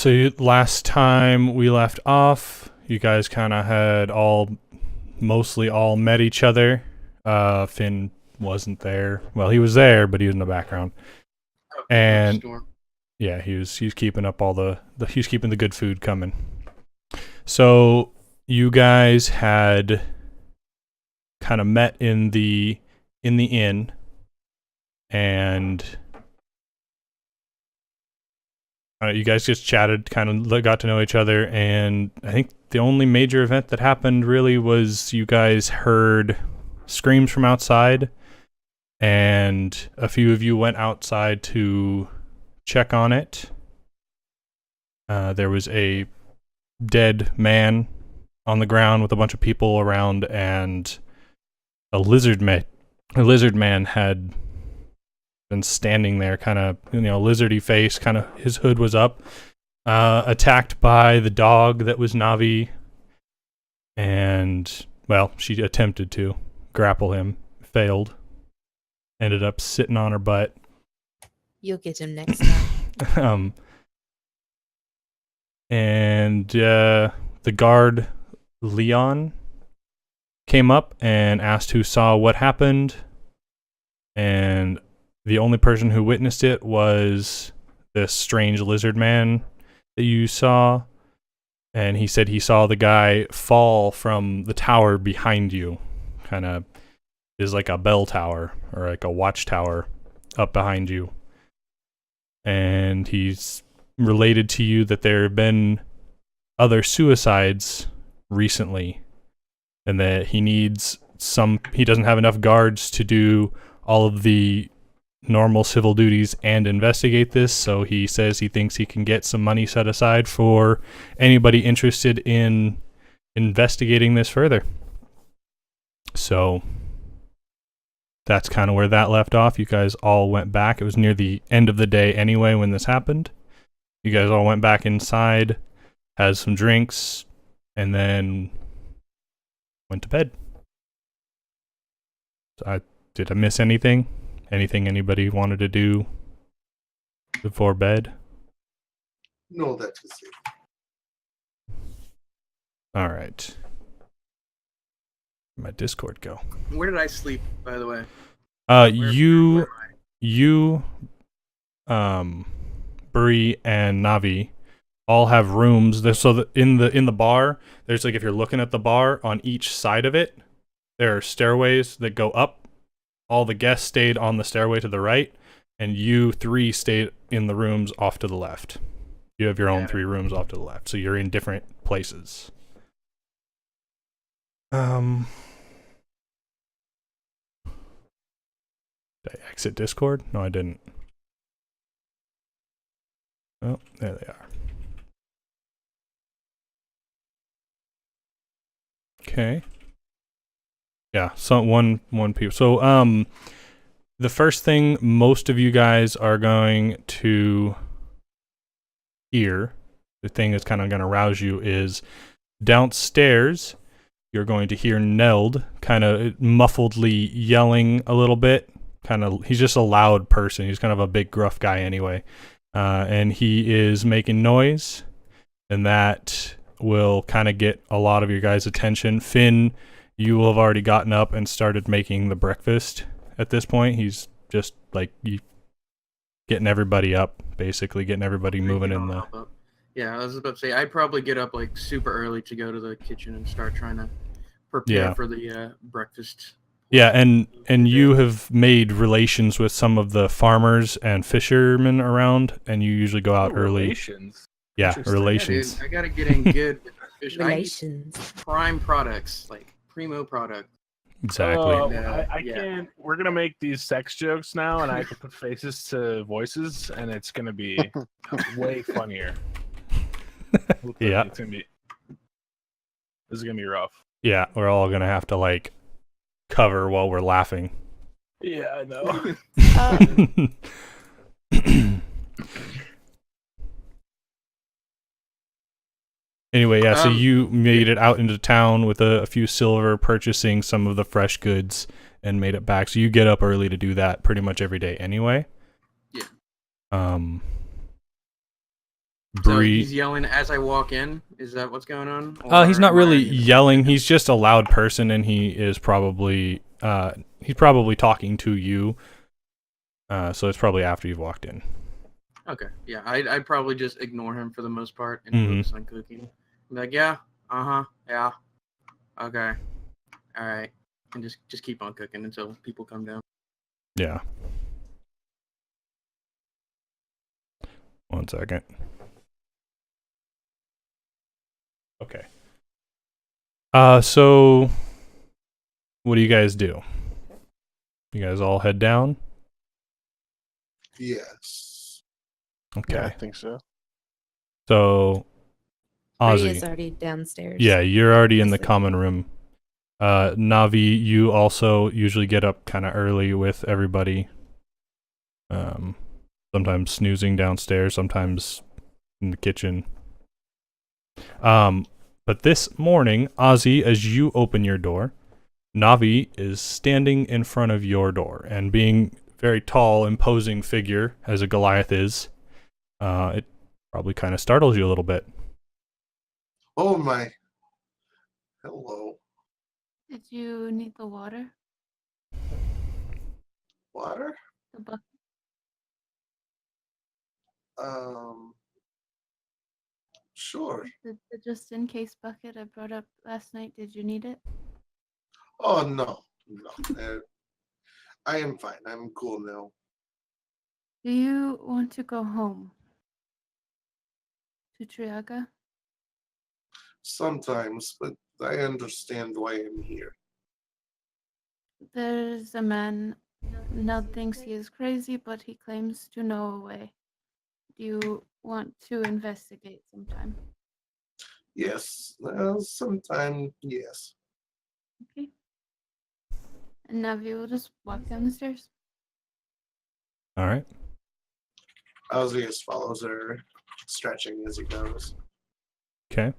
Last time we left off, you guys kind of had mostly all met each other. Finn wasn't there. Well, he was there, but he was in the background. And yeah, he's keeping up he's keeping the good food coming. So you guys had kind of met in the inn, and you guys just chatted, kind of got to know each other, and I think the only major event that happened really was you guys heard screams from outside, and a few of you went outside to check on it. There was a dead man on the ground with a bunch of people around, and a lizard man had been standing there, kind of, lizardy face, kind of, his hood was up, attacked by the dog that was Navi, and, well, she attempted to grapple him, failed, ended up sitting on her butt. You'll get him next time. And the guard, Leon, came up and asked who saw what happened, and the only person who witnessed it was this strange lizard man that you saw, and he said he saw the guy fall from the tower behind you. Kind of is like a bell tower or like a watchtower up behind you. And he's related to you that there have been other suicides recently, and that he doesn't have enough guards to do all of the normal civil duties and investigate this, so he says he thinks he can get some money set aside for anybody interested in investigating this further. So that's kind of where that left off. You guys all went back. It was near the end of the day anyway when this happened. You guys all went back inside, had some drinks, and then went to bed. Did I miss anything? Anything anybody wanted to do before bed? No, that's it. All right. Where'd my Discord go? Where did I sleep, by the way? You, Bree and Navi all have rooms. In the bar, there's like, if you're looking at the bar, on each side of it, there are stairways that go up. All the guests stayed on the stairway to the right, and you three stayed in the rooms off to the left. You have your own 3 rooms off to the left, so you're in different places. Did I exit Discord? No, I didn't. Oh, there they are. Okay. Yeah, so one people. So the first thing most of you guys are going to hear, the thing that's kind of going to rouse you, is downstairs. You're going to hear Neld kind of muffledly yelling a little bit. He's just a loud person. He's kind of a big gruff guy anyway, and he is making noise, and that will kind of get a lot of your guys' attention. Finn, you will have already gotten up and started making the breakfast at this point. He's just like getting everybody up, basically getting everybody moving in the... Yeah, I was about to say, I'd probably get up like super early to go to the kitchen and start trying to prepare for the breakfast. Yeah, and you have made relations with some of the farmers and fishermen around, and you usually go out early. Relations? Yeah, relations. Yeah, dude, I gotta get in good with fish. Relations. Prime products, like primo product. Exactly. I can't. We're gonna make these sex jokes now, and I can put faces to voices, and it's gonna be way funnier. Yeah, this is gonna be rough. Yeah, we're all gonna have to like cover while we're laughing. Yeah, I know. Anyway, yeah, so you made it out into town with a few silver, purchasing some of the fresh goods, and made it back. So you get up early to do that pretty much every day anyway. Yeah. So Bree. he's yelling as I walk in. Is that what's going on? He's Or not am I- really yelling. He's just a loud person, and he is probably he's probably talking to you. So it's probably after you've walked in. Okay, yeah, I'd probably just ignore him for the most part and Mhm. focus on cooking. Be like, yeah, yeah, okay, all right, and just keep on cooking until people come down. Yeah. One second. Okay. So what do you guys do? You guys all head down? Yes. Okay. Yeah, I think so. So Bree is Ozzy. already downstairs. Yeah, you're already in the Sleeping. common room. Navi, you also usually get up kind of early with everybody. Sometimes snoozing downstairs, sometimes in the kitchen. But this morning, Ozzy, as you open your door, Navi is standing in front of your door, and being very tall, imposing figure as a Goliath is, it probably kind of startles you a little bit. Oh my. Hello. Did you need the water? Water? The bucket? Sure. The just in case bucket I brought up last night. Did you need it? Oh no. I am fine. I'm cool now. Do you want to go home? To Triaga? Sometimes, but I understand why I'm here. There's a man. Nell thinks he is crazy, but he claims to know a way. Do you want to investigate sometime? Yes. Sometime, yes. Okay. And Navi will just walk down the stairs. All right. Ozzy follows her, stretching as he goes. Okay.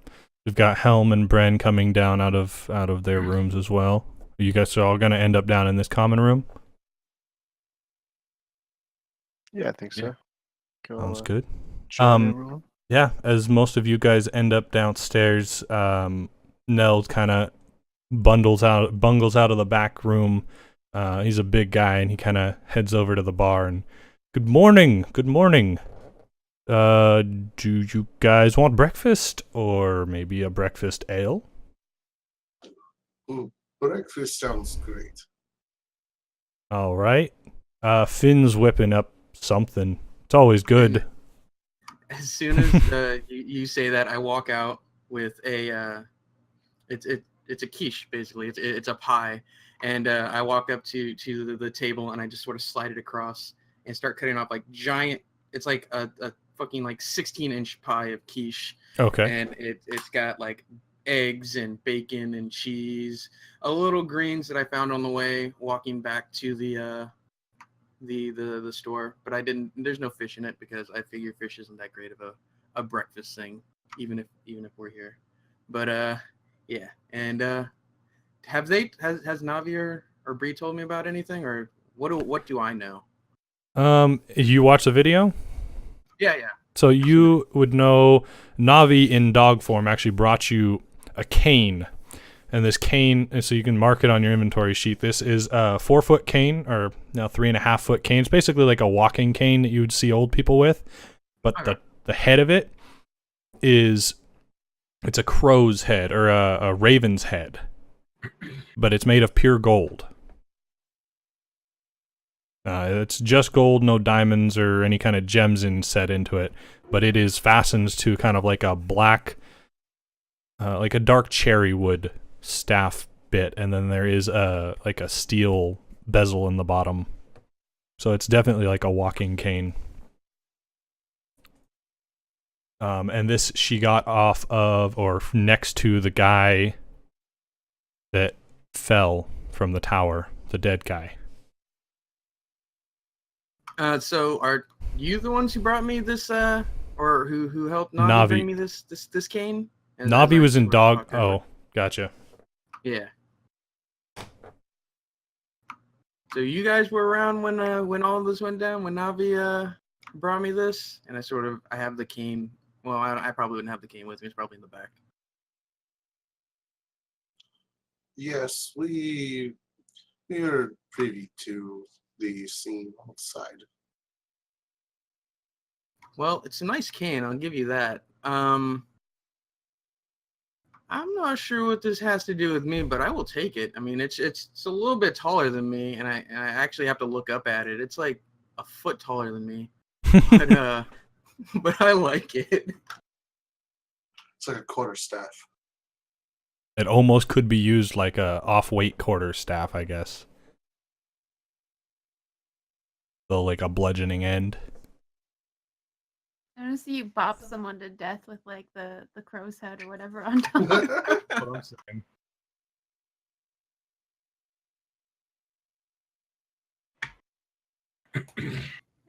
We've got Helm and Bren coming down out of their rooms as well. You guys are all going to end up down in this common room? Yeah, I think so. Yeah. Go, Sounds good. join everyone. Yeah, as most of you guys end up downstairs, Nell kind of bungles out of the back room. He's a big guy, and he kind of heads over to the bar and, good morning. Do you guys want breakfast or maybe a breakfast ale? Ooh, breakfast sounds great. All right. Finn's whipping up something. It's always good. As soon as you say that, I walk out with a it's a quiche basically. It's a pie, and I walk up to the table and I just sort of slide it across and start cutting off like giant. It's like a fucking like 16-inch pie of quiche. Okay. And it's got like eggs and bacon and cheese, a little greens that I found on the way walking back to the store, but I didn't. There's no fish in it because I figure fish isn't that great of a breakfast thing, even if we're here. But yeah. And has Navi or Bree told me about anything, or what do I know? You watch the video? Yeah. So you would know Navi in dog form actually brought you a cane. And this cane, so you can mark it on your inventory sheet. This is a 4-foot cane, or 3.5-foot cane. It's basically like a walking cane that you would see old people with. But the head of it it's a crow's head, or a raven's head. But it's made of pure gold. It's just gold, no diamonds or any kind of gems set into it. But it is fastened to kind of like a black, like a dark cherry wood staff bit, and then there is a steel bezel in the bottom. So it's definitely like a walking cane. And this she got off of or next to the guy that fell from the tower, the dead guy. So are you the ones who brought me this or who helped Navi, Navi. bring me this cane? Navi was in dog. Oh, gotcha. Yeah. So you guys were around when all this went down, when Navi brought me this, and I have the cane Well, I probably wouldn't have the cane with me. It's probably in the back. Yes, we are privy to the scene outside. Well, it's a nice cane. I'll give you that. I'm not sure what this has to do with me, but I will take it. I mean, it's a little bit taller than me, and I actually have to look up at it. It's like a foot taller than me, but but I like it. It's like a quarterstaff. It almost could be used like a off-weight quarter staff, I guess. So like a bludgeoning end. I want to see you bop someone to death with like the crow's head or whatever on top. That's what I'm saying.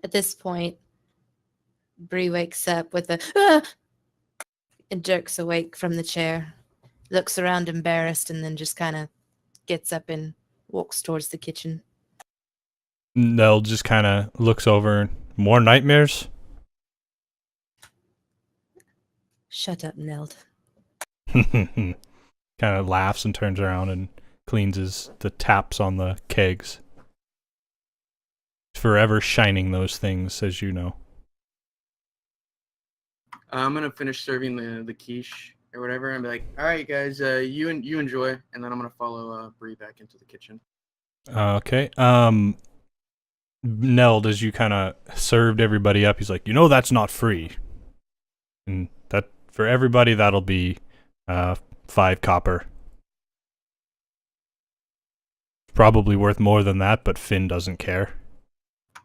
At this point, Bree wakes up with a "Ah!" and jerks awake from the chair, looks around embarrassed, and then just kind of gets up and walks towards the kitchen. Nell just kind of looks over. More nightmares? Shut up, Neld. Kind of laughs and turns around and cleans the taps on the kegs. Forever shining those things, as you know. I'm gonna finish serving the quiche or whatever, and be like, "All right, guys, you enjoy," and then I'm gonna follow Bree back into the kitchen. Okay. Neld, as you kind of served everybody up, he's like, that's not free. And that for everybody, that'll be 5 copper. Probably worth more than that, but Finn doesn't care.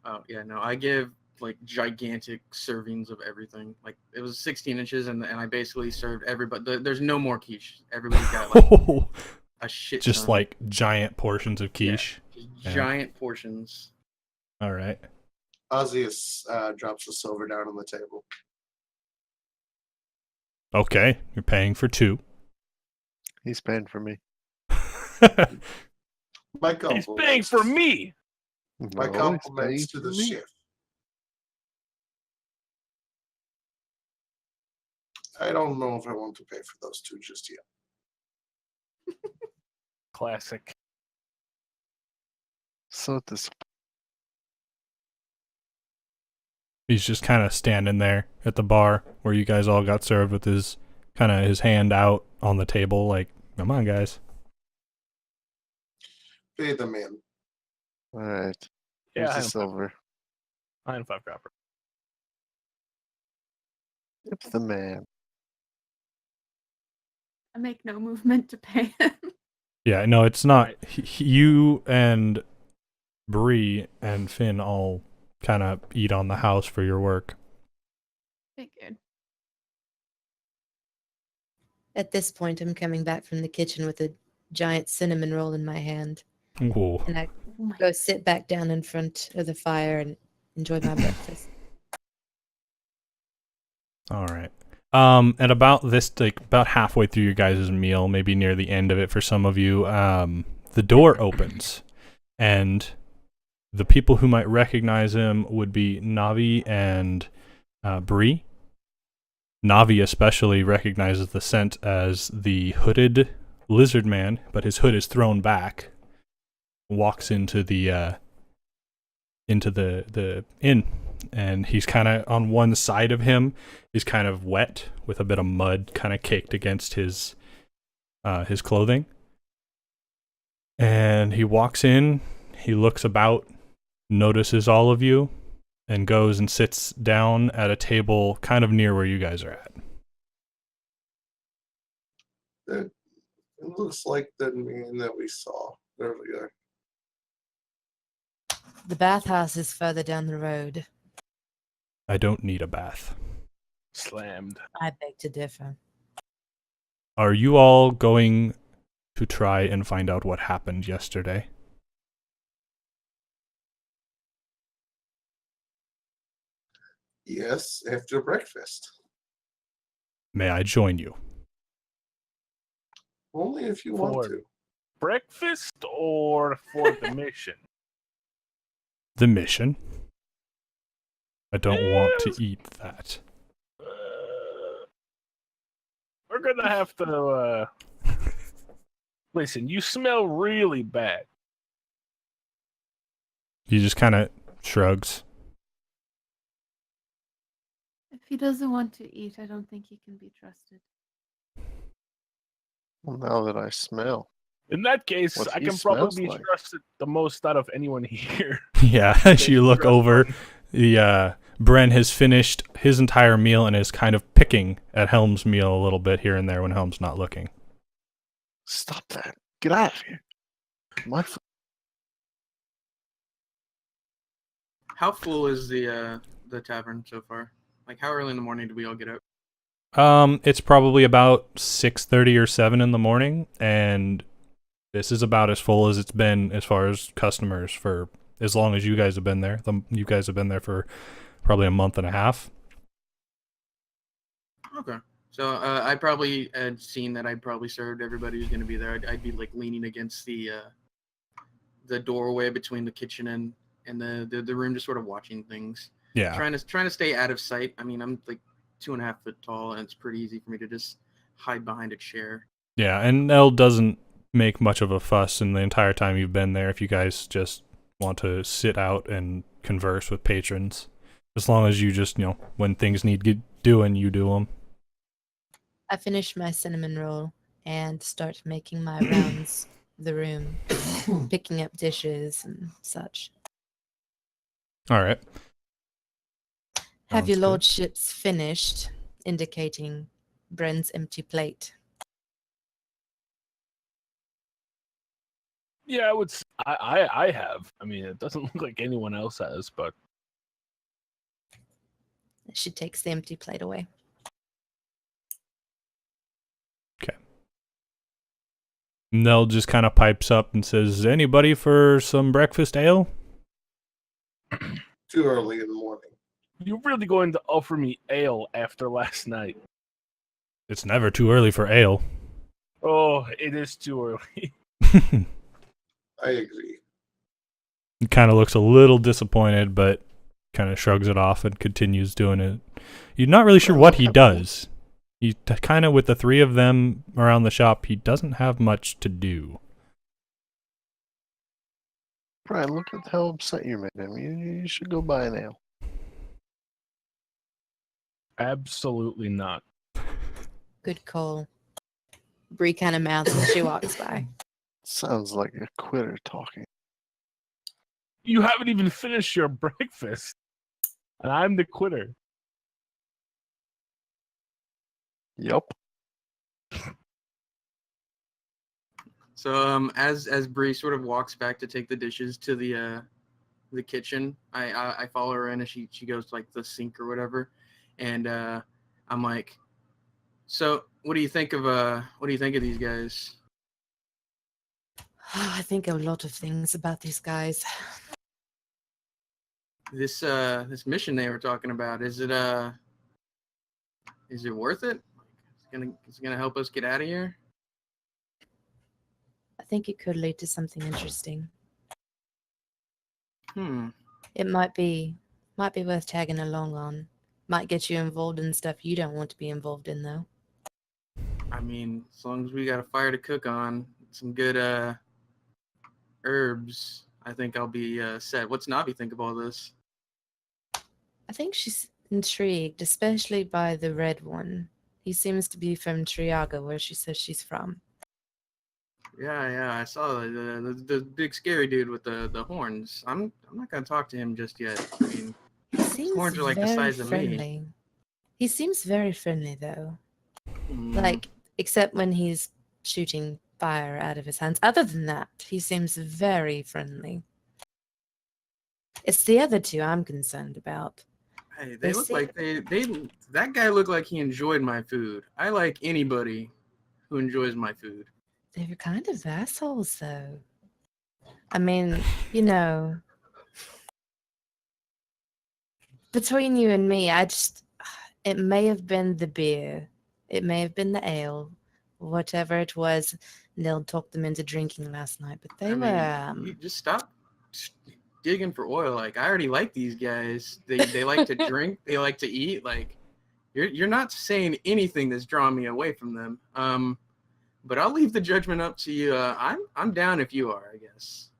Oh yeah, no, I give like gigantic servings of everything. Like it was 16 inches, and I basically served everybody. There's no more quiche. Everybody's got like a shit. Just ton. like giant portions of quiche. Yeah, giant portions. All right. Ozzy drops the silver down on the table. Okay, you're paying for 2. He's paying for me. My He's paying for me. My No, he's compliments to paying the for me. chef. I don't know if I want to pay for those 2 just yet. Classic. So this. He's just kind of standing there at the bar where you guys all got served with his hand out on the table, like, come on, guys. Pay the man. All right. Yeah, Here's I the am silver. 5 copper. It's the man. I make no movement to pay him. Yeah, no, it's not. You and Bree and Finn all kind of eat on the house for your work. Figured. At this point, I'm coming back from the kitchen with a giant cinnamon roll in my hand. Ooh. And I Oh my go sit back down in front of the fire and enjoy my breakfast. All right. At about this, like about halfway through your guys' meal, maybe near the end of it for some of you, the door opens, and the people who might recognize him would be Navi and Bree. Navi especially recognizes the scent as the hooded lizard man, but his hood is thrown back. Walks into the inn, and he's kind of on one side of him is kind of wet with a bit of mud kind of caked against his clothing. And he walks in, he looks about, notices all of you, and goes and sits down at a table kind of near where you guys are at. It looks like the man that we saw earlier. The bathhouse is further down the road. I don't need a bath. Slammed. I beg to differ. Are you all going to try and find out what happened yesterday? Yes, after breakfast. May I join you? Only if you want For to. breakfast or for the mission? The mission. I don't want to eat that. We're gonna have to. Listen, you smell really bad. He just kind of shrugs. If he doesn't want to eat, I don't think he can be trusted. Well, now that I smell. In that case, What I he can smells probably be like. trusted the most out of anyone here. Yeah, as you look over, the Bren has finished his entire meal and is kind of picking at Helm's meal a little bit here and there when Helm's not looking. Stop that. Get out of here. My How full is the tavern so far? Like, how early in the morning do we all get up? It's probably about 6:30 or 7 in the morning, and this is about as full as it's been as far as customers for as long as you guys have been there. You guys have been there for probably a month and a half. Okay. So I probably had seen that I probably served everybody who's going to be there. I'd be like leaning against the doorway between the kitchen and the room, just sort of watching things. Yeah. Trying to stay out of sight. I mean, I'm like 2.5 foot tall, and it's pretty easy for me to just hide behind a chair. Yeah, and Nell doesn't make much of a fuss in the entire time you've been there if you guys just want to sit out and converse with patrons. As long as you just, when things need doing, you do them. I finish my cinnamon roll and start making my rounds the room, picking up dishes and such. All right. Have Sounds your good. lordships finished? Indicating Bren's empty plate. Yeah, I have. I mean, it doesn't look like anyone else has, but She takes the empty plate away. Nell just kind of pipes up and says, "Anybody for some breakfast ale?" Too early in the morning. you're really going to offer me ale after last night? It's never too early for ale. Oh, it is too early. I agree. He kind of looks a little disappointed, but kind of shrugs it off and continues doing it. You're not really sure what he does. He kind of, with the three of them around the shop, he doesn't have much to do. Brian, look at how upset you made him. You should go buy an ale. Absolutely not. Good call. Bree kind of mouths as she walks by. Sounds like a quitter talking. You haven't even finished your breakfast, and I'm the quitter. Yup. So as Bree sort of walks back to take the dishes to the kitchen, I follow her in, and she goes to like the sink or whatever, and I'm like, so what do you think of these guys? I think a lot of things about these guys. This mission they were talking about, is it worth it? Is it gonna help us get out of here? I think it could lead to something interesting. It might be worth tagging along on. Might get you involved in stuff you don't want to be involved in, though. I mean, as long as we got a fire to cook on, some good herbs, I think I'll be set. What's Navi think of all this? I think she's intrigued, especially by the red one. He seems to be from Triaga, where she says she's from. Yeah, I saw the big scary dude with the horns. I'm not gonna talk to him just yet. I mean, He seems horns are like the very size of me. friendly. He seems very friendly, though. Hmm. Like, except when he's shooting fire out of his hands. Other than that, he seems very friendly. It's the other two I'm concerned about. Hey, they they look seem- like they that guy looked like he enjoyed my food. I like anybody who enjoys my food. They're kind of assholes, though. I mean, between you and me, it may have been the beer. It may have been the ale. Whatever it was, Nil talked them into drinking last night, but they I were, mean, you just stop digging for oil. Like, I already like these guys. They like to drink. They like to eat. Like, You're not saying anything that's drawing me away from them. But I'll leave the judgment up to you. I'm down if you are, I guess.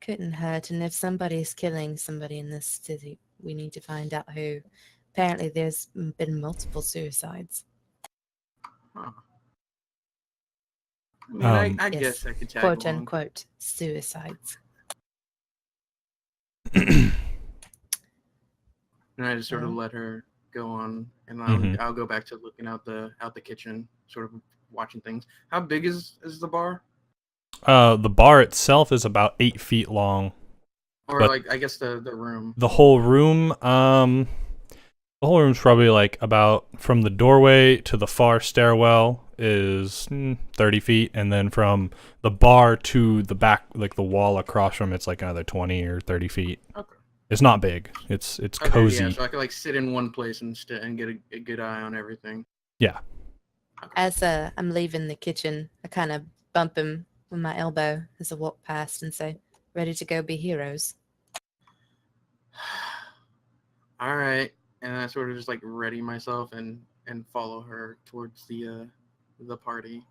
Couldn't hurt, and if somebody's killing somebody in this city, we need to find out who. Apparently, there's been multiple suicides. Huh. I mean, I Yes, guess I could tag quote along. unquote suicides. And I just sort of Yeah. let her go on, and Mhm. I'll go back to looking out the kitchen, sort of watching things. How big is the bar? The bar itself is about 8 feet long. Or But- like I guess the room. The whole room's probably like about from the doorway to the far stairwell is 30 feet, and then from the bar to the back, like the wall across from it's like another 20 or 30 feet. Okay. It's not big. It's Okay, cozy. Yeah, so I could like sit in one place and get a good eye on everything. Yeah. As I'm leaving the kitchen, I kind of bump him with my elbow as I walk past and say, "Ready to go be heroes?" All right, and I sort of just like ready myself and follow her towards the party.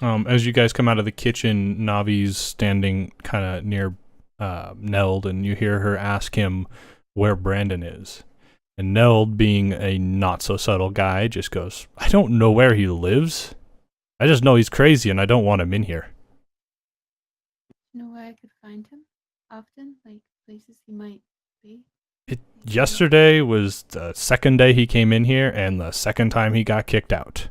As you guys come out of the kitchen, Navi's standing kind of near Neld, and you hear her ask him where Brandon is. And Neld, being a not-so-subtle guy, just goes, "I don't know where he lives. I just know he's crazy, and I don't want him in here." You know where I could find him often? Like places he might be? Yesterday was the second day he came in here, and the second time he got kicked out.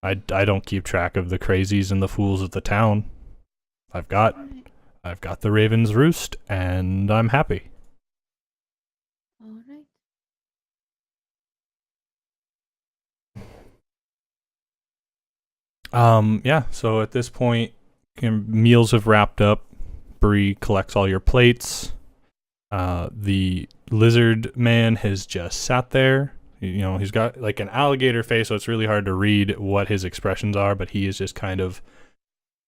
I don't keep track of the crazies and the fools of the town. I've got the Raven's Roost, and I'm happy. All right. Yeah, so at this point, meals have wrapped up. Bree collects all your plates. The lizard man has just sat there. You know, he's got like an alligator face, so it's really hard to read what his expressions are, but he is just kind of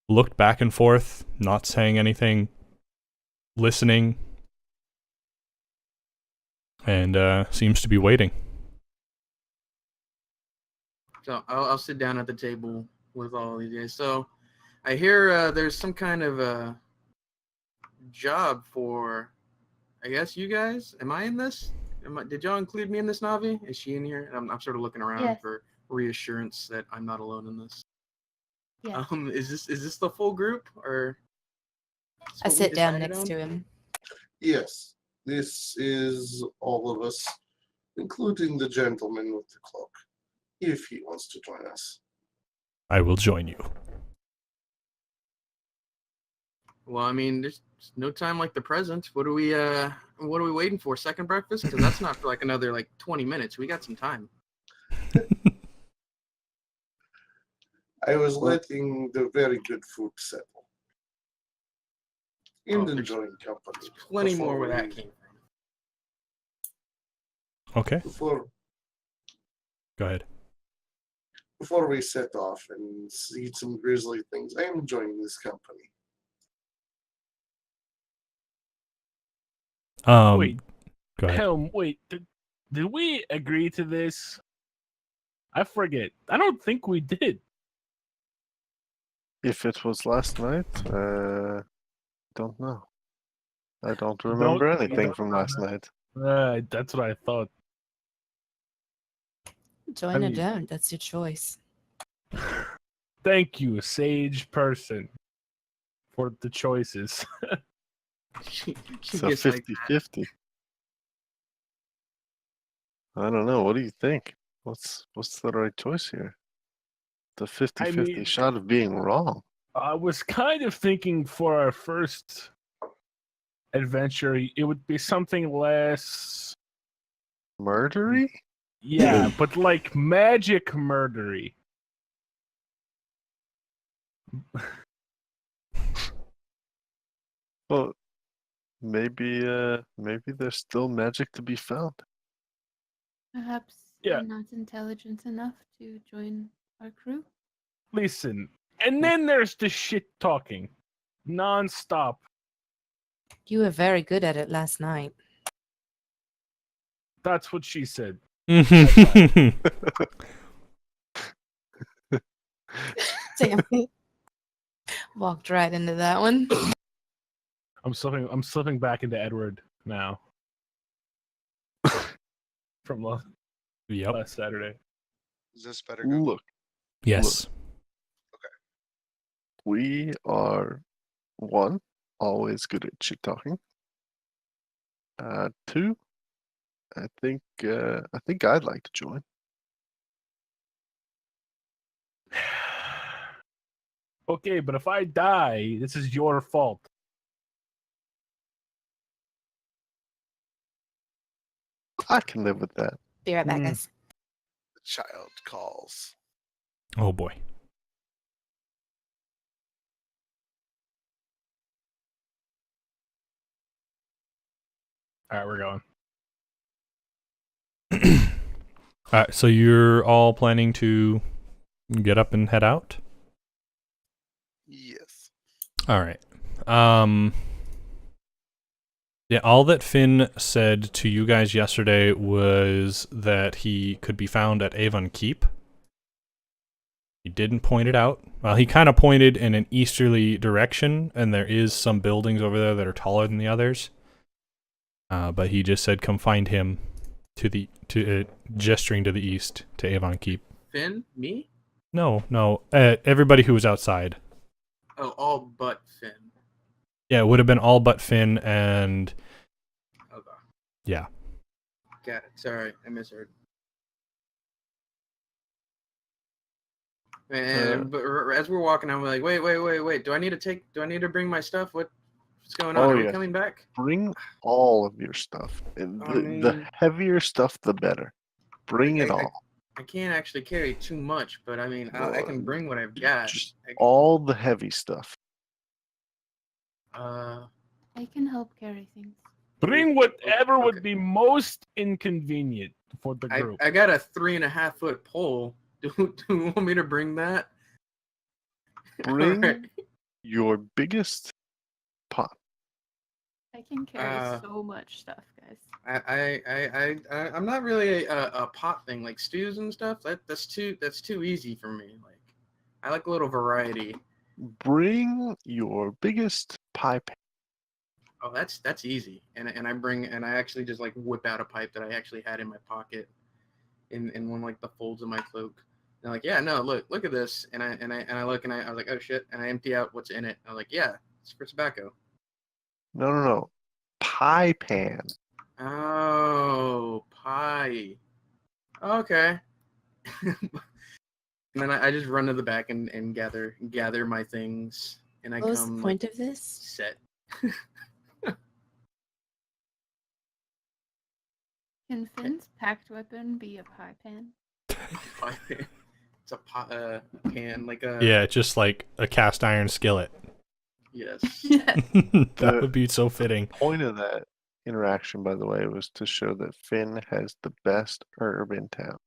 looked back and forth, not saying anything, listening, and seems to be waiting. So I'll sit down at the table with all these guys. So I hear there's some kind of a job for, I guess, you guys. Am I in this? Did y'all include me in this, Navi? Is she in here? I'm sort of looking around Yes. for reassurance that I'm not alone in this. Yeah. Is this the full group, or? is I what we sit down decided next on? to him. Yes, this is all of us, including the gentleman with the cloak, if he wants to join us. I will join you. Well, I mean, there's no time like the present. What are we waiting for? Second breakfast? Because that's not for like another like 20 minutes. We got some time. I was letting the very good food settle. And there's enjoying company. There's plenty more before where that we- came from. Okay, Before go ahead. before we set off and see some grisly things, I am enjoying this company. Wait. Go ahead. Helm, wait, did we agree to this? I forget. I don't think we did. If it was last night, don't know. I don't remember you anything don't from last night. That's what I thought. Join I or mean- don't, that's your choice. Thank you, sage person, for the choices. She So gets like that. 50-50. I don't know. What do you think? What's the right choice here? The 50-50 mean- shot of being wrong. I was kind of thinking for our first adventure, it would be something less, Murdery? yeah, but like magic murdery. Well, maybe there's still magic to be found. Perhaps Yeah. you're not intelligent enough to join our crew? Listen, and then there's the shit talking, non-stop. You were very good at it last night. That's what she said. Damn it. Walked right into that one. I'm slipping back into Edward now. From Yep. last Saturday. Is this better? Go? Look, Yes. we are one, always good at shit talking. Two, I think I'd like to join. Okay, but if I die, this is your fault. I can live with that. Be right back, Hmm. guys. The child calls. Oh boy. All right, we're going. All right, so you're all planning to get up and head out? Yes. All right. Yeah, all that Finn said to you guys yesterday was that he could be found at Avon Keep. He didn't point it out. Well, he kind of pointed in an easterly direction, and there is some buildings over there that are taller than the others. But he just said, "Come find him," gesturing to the east to Avon Keep. Finn? Me? No, everybody who was outside. Oh, all but Finn. Yeah, it would have been all but Finn and Okay. yeah. Got it. Sorry, I misheard. And but as we're walking, I'm like, wait. Do I need to bring my stuff? What's going on? Oh, Are we yeah. coming back? Bring all of your stuff. And I the mean- heavier stuff, the better. Bring it all. I can't actually carry too much, but I mean, I can bring what I've got. Just all the heavy stuff. I can help carry things. Bring whatever would Okay. be most inconvenient for the group. I got a 3.5 foot pole. Do you want me to bring that? Bring Alright. your biggest pot. I can carry Uh, so much stuff, guys. I'm not really a pot thing like stews and stuff. That's too easy for me. Like I like a little variety. Bring your biggest pie pan. Oh, that's easy. And I actually just like whip out a pipe that I actually had in my pocket, in one like the folds of my cloak. And I'm like, yeah, no, look at this. And I look and I was like, oh shit. And I empty out what's in it. I was like, yeah, it's for tobacco. No. Pie pan. Oh, pie. Okay. And then I just run to the back and gather my things, and I What was the come point like, of this? set. Can Finn's packed weapon be a pie pan? It's a pot, pan, like a Yeah, just like a cast iron skillet. Yes. Yes. That would be so fitting. Point of that interaction, by the way, was to show that Finn has the best herb in town.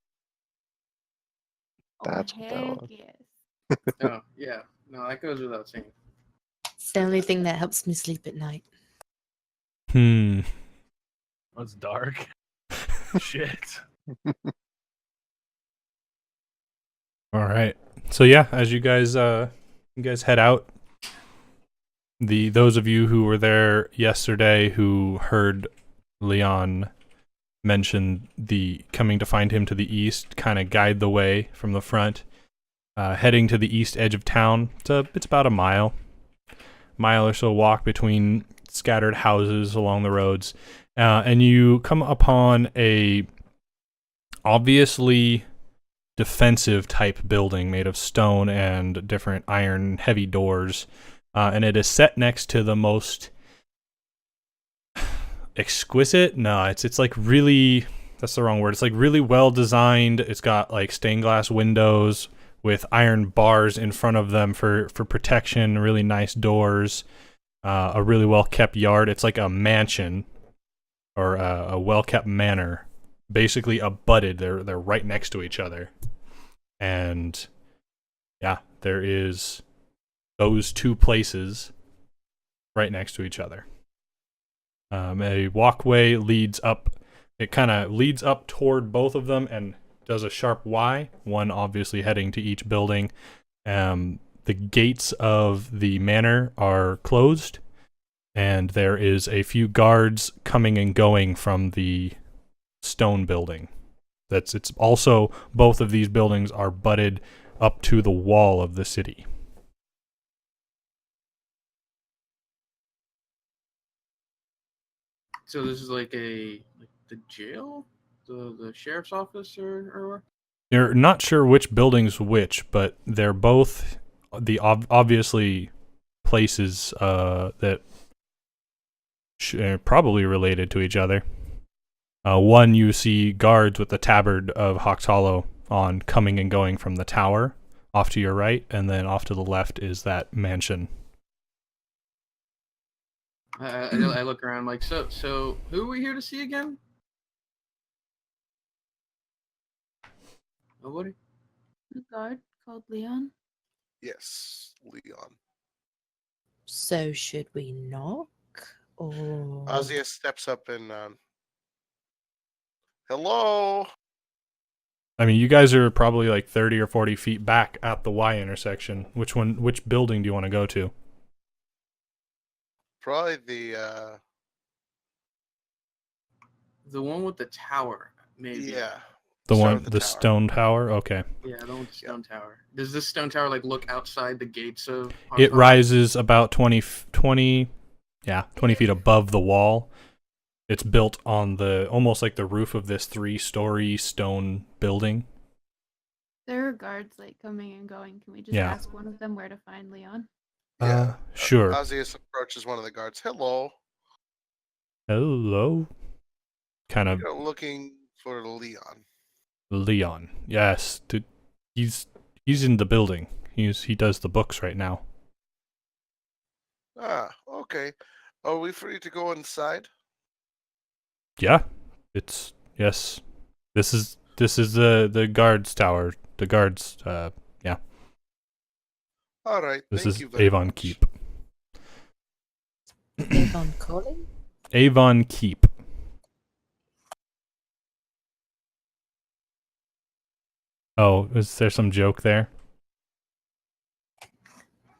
That's what that heck was. yes. Oh yeah, no, that goes without saying. It's the only thing that helps me sleep at night. That's dark. Shit. All right. So yeah, as you guys head out, those of you who were there yesterday who heard Leon mention the coming to find him to the east, kind of guide the way from the front, heading to the east edge of town. It's about a mile or so walk between scattered houses along the roads, and you come upon a obviously defensive type building made of stone and different iron heavy doors, and it is set next to the most exquisite. No, it's like really, that's the wrong word. It's like really well designed. It's got like stained glass windows with iron bars in front of them for protection, really nice doors, a really well kept yard. It's like a mansion or a well kept manor, basically abutted. They're right next to each other. And yeah, there is those two places right next to each other. A walkway leads up It kind of leads up toward both of them and does a sharp Y, one obviously heading to each building. The gates of the manor are closed, and there is a few guards coming and going from the stone building. It's also, both of these buildings are butted up to the wall of the city. So this is like the jail, the sheriff's office, or You're not sure which building's which, but they're both the obviously places that are probably related to each other. One, you see guards with the tabard of Hawks Hollow on coming and going from the tower off to your right, and then off to the left is that mansion. I look around like, so who are we here to see again? Nobody? A guard called Leon. Yes, Leon. So should we knock? Or Ozzy steps up and hello. I mean, you guys are probably like 30 or 40 feet back at the Y intersection. Which building do you want to go to? Probably the one with the tower, maybe. yeah. The Start one, with the tower. stone tower? Okay. Yeah, the one with the stone tower. Does this stone tower like look outside the gates of? It Hawks Hollow? rises about 20 feet above the wall. It's built on almost like the roof of this 3-story stone building. There are guards like coming and going. Can we just Yeah. ask one of them where to find Leon? Yeah. Sure. Ozzy approaches one of the guards. Hello. Hello. Kind of You're looking for Leon. Leon. Yes, he's in the building. He does the books right now. Ah, okay. Are we free to go inside? Yeah. Yes. This is the guards tower. The guards yeah. All right. This thank is you very Avon much. Keep. Avon calling? Avon Keep. Oh, is there some joke there?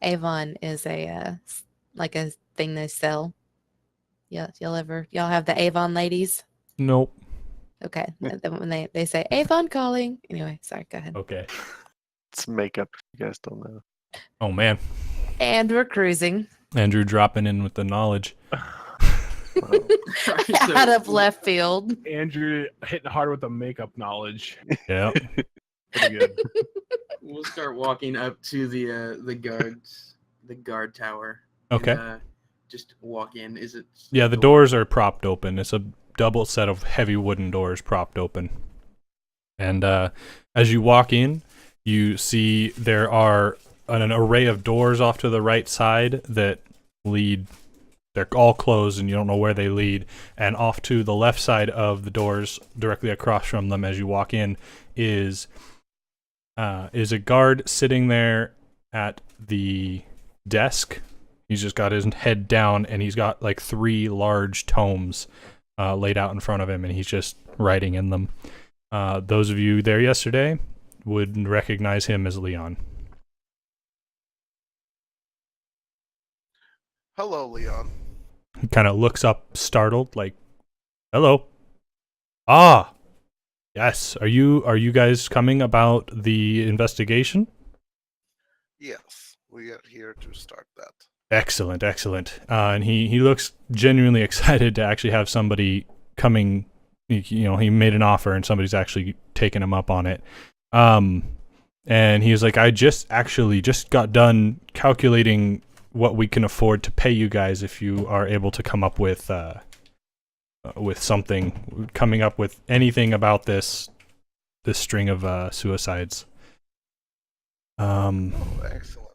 Avon is like a thing they sell. Yeah, y'all have the Avon ladies? Nope. Okay. And then when they say Avon calling. Anyway, sorry, go ahead. Okay. It's makeup. You guys don't know. Oh man, And we're cruising Andrew dropping in with the knowledge. Wow. So out of left field. Andrew hitting hard with the makeup knowledge. Yeah. Pretty good. We'll start walking up to the guard tower. Okay. And, just walk in. Is it? Yeah, the doors are propped open. It's a double set of heavy wooden doors propped open. And as you walk in, you see there are an array of doors off to the right side that lead. They're all closed and you don't know where they lead. And off to the left side of the doors, directly across from them as you walk in, is a guard sitting there at the desk. He's just got his head down and he's got like 3 large tomes laid out in front of him and he's just writing in them. Those of you there yesterday would recognize him as Leon. Hello, Leon. He kind of looks up startled like, hello. Ah, yes. Are you guys coming about the investigation? Yes, we are here to start that. Excellent. And he looks genuinely excited to actually have somebody coming. He made an offer and somebody's actually taken him up on it. And he was like, I just got done calculating what we can afford to pay you guys if you are able to come up with something, coming up with anything about this string of suicides. Oh, excellent.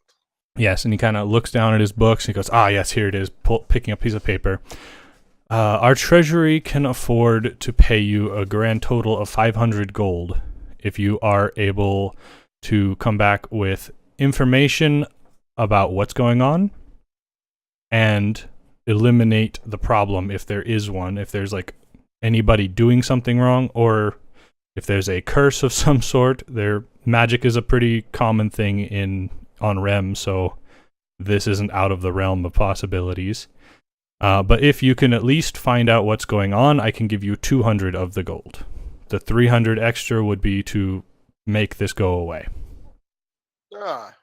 Yes, and he kind of looks down at his books and he goes, yes, here it is, picking up a piece of paper. Our treasury can afford to pay you a grand total of 500 gold if you are able to come back with information about what's going on and eliminate the problem if there is one, if there's like anybody doing something wrong, or if there's a curse of some sort. Their magic is a pretty common thing on Rem, so this isn't out of the realm of possibilities. But if you can at least find out what's going on, I can give you 200 of the gold. The 300 extra would be to make this go away. Ah.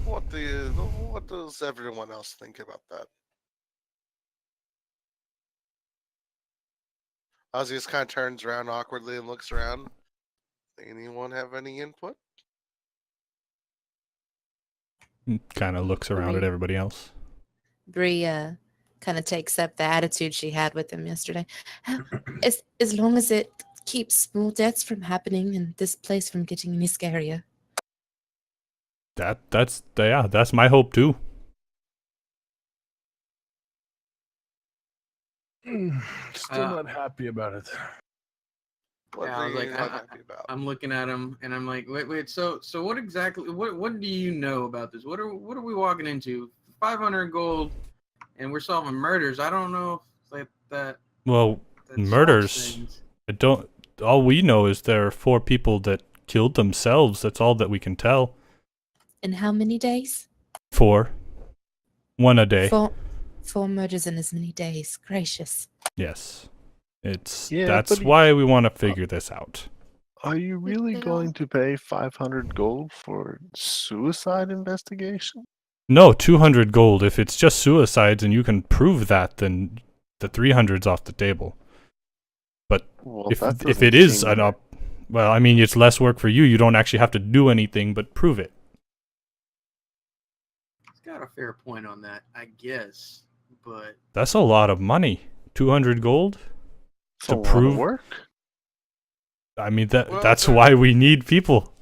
What does everyone else think about that? Ozzy just kind of turns around awkwardly and looks around. Anyone have any input? Kind of looks around at everybody else. Bree kind of takes up the attitude she had with him yesterday. As long as it keeps small deaths from happening and this place from getting any scarier. That's my hope too. Still not happy about it. What Yeah, I was are like, you not happy about? I'm looking at him and I'm like, wait. So what exactly? What do you know about this? What are we walking into? 500 gold, and we're solving murders. I don't know if like that. Well, that solves murders. things. All we know is there are 4 people that killed themselves. That's all that we can tell. In how many days? 4. 1 a day. 4 murders in as many days. Gracious. Yes. Yeah, That's but why we want to figure this out. Are you really they going all- to pay 500 gold for suicide investigation? No, 200 gold. If it's just suicides and you can prove that, then the 300's off the table. But Well, if that it doesn't is seem- well, I mean, it's less work for you. You don't actually have to do anything but prove it. He's got a fair point on that, I guess. But That's a lot of money. 200 gold? it's to a lot prove- of work. I mean, Well, that's there- why we need people.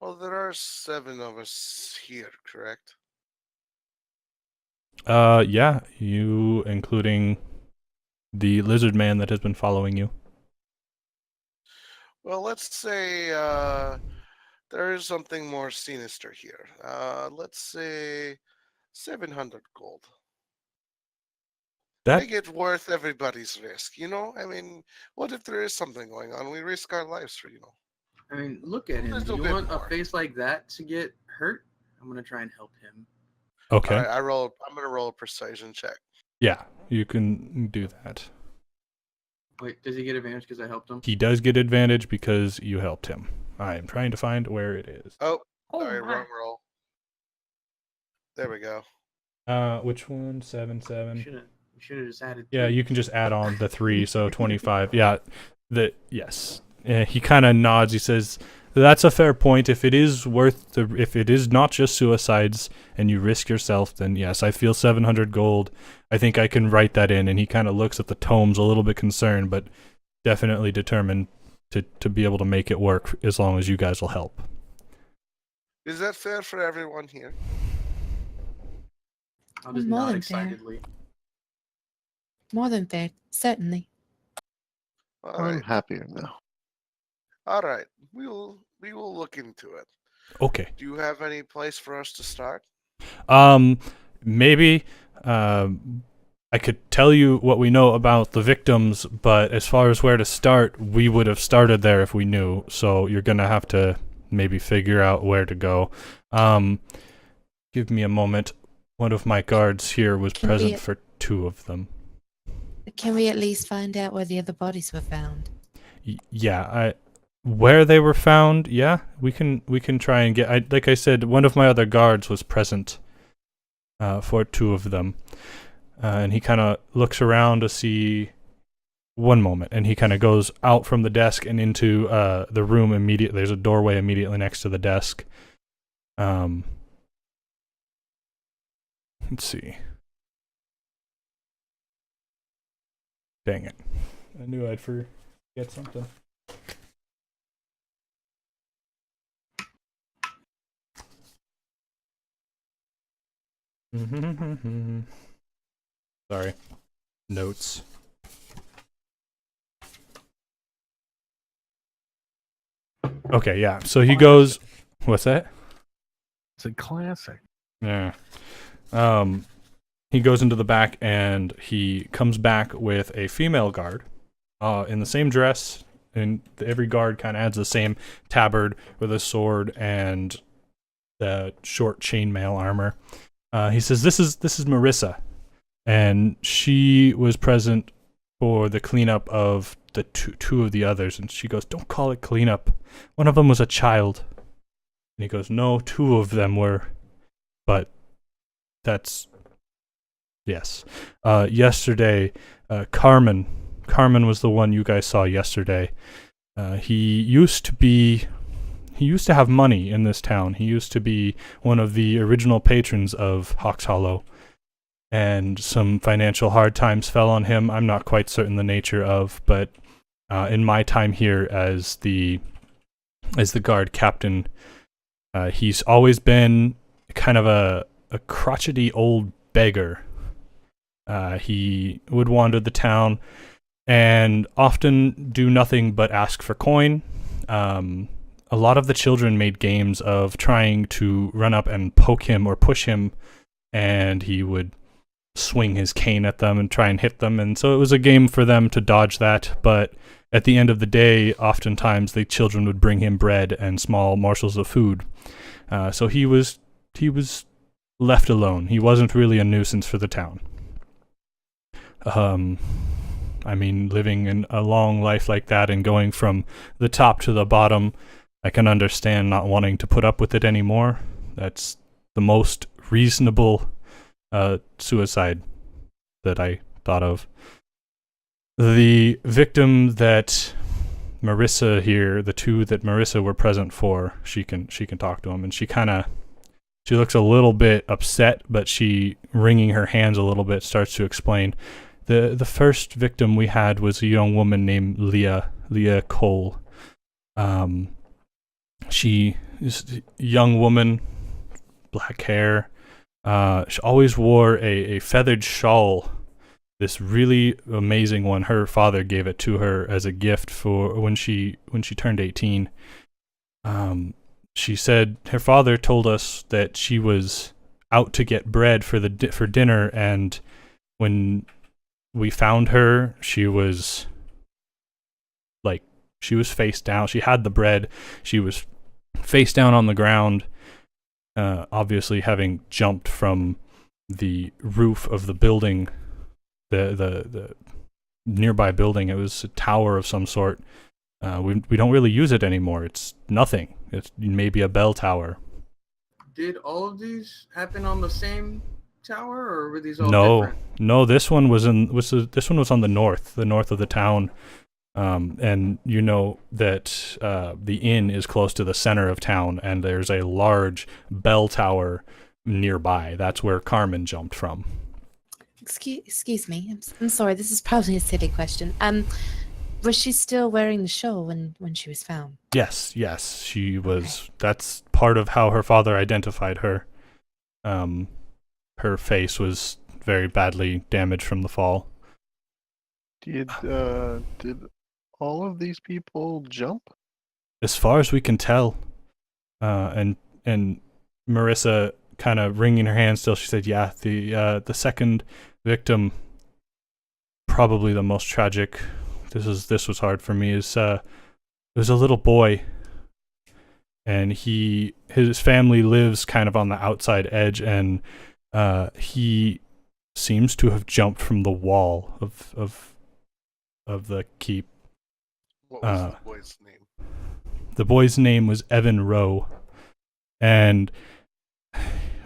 Well, there are 7 of us here, correct? Yeah, you including the lizard man that has been following you. Well, let's say there is something more sinister here. Let's say 700 gold. That Make it worth everybody's risk, you know? I mean, what if there is something going on? We risk our lives for, I mean, look at him. Little You bit want more. a face like that to get hurt? I'm gonna try and help him. okay. All right, I'm gonna roll a persuasion check. Yeah, you can do that. Wait, does he get advantage because I helped him? He does get advantage because you helped him. I am trying to find where it is. Oh, Oh sorry, my. wrong roll. There we go. Which one? 7, 7. Should have just added. Yeah, 3. you can just add on the 3, so 25. Yeah, yes. He kind of nods. He says, "That's a fair point. If it is if it is not just suicides and you risk yourself, then yes, I feel 700 gold. I think I can write that in." And he kind of looks at the tomes a little bit concerned, but definitely determined to be able to make it work as long as you guys will help. Is that fair for everyone here? I'll just More nod than fair. excitedly. More than fair. Certainly. All I'm right. happier now. All right. We will look into it. Okay. Do you have any place for us to start? Maybe I could tell you what we know about the victims, but as far as where to start, we would have started there if we knew. So you're gonna have to maybe figure out where to go. Give me a moment. One of my guards here was Can present we- for 2 of them. Can we at least find out where the other bodies were found? Yeah, where they were found. Yeah, we can try and get. Like I said, one of my other guards was present for 2 of them, and he kind of looks around to see. One moment, and he kind of goes out from the desk and into the room immediately. There's a doorway immediately next to the desk. Let's see. Dang it. I knew I'd forget something. Sorry. Notes. Okay, yeah. So he goes. What's that? It's a classic. Yeah. he goes into the back and he comes back with a female guard in the same dress, and every guard kind of adds the same tabard with a sword and the short chainmail armor. He says, "This is Marissa, and she was present for the cleanup of the two of the others." And she goes, "Don't call it cleanup. One of them was a child." And he goes, "No, two of them were, but that's yes." Yesterday, Carmen was the one you guys saw yesterday. He used to have money in this town. He used to be one of the original patrons of Hawks Hollow, and some financial hard times fell on him. I'm not quite certain the nature of, but in my time here as the guard captain, he's always been kind of a crotchety old beggar. He would wander the town and often do nothing but ask for coin. A lot of the children made games of trying to run up and poke him or push him, and he would swing his cane at them and try and hit them. And so it was a game for them to dodge that. But at the end of the day, oftentimes the children would bring him bread and small morsels of food. So he was left alone. He wasn't really a nuisance for the town. I mean, living in a long life like that and going from the top to the bottom, I can understand not wanting to put up with it anymore. That's the most reasonable suicide that I thought of. The victim that Marissa here, the two that Marissa were present for, she can talk to him, and she looks a little bit upset, but she, wringing her hands a little bit, starts to explain. The first victim we had was a young woman named Leah Cole. She is a young woman, black hair. She always wore a feathered shawl, this really amazing one. Her father gave it to her as a gift for when she turned 18. She said her father told us that she was out to get bread for dinner, and when we found her, she was face down. She had the bread. She was face down on the ground, obviously having jumped from the roof of the building, the nearby building. It was a tower of some sort. We don't really use it anymore. It's nothing. It's maybe a bell tower. Did all of these happen on the same tower, or were these all different? No. This one was on the north of the town. And you know that the inn is close to the center of town, and there's a large bell tower nearby. That's where Carmen jumped from. Excuse me. I'm sorry. This is probably a silly question. Was she still wearing the shawl when she was found? Yes, she was. Okay. That's part of how her father identified her. Her face was very badly damaged from the fall. Did all of these people jump? As far as we can tell. And Marissa, kind of wringing her hands still, she said, "Yeah, the second victim, probably the most tragic. This was hard for me. It was a little boy, and his family lives kind of on the outside edge, and he seems to have jumped from the wall of the keep." What was the boy's name? The boy's name was Evan Rowe, and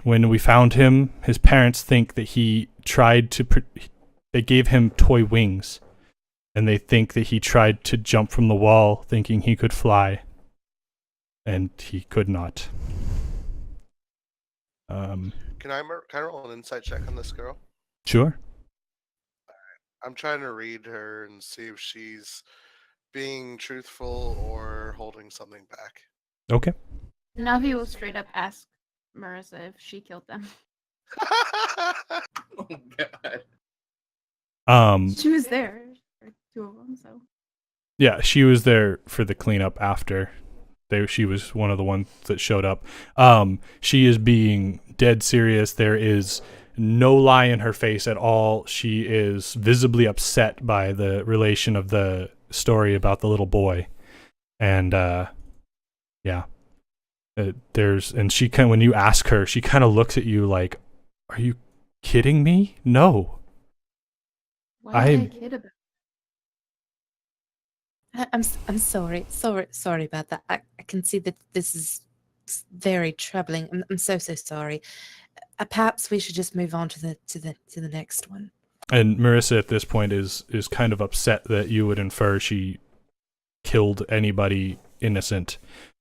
when we found him, his parents think that he tried to. They gave him toy wings, and they think that he tried to jump from the wall, thinking he could fly, and he could not. Can I roll an insight check on this girl? Sure. I'm trying to read her and see if she's being truthful or holding something back. Okay. Navi will straight up ask Marissa if she killed them. Oh God. She was there for two of them, so. Yeah, she was there for the cleanup after. She was one of the ones that showed up. She is being dead serious. There is no lie in her face at all. She is visibly upset by the relation of the story about the little boy. And yeah. And she when you ask her, she kind of looks at you like, "Are you kidding me? No." Why would I kid about? I'm sorry about that. I can see that this is very troubling. I'm so sorry. Perhaps we should just move on to the next one. And Marissa at this point is kind of upset that you would infer she killed anybody innocent.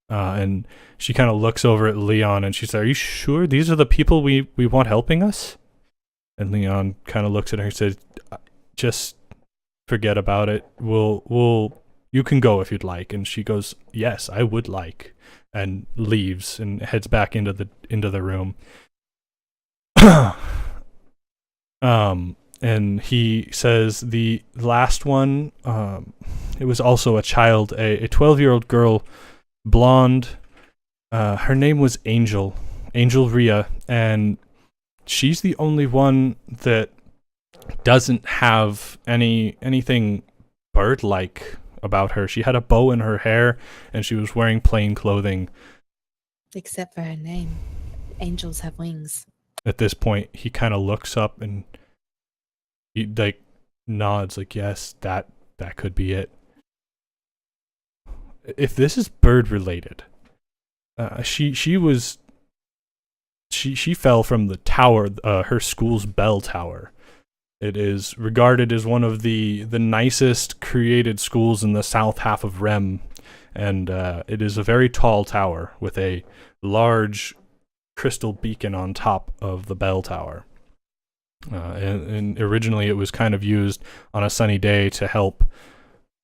And she kind of looks over at Leon and she says, "Are you sure these are the people we want helping us?" And Leon kind of looks at her and says, "Just forget about it. You can go if you'd like." And she goes, "Yes, I would like," and leaves and heads back into the room. And he says the last one, it was also a child, a 12-year-old girl, blonde. Her name was Angel Rhea, and she's the only one that doesn't have anything bird-like about her. She had a bow in her hair, and she was wearing plain clothing. Except for her name. Angels have wings. At this point, he kind of looks up and he like nods, like, "Yes, that could be it." If this is bird related, she fell from the tower, her school's bell tower. It is regarded as one of the nicest created schools in the south half of Rem, and it is a very tall tower with a large crystal beacon on top of the bell tower. And originally it was kind of used on a sunny day to help,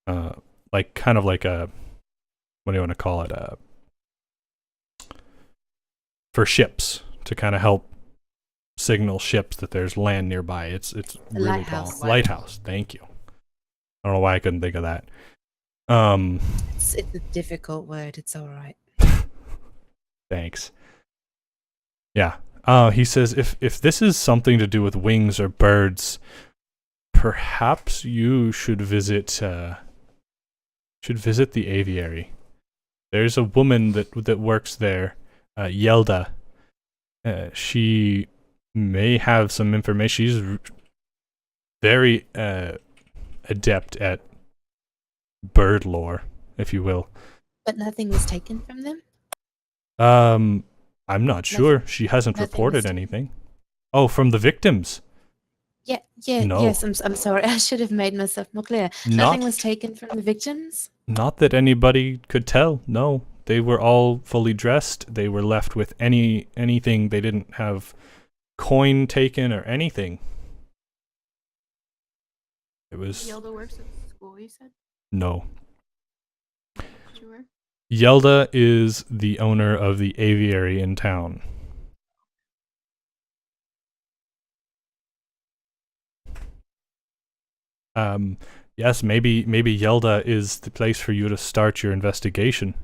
kind of like a, what do you want to call it? For ships, to kind of help signal ships that there's land nearby. It's really lighthouse. tall. Lighthouse. Thank you. I don't know why I couldn't think of that. It's a difficult word. It's all right. Thanks. Yeah. He says if this is something to do with wings or birds, perhaps you should visit the aviary. There's a woman that works there, Yelda. She may have some information. She's very adept at bird lore, if you will. But nothing was taken from them? I'm not sure. She hasn't reported anything. Oh, from the victims? Yeah, No. yes, I'm sorry. I should have made myself more clear. Nothing was taken from the victims? Not that anybody could tell, no. They were all fully dressed. They were left with anything. They didn't have coin taken or anything. It was... Yelda works at the school, you said? No. Sure. Yelda is the owner of the aviary in town. Yes, maybe Yelda is the place for you to start your investigation.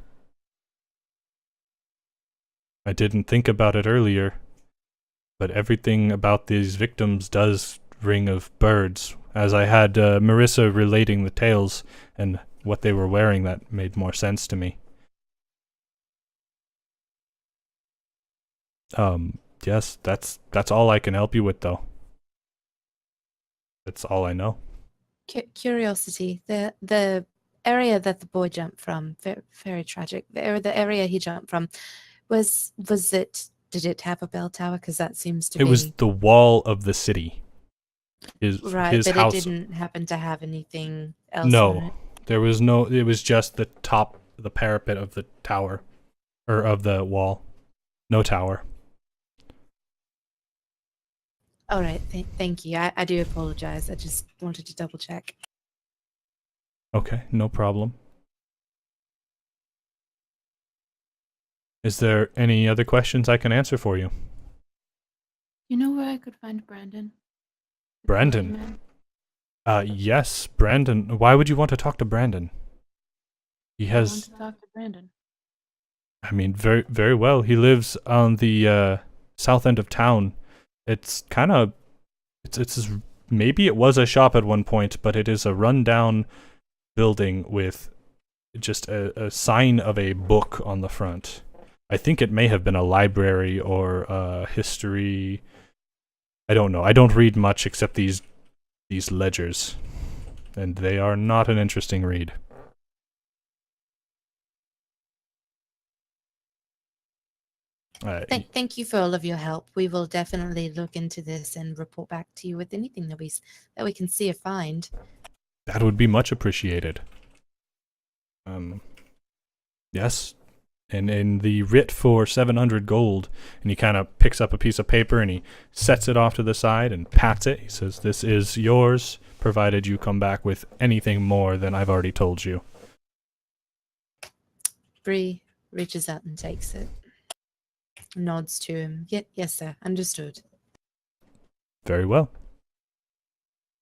I didn't think about it earlier, but everything about these victims does ring of birds. As I had Marissa relating the tales and what they were wearing, that made more sense to me. Yes, that's all I can help you with, though. That's all I know. Curiosity. The area that the boy jumped from, very tragic. The area he jumped from, was it? Did it have a bell tower? Because that seems to be. It was the wall of the city. His But house. it didn't happen to have anything else. No, on it. there was no. It was just the top, the parapet of the tower, or of the wall. No tower. All right. Thank you. I do apologize. I just wanted to double check. Okay, no problem. Is there any other questions I can answer for you? You know where I could find Brandon? Brandon? Yes, Brandon. Why would you want to talk to Brandon? He I want has... to talk to Brandon. I mean, very, very well. He lives on the south end of town. It's kind of it's maybe it was a shop at one point, but it is a rundown building with just a sign of a book on the front. I think it may have been a library or a history. I don't know. I don't read much except these ledgers, and they are not an interesting read. Thank you for all of your help. We will definitely look into this and report back to you with anything that we can see or find. That would be much appreciated. Yes. And in the writ for 700 gold, and he kind of picks up a piece of paper and he sets it off to the side and pats it. He says, "This is yours, provided you come back with anything more than I've already told you." Bree reaches out and takes it. Nods to him. Yes, sir. Understood. Very well.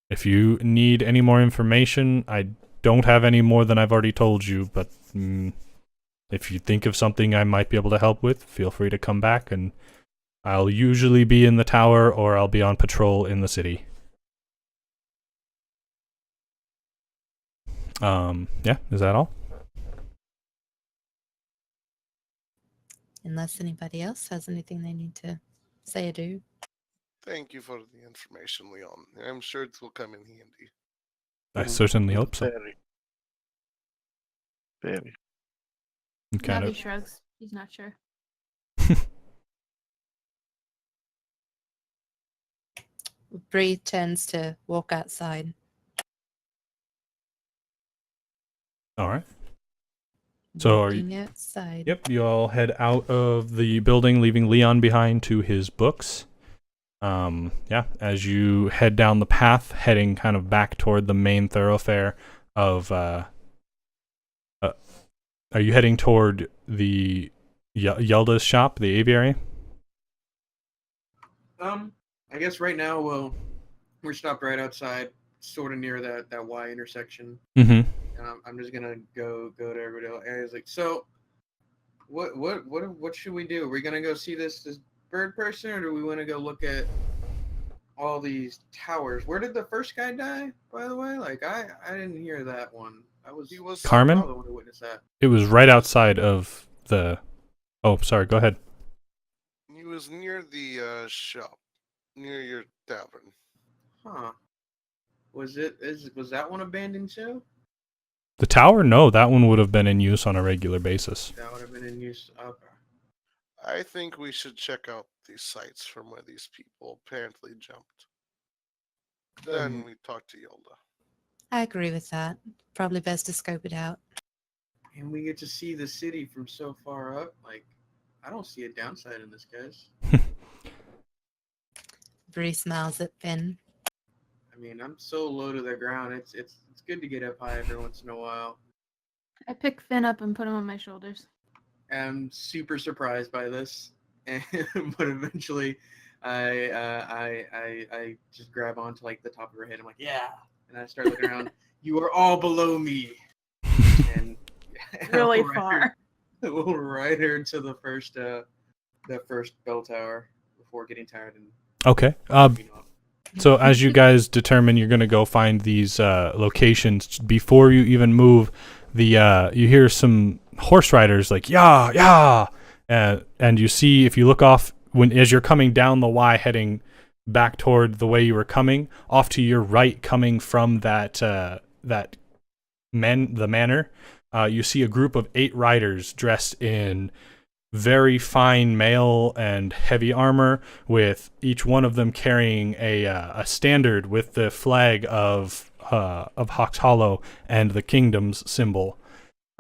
If you need any more information, I don't have any more than I've already told you, but if you think of something I might be able to help with, feel free to come back, and I'll usually be in the tower or I'll be on patrol in the city. Yeah, is that all? Unless anybody else has anything they need to say or do. Thank you for the information, Leon. I'm sure it will come in handy. I certainly hope so. Very. Very. Kind Navi of. shrugs. He's not sure. Bree turns to walk outside. All right. So are you? Walking outside. Yep, you all head out of the building, leaving Leon behind to his books. Yeah, as you head down the path, heading kind of back toward the main thoroughfare of, are you heading toward the Yelda's shop, the aviary? I guess right now we're stopped right outside, sort of near that Y intersection. Mm-hmm. I'm just gonna go to everybody else. Areas like, so what should we do? Are we gonna go see this bird person, or do we want to go look at all these towers? Where did the first guy die, by the way? Like I didn't hear that one. He was Carmen? I was the one who witnessed that. It was right outside of the... Oh, sorry, go ahead. He was near the shop, near your tavern. Huh. Was that one abandoned too? The tower? No, that one would have been in use on a regular basis. That would have been in use. Okay. I think we should check out these sites from where these people apparently jumped. Then we talk to Yolda. I agree with that. Probably best to scope it out. And we get to see the city from so far up. Like, I don't see a downside in this, guys. Bree smiles at Finn. I mean, I'm so low to the ground. It's good to get up high every once in a while. I pick Finn up and put him on my shoulders. I'm super surprised by this, but eventually, I just grab onto like the top of her head. I'm like, yeah, and I start looking around. You are all below me, and Really I'll far. We'll ride her to the first bell tower before getting tired and. Okay. So as you guys determine you're going to go find these locations, before you even move, you hear some horse riders like, yeah, yeah. And you see, if you look off, as you're coming down the Y heading back toward the way you were coming, off to your right coming from the manor, you see a group of 8 riders dressed in very fine mail and heavy armor, with each one of them carrying a standard with the flag of Hawks Hollow and the kingdom's symbol.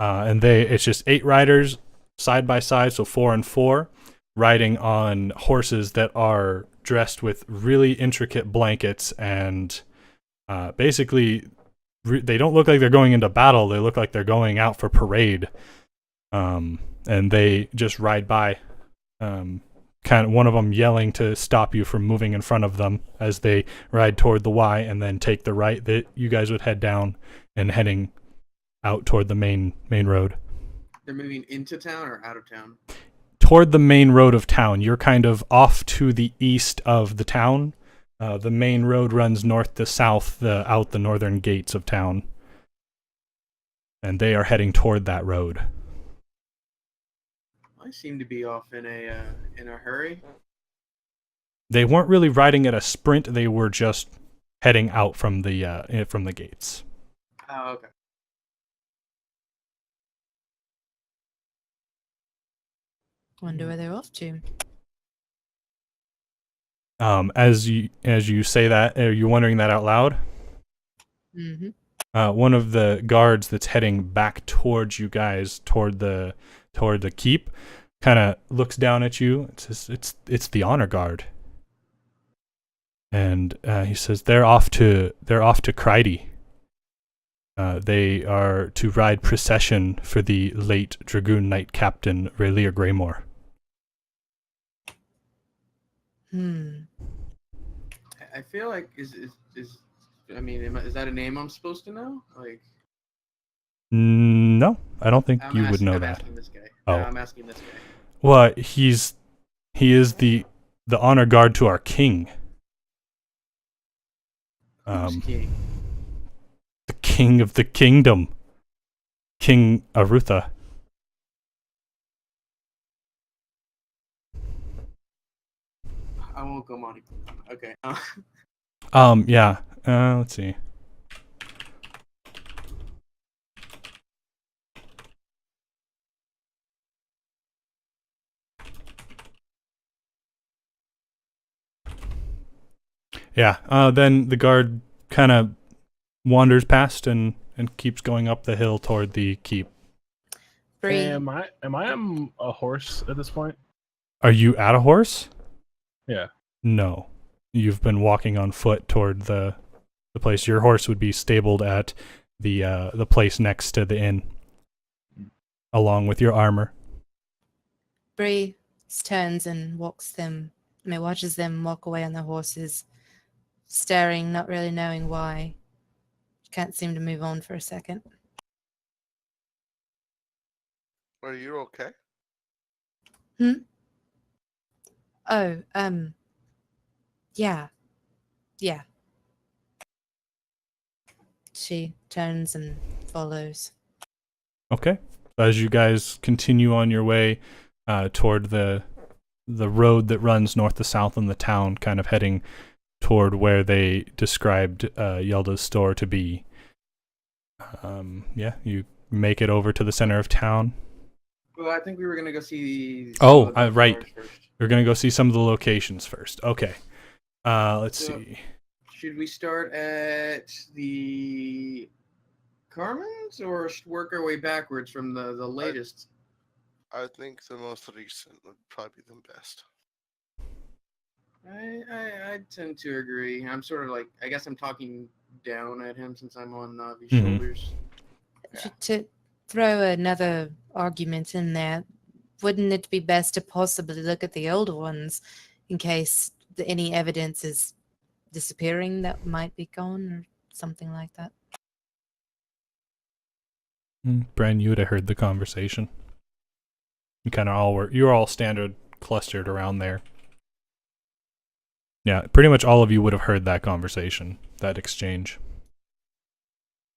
And it's just 8 riders side by side, so 4 and 4, riding on horses that are dressed with really intricate blankets, and basically they don't look like they're going into battle. They look like they're going out for parade. And they just ride by, kind of one of them yelling to stop you from moving in front of them as they ride toward the Y and then take the right that you guys would head down and heading out toward the main road. They're moving into town or out of town? toward the main road of town. You're kind of off to the east of the town. The main road runs north to south, out the northern gates of town. And they are heading toward that road. I seem to be off in a hurry. They weren't really riding at a sprint. They were just heading out from the gates. Oh, okay. Wonder where they're off to. As you say that, are you wondering that out loud? Mm-hmm. One of the guards that's heading back towards you guys, toward the keep, kind of looks down at you. It's the honor guard, and he says they're off to Cryde. They are to ride procession for the late Dragoon Knight Captain Rayleigh Greymore. I feel like is I mean, is that a name I'm supposed to know? Like, No, I don't think you would know I'm that. asking this guy. Oh. No, I'm asking this guy. Well, he is the honor guard to our king. Who's king? The king of the kingdom, King Arutha. I won't go Monty. Okay. Yeah. Let's see. Yeah. Then the guard kind of wanders past and keeps going up the hill toward the keep. Bree, Am I on a horse at this point? Are you at a horse? Yeah. No. You've been walking on foot toward the place. Your horse would be stabled at the place next to the inn, along with your armor. Bree turns and watches them walk away on their horses, staring, not really knowing why. Can't seem to move on for a second. Are you okay? Oh, yeah. She turns and follows. Okay. As you guys continue on your way toward the road that runs north to south in the town, kind of heading toward where they described Yelda's store to be. You make it over to the center of town. Well, I think we were gonna go see. Right. We're going to go see some of the locations first. Okay. Let's see. Should we start at the Carmen's or work our way backwards from the latest? I think the most recent would probably be the best. I tend to agree. I'm sort of like, I guess I'm talking down at him since I'm on Navi's Mhm. shoulders. To throw another argument in there, wouldn't it be best to possibly look at the older ones in case any evidence is disappearing that might be gone or something like that? Bren, you would have heard the conversation. You kind of you were all standard clustered around there. Yeah, pretty much all of you would have heard that conversation, that exchange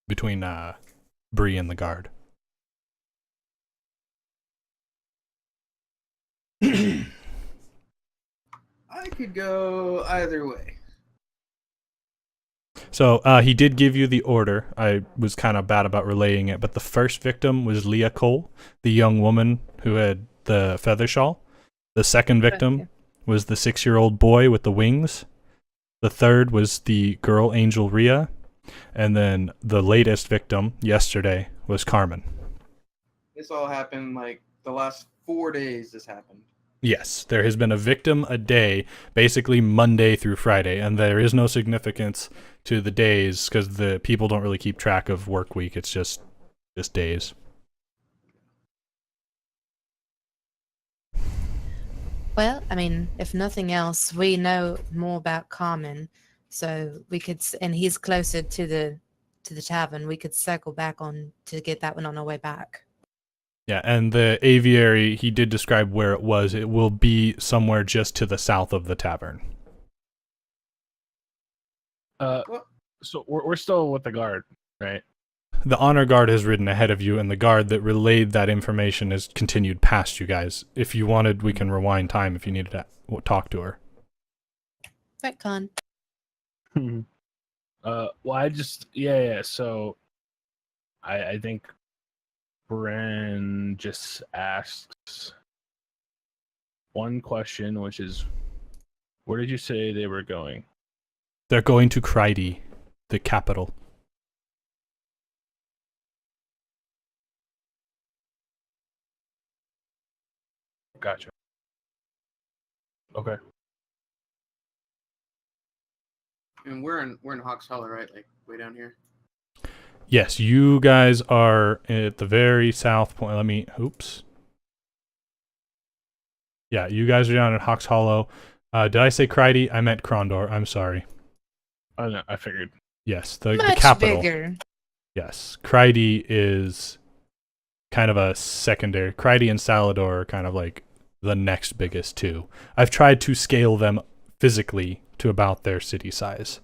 between Bree and the guard. I could go either way. So he did give you the order. I was kind of bad about relaying it, but the first victim was Leah Cole, the young woman who had the feather shawl. The second victim was the 6-year-old boy with the wings. The third was the girl Angel Rhea. And then the latest victim yesterday was Carmen. This all happened like the last 4 days this happened. Yes, there has been a victim a day, basically Monday through Friday, and there is no significance to the days because the people don't really keep track of work week. It's just days. Well, I mean, if nothing else, we know more about Carmen, so we could, and he's closer to the tavern. We could circle back on to get that one on our way back. Yeah, and the aviary, he did describe where it was. It will be somewhere just to the south of the tavern. So we're still with the guard, right? The honor guard has ridden ahead of you, and the guard that relayed that information has continued past you guys. If you wanted, we can rewind time if you needed to talk to her. Retcon. Well, I just yeah. So, I think Bren just asks one question, which is, where did you say they were going? They're going to Krydi, the capital. Gotcha. Okay. And we're in Hawks Hollow, right? Like way down here. Yes, you guys are at the very south point. Oops. Yeah, you guys are down at Hawks Hollow. Did I say Krydi? I meant Krondor. I'm sorry. Oh no, I figured. Yes, the Much capital. bigger. Yes, Krydi is kind of a secondary. Krydi and Salador are kind of like the next biggest two. I've tried to scale them physically to about their city size.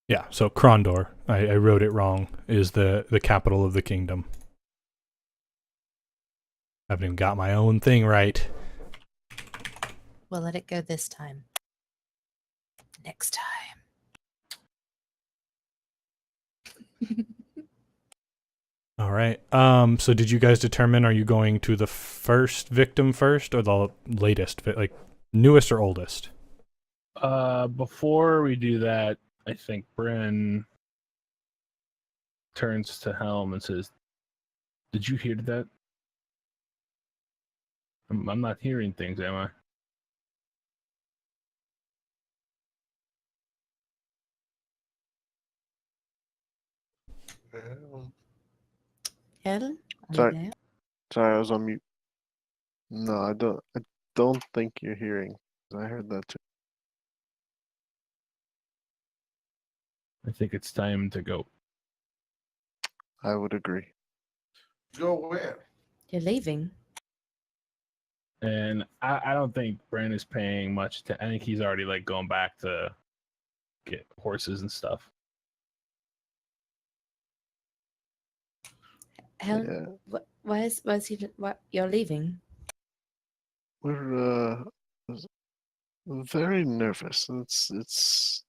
Yeah, so Krondor, I wrote it wrong, is the capital of the kingdom. I haven't even got my own thing right. We'll let it go this time. Next time. All right. So did you guys determine, are you going to the first victim first or the latest, like newest or oldest? Before we do that, I think Bren turns to Helm and says, "Did you hear that? I'm not hearing things, am I?" Helen? Are you Sorry. there? Sorry, I was on mute. No, I don't think you're hearing. I heard that too. I think it's time to go. I would agree. Go where? You're leaving. And I don't think Bren is paying much to. I think he's already like going back to get horses and stuff. Helen, Yeah, where's he? What? You're leaving? we're very nervous. It's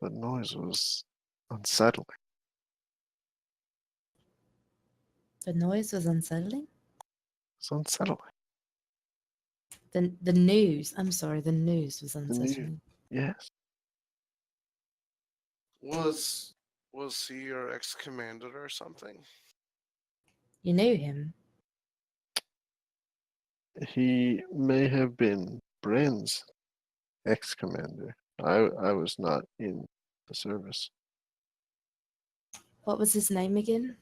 the noise was unsettling. The noise was unsettling. It's unsettling. The news. I'm sorry. The news was news. unsettling. Yes. Was he your ex-commander or something? You knew him. He may have been Bren's ex-commander. I was not in the service. What was his name again?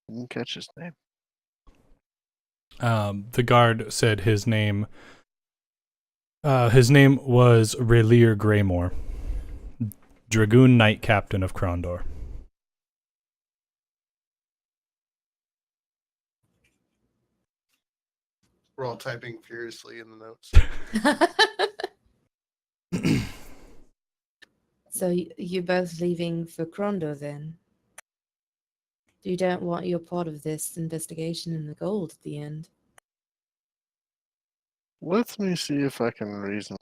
Didn't catch his name. The guard said his name was Relir Greymore, Dragoon Knight Captain of Krondor. We're all typing furiously in the notes. So you're both leaving for Krondor then? You don't want your part of this investigation in the gold at the end. Let me see if I can reason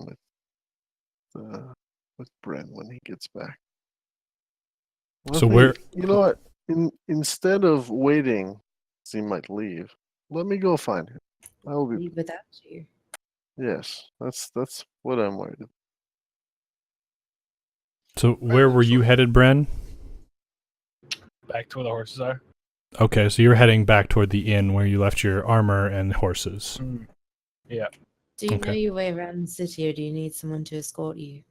with Bren when he gets back. So where- You know what? Instead of waiting, as he might leave, let me go find him. I will be. Leave without you. Yes, that's what I'm worried about. So where were you headed, Bren? Back to where the horses are. Okay, so you're heading back toward the inn where you left your armor and horses. Yeah. Do you know Okay. your way around the city, or do you need someone to escort you?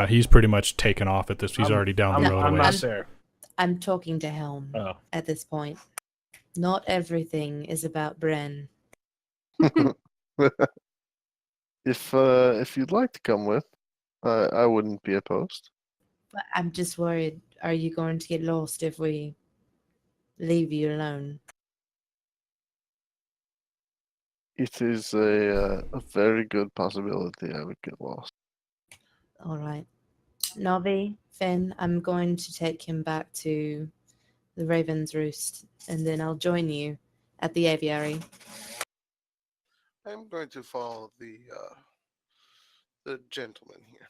He's pretty much taken off at this. He's already down the road I'm away. not there. I'm talking to Helm Oh. at this point. Not everything is about Bren. If you'd like to come with, I wouldn't be opposed. But I'm just worried. Are you going to get lost if we leave you alone? It is a very good possibility I would get lost. All right. Navi, Finn, I'm going to take him back to the Raven's Roost, and then I'll join you at the aviary. I'm going to follow the gentleman here.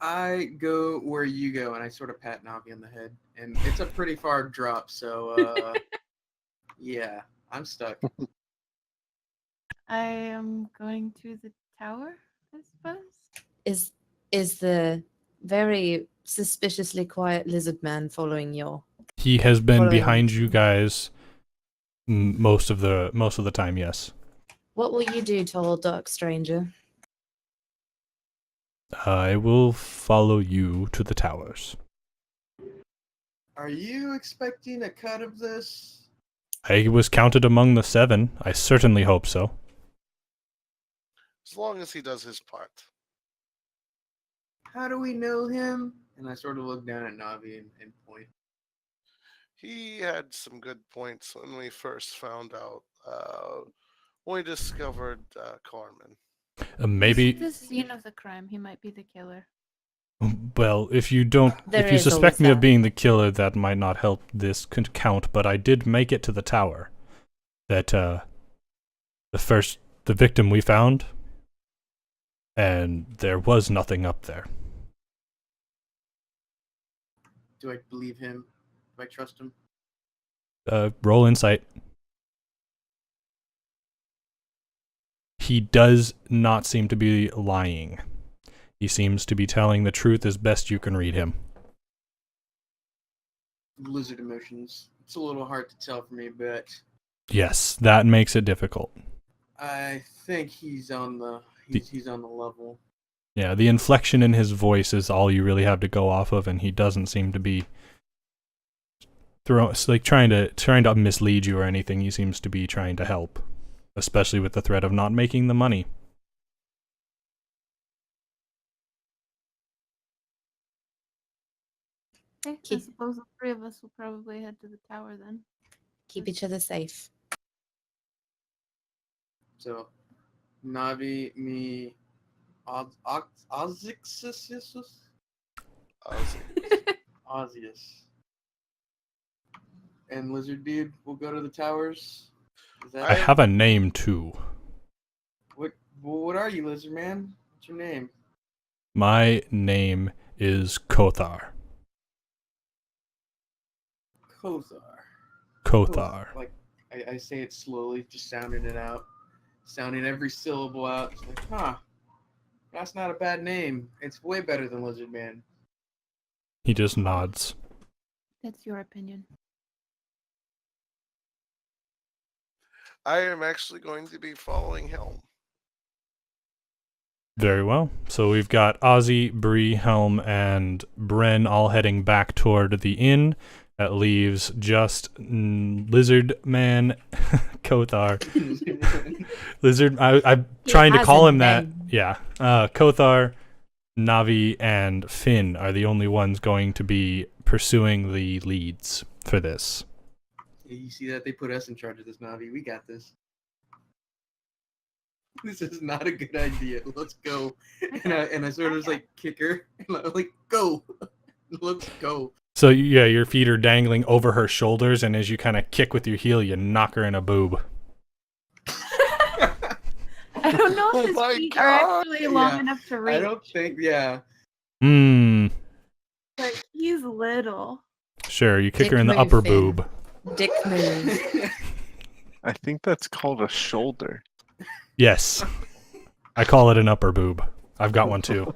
I go where you go, and I sort of pat Navi on the head, and it's a pretty far drop. So, yeah, I'm stuck. I am going to the tower, I suppose. Is the very suspiciously quiet lizard man following you? He has been Following- behind you guys most of the time, yes. What will you do, tall dark stranger? I will follow you to the towers. Are you expecting a cut of this? I was counted among the 7. I certainly hope so. As long as he does his part. How do we know him? And I sort of look down at Navi and point. He had some good points when we first found out, when we discovered Carmen. Maybe. The scene of the crime. He might be the killer. Well, if you don't, There if you is suspect always me of that. being the killer, that might not help this count. But I did make it to the tower. That the victim we found, and there was nothing up there. Do I believe him? Do I trust him? Roll insight. He does not seem to be lying. He seems to be telling the truth as best you can read him. Lizard emotions. It's a little hard to tell for me, but Yes, that makes it difficult. I think he's on the he's on the level. Yeah, the inflection in his voice is all you really have to go off of, and he doesn't seem to be trying to mislead you or anything. He seems to be trying to help, especially with the threat of not making the money. Okay, I Keep- suppose the 3 of us will probably head to the tower then. Keep each other safe. So, Navi, me, Ozzius, and Lizard Dude will go to the towers. Is that I have a name too. What are you, Lizard Man? What's your name? My name is Kothar. Kothar. Like I say it slowly, just sounding it out, sounding every syllable out. It's like, that's not a bad name. It's way better than Lizard Man. He just nods. That's your opinion. I am actually going to be following Helm. Very well. So we've got Ozzy, Bree, Helm, and Bren all heading back toward the inn. That leaves just Lizard Man, Kothar. Lizard. I'm He trying to has call a him that. name. Yeah. Kothar, Navi, and Finn are the only ones going to be pursuing the leads for this. You see that? They put us in charge of this, Navi. We got this. This is not a good idea. Let's go. And I sort of was like, kick her. And I'm like, go. Let's go. So yeah, your feet are dangling over her shoulders, and as you kind of kick with your heel, you knock her in a boob. I don't know Oh if his my feet God. are actually long Yeah, enough to reach. I don't think, yeah. But he's little. Sure, you kick Dick her in the move, upper Finn. boob. Dick move. I think that's called a shoulder. Yes. I call it an upper boob. I've got one too.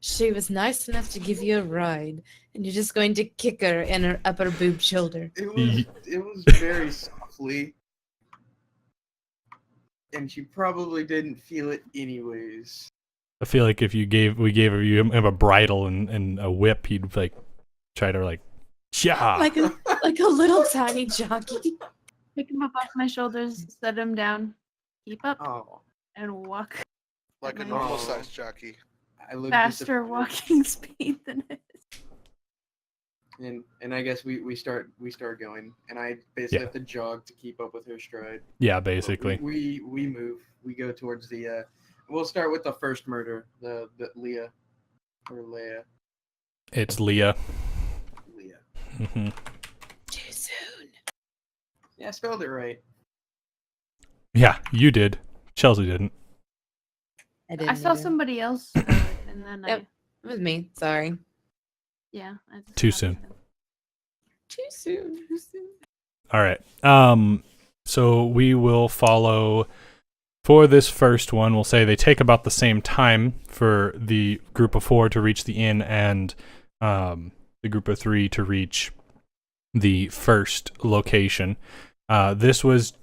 She was nice enough to give you a ride, and you're just going to kick her in her upper boob shoulder. It was very softly. And she probably didn't feel it anyways. I feel like if we gave him a bridle and a whip, he'd like try to like, yeah. Like a little tiny jockey. Pick him up off my shoulders, set him down. keep up Oh, and walk Like a Like- normal Oh. sized jockey. I look faster disappointed. walking speed than it is. And I guess we start going, and I basically Yeah. have to jog to keep up with her stride. Yeah, But basically. we move. We go towards the. We'll start with the first murder, the Leah, or Leia. It's Leah. Leah. Hmm. Too soon. Yeah, I spelled it right. Yeah, you did. Chelsea didn't. I I saw either. somebody else spell it, and then Yep. It was me. Sorry. I just Too noticed soon. it. Too soon. Too soon. All right. So we will follow for this first one. We'll say they take about the same time for the group of 4 to reach the inn and the group of 3 to reach the first location. This was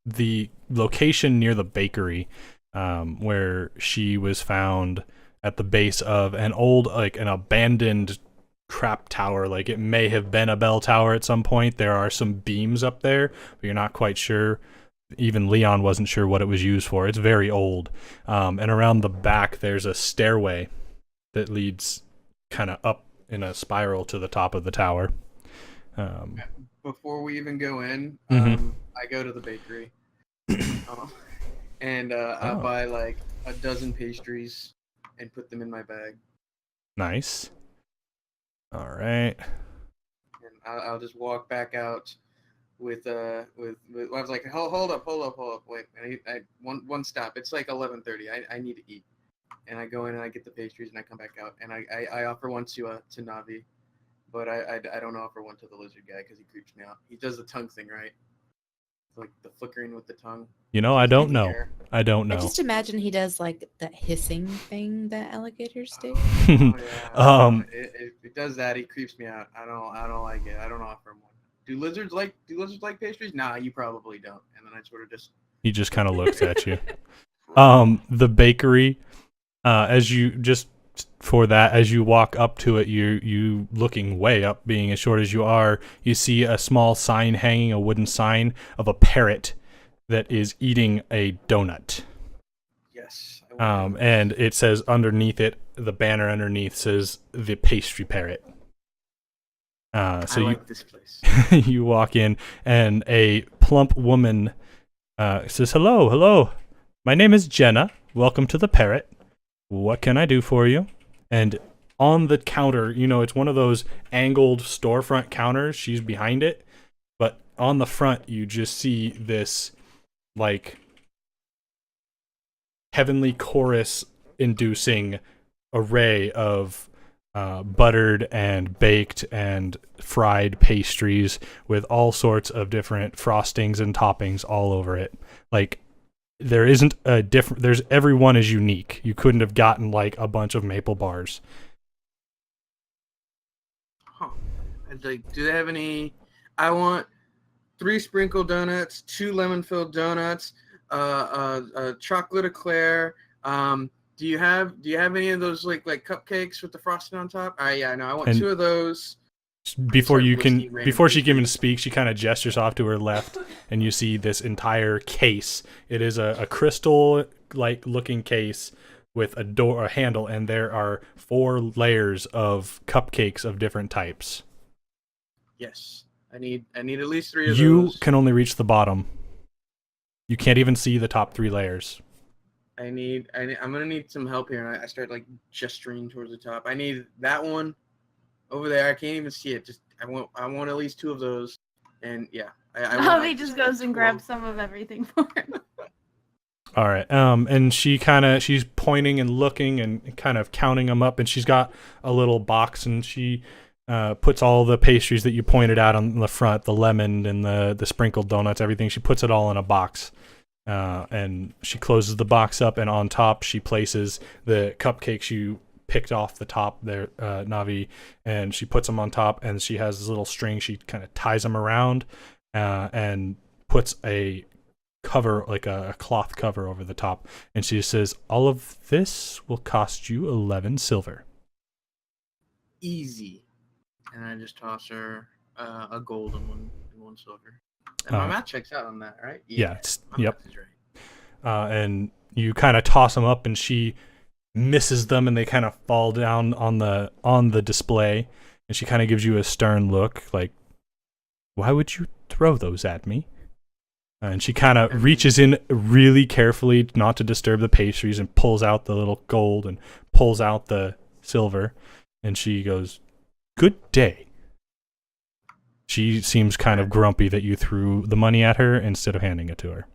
the location near the bakery where she was found at the base of an old, like an abandoned crap tower. Like it may have been a bell tower at some point. There are some beams up there, but you're not quite sure. Even Leon wasn't sure what it was used for. It's very old. And around the back, there's a stairway that leads kind of up in a spiral to the top of the tower. Before we even go in, Mhm. I go to the bakery, and I Oh. buy like a dozen pastries and put them in my bag. Nice. All right. And I'll just walk back out with I was like, hold up, wait, one stop. It's like 11:30. I need to eat, and I go in and I get the pastries and I come back out and I offer one to Navi, but I don't offer one to the lizard guy because he creeps me out. He does the tongue thing, right? Like the flickering with the tongue. You know, I don't know. Hair. I don't I know. just imagine he does like that hissing thing that alligators do. Oh, yeah. It does that. He creeps me out. I don't like it. I don't offer him one. Do lizards like pastries? Nah, you probably don't. And then I sort of just. He just kind of looks at you. The bakery, as you just for that, as you walk up to it, you looking way up, being as short as you are, you see a small sign hanging, a wooden sign of a parrot that is eating a donut. Yes. And it says underneath it, the banner underneath says the pastry parrot. So I like this place. you walk in, and a plump woman says, hello, my name is Jenna. Welcome to the parrot. What can I do for you? And on the counter, it's one of those angled storefront counters. She's behind it. But on the front, you just see this, like, heavenly chorus-inducing array of buttered and baked and fried pastries with all sorts of different frostings and toppings all over it. Like, there isn't a different. There's every one is unique. You couldn't have gotten like a bunch of maple bars. Huh. It's like, do they have any? I want 3 sprinkled donuts, 2 lemon-filled donuts, chocolate eclair. Do you have any of those like cupcakes with the frosting on top? Yeah, no, I want And 2 of those. Before Start you listing can, random before she can even pastries. speak, she kind of gestures off to her left, and you see this entire case. It is a crystal like looking case with a handle, and there are 4 layers of cupcakes of different types. Yes, I need at least 3 of You those. can only reach the bottom. You can't even see the top 3 layers. I'm gonna need some help here, and I start like gesturing towards the top. I need that one over there. I can't even see it. Just I want at least 2 of those, and yeah, I want, Navi like, just goes and grabs some of everything for him. All right. And she's pointing and looking and kind of counting them up, and she's got a little box, and she puts all the pastries that you pointed out on the front, the lemon and the sprinkled donuts, everything. She puts it all in a box, and she closes the box up, and on top she places the cupcakes you picked off the top there, Navi, and she puts them on top, and she has this little string. She kind of ties them around, and puts a cover, like a cloth cover over the top, and she says, all of this will cost you 11 silver. easy. And I just toss her a gold and one silver. And my math checks out on that, right? Yeah, it's, my yep. math is and you kind of toss them up, and she misses them, and they kind of fall down on the display. And she kind of gives you a stern look, like, "Why would you throw those at me?" And she kind of reaches in really carefully, not to disturb the pastries, and pulls out the little gold and pulls out the silver. And she goes, "Good day." She seems kind of grumpy that you threw the money at her instead of handing it to her.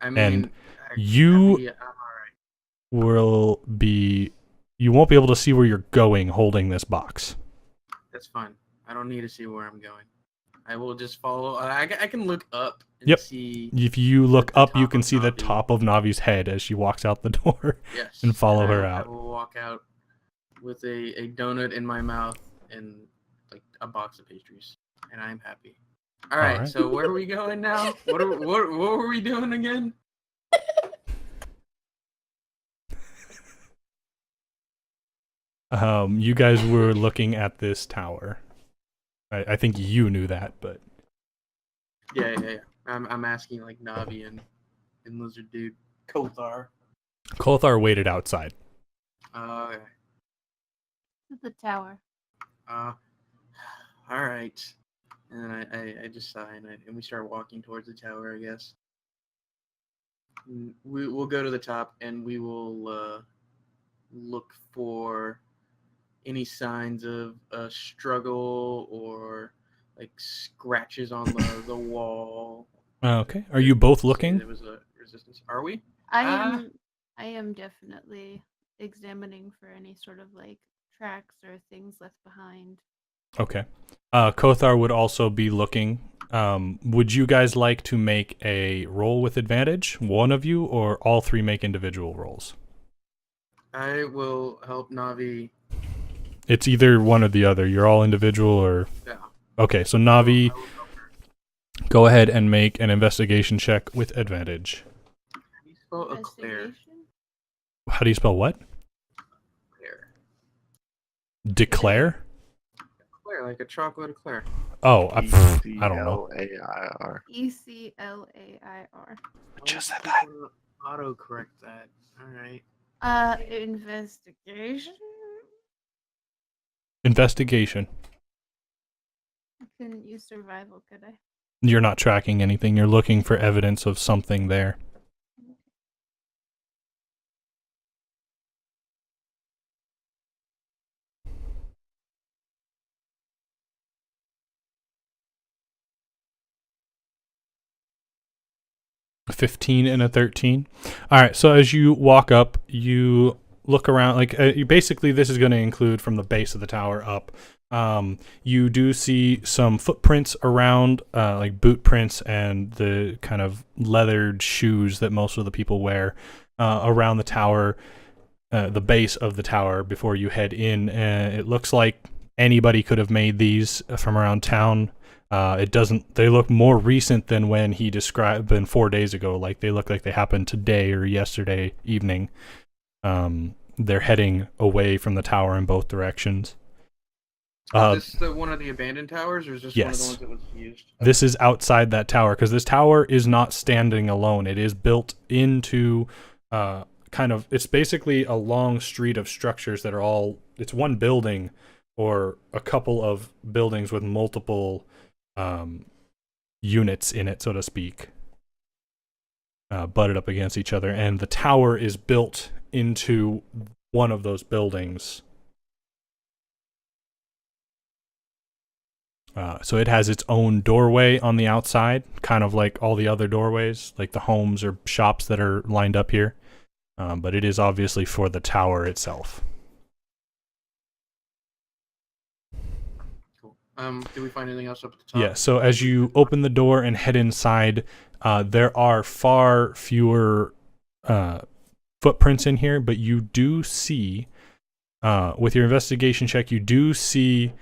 I mean, And you I'm all right. you won't be able to see where you're going holding this box. That's fine. I don't need to see where I'm going. I will just follow. I can look up and Yep. see. If you look the up, you top can of see the Navi. top of Navi's head as she walks out the door. Yes. and follow her I out. will walk out with a donut in my mouth and like a box of pastries, and I'm happy. All right. right. So where are we going now? What were we doing again? You guys were looking at this tower. I think you knew that, but Yeah. I'm asking like Navi and Lizard Dude, Kothar. Kothar waited outside. Okay. The tower. All right. And then I just sigh and we start walking towards the tower, I guess. We'll go to the top and we will look for any signs of a struggle or like scratches on the wall. Okay. Are you both See, looking? there was a resistance. Are we? I am definitely examining for any sort of like tracks or things left behind. Okay. Kothar would also be looking. Would you guys like to make a roll with advantage? One of you, or all three make individual rolls? I will help Navi. It's either one or the other. You're all individual, or Yeah. okay. So Navi, I will help her. go ahead and make an investigation check with advantage. How do you spell eclair? Investigation? How do you spell what? Eclair. Declare? Eclair, like a chocolate eclair. Oh, I don't know. ECLAIR. ECLAIR. Just said that. Auto correct that. All right. Investigation. Investigation. I couldn't use survival, could I? You're not tracking anything. You're looking for evidence of something there. A 15 and a 13. All right. So as you walk up, you look around. Like you basically, this is going to include from the base of the tower up. You do see some footprints around, like boot prints and the kind of leathered shoes that most of the people wear around the tower, the base of the tower before you head in. It looks like anybody could have made these from around town. It doesn't. They look more recent than when he described than 4 days ago. Like they look like they happened today or yesterday evening. They're heading away from the tower in both directions. Is this one of the abandoned towers, or is this yes. one of the ones that was used? This is outside that tower because this tower is not standing alone. It is built into kind of. It's basically a long street of structures that are all. It's one building or a couple of buildings with multiple units in it, so to speak, butted up against each other, and the tower is built into one of those buildings. So it has its own doorway on the outside, kind of like all the other doorways, like the homes or shops that are lined up here. But it is obviously for the tower itself. Cool. Do we find anything else up at the top? Yeah, so as you open the door and head inside, there are far fewer footprints in here, but you do see, with your investigation check, you do see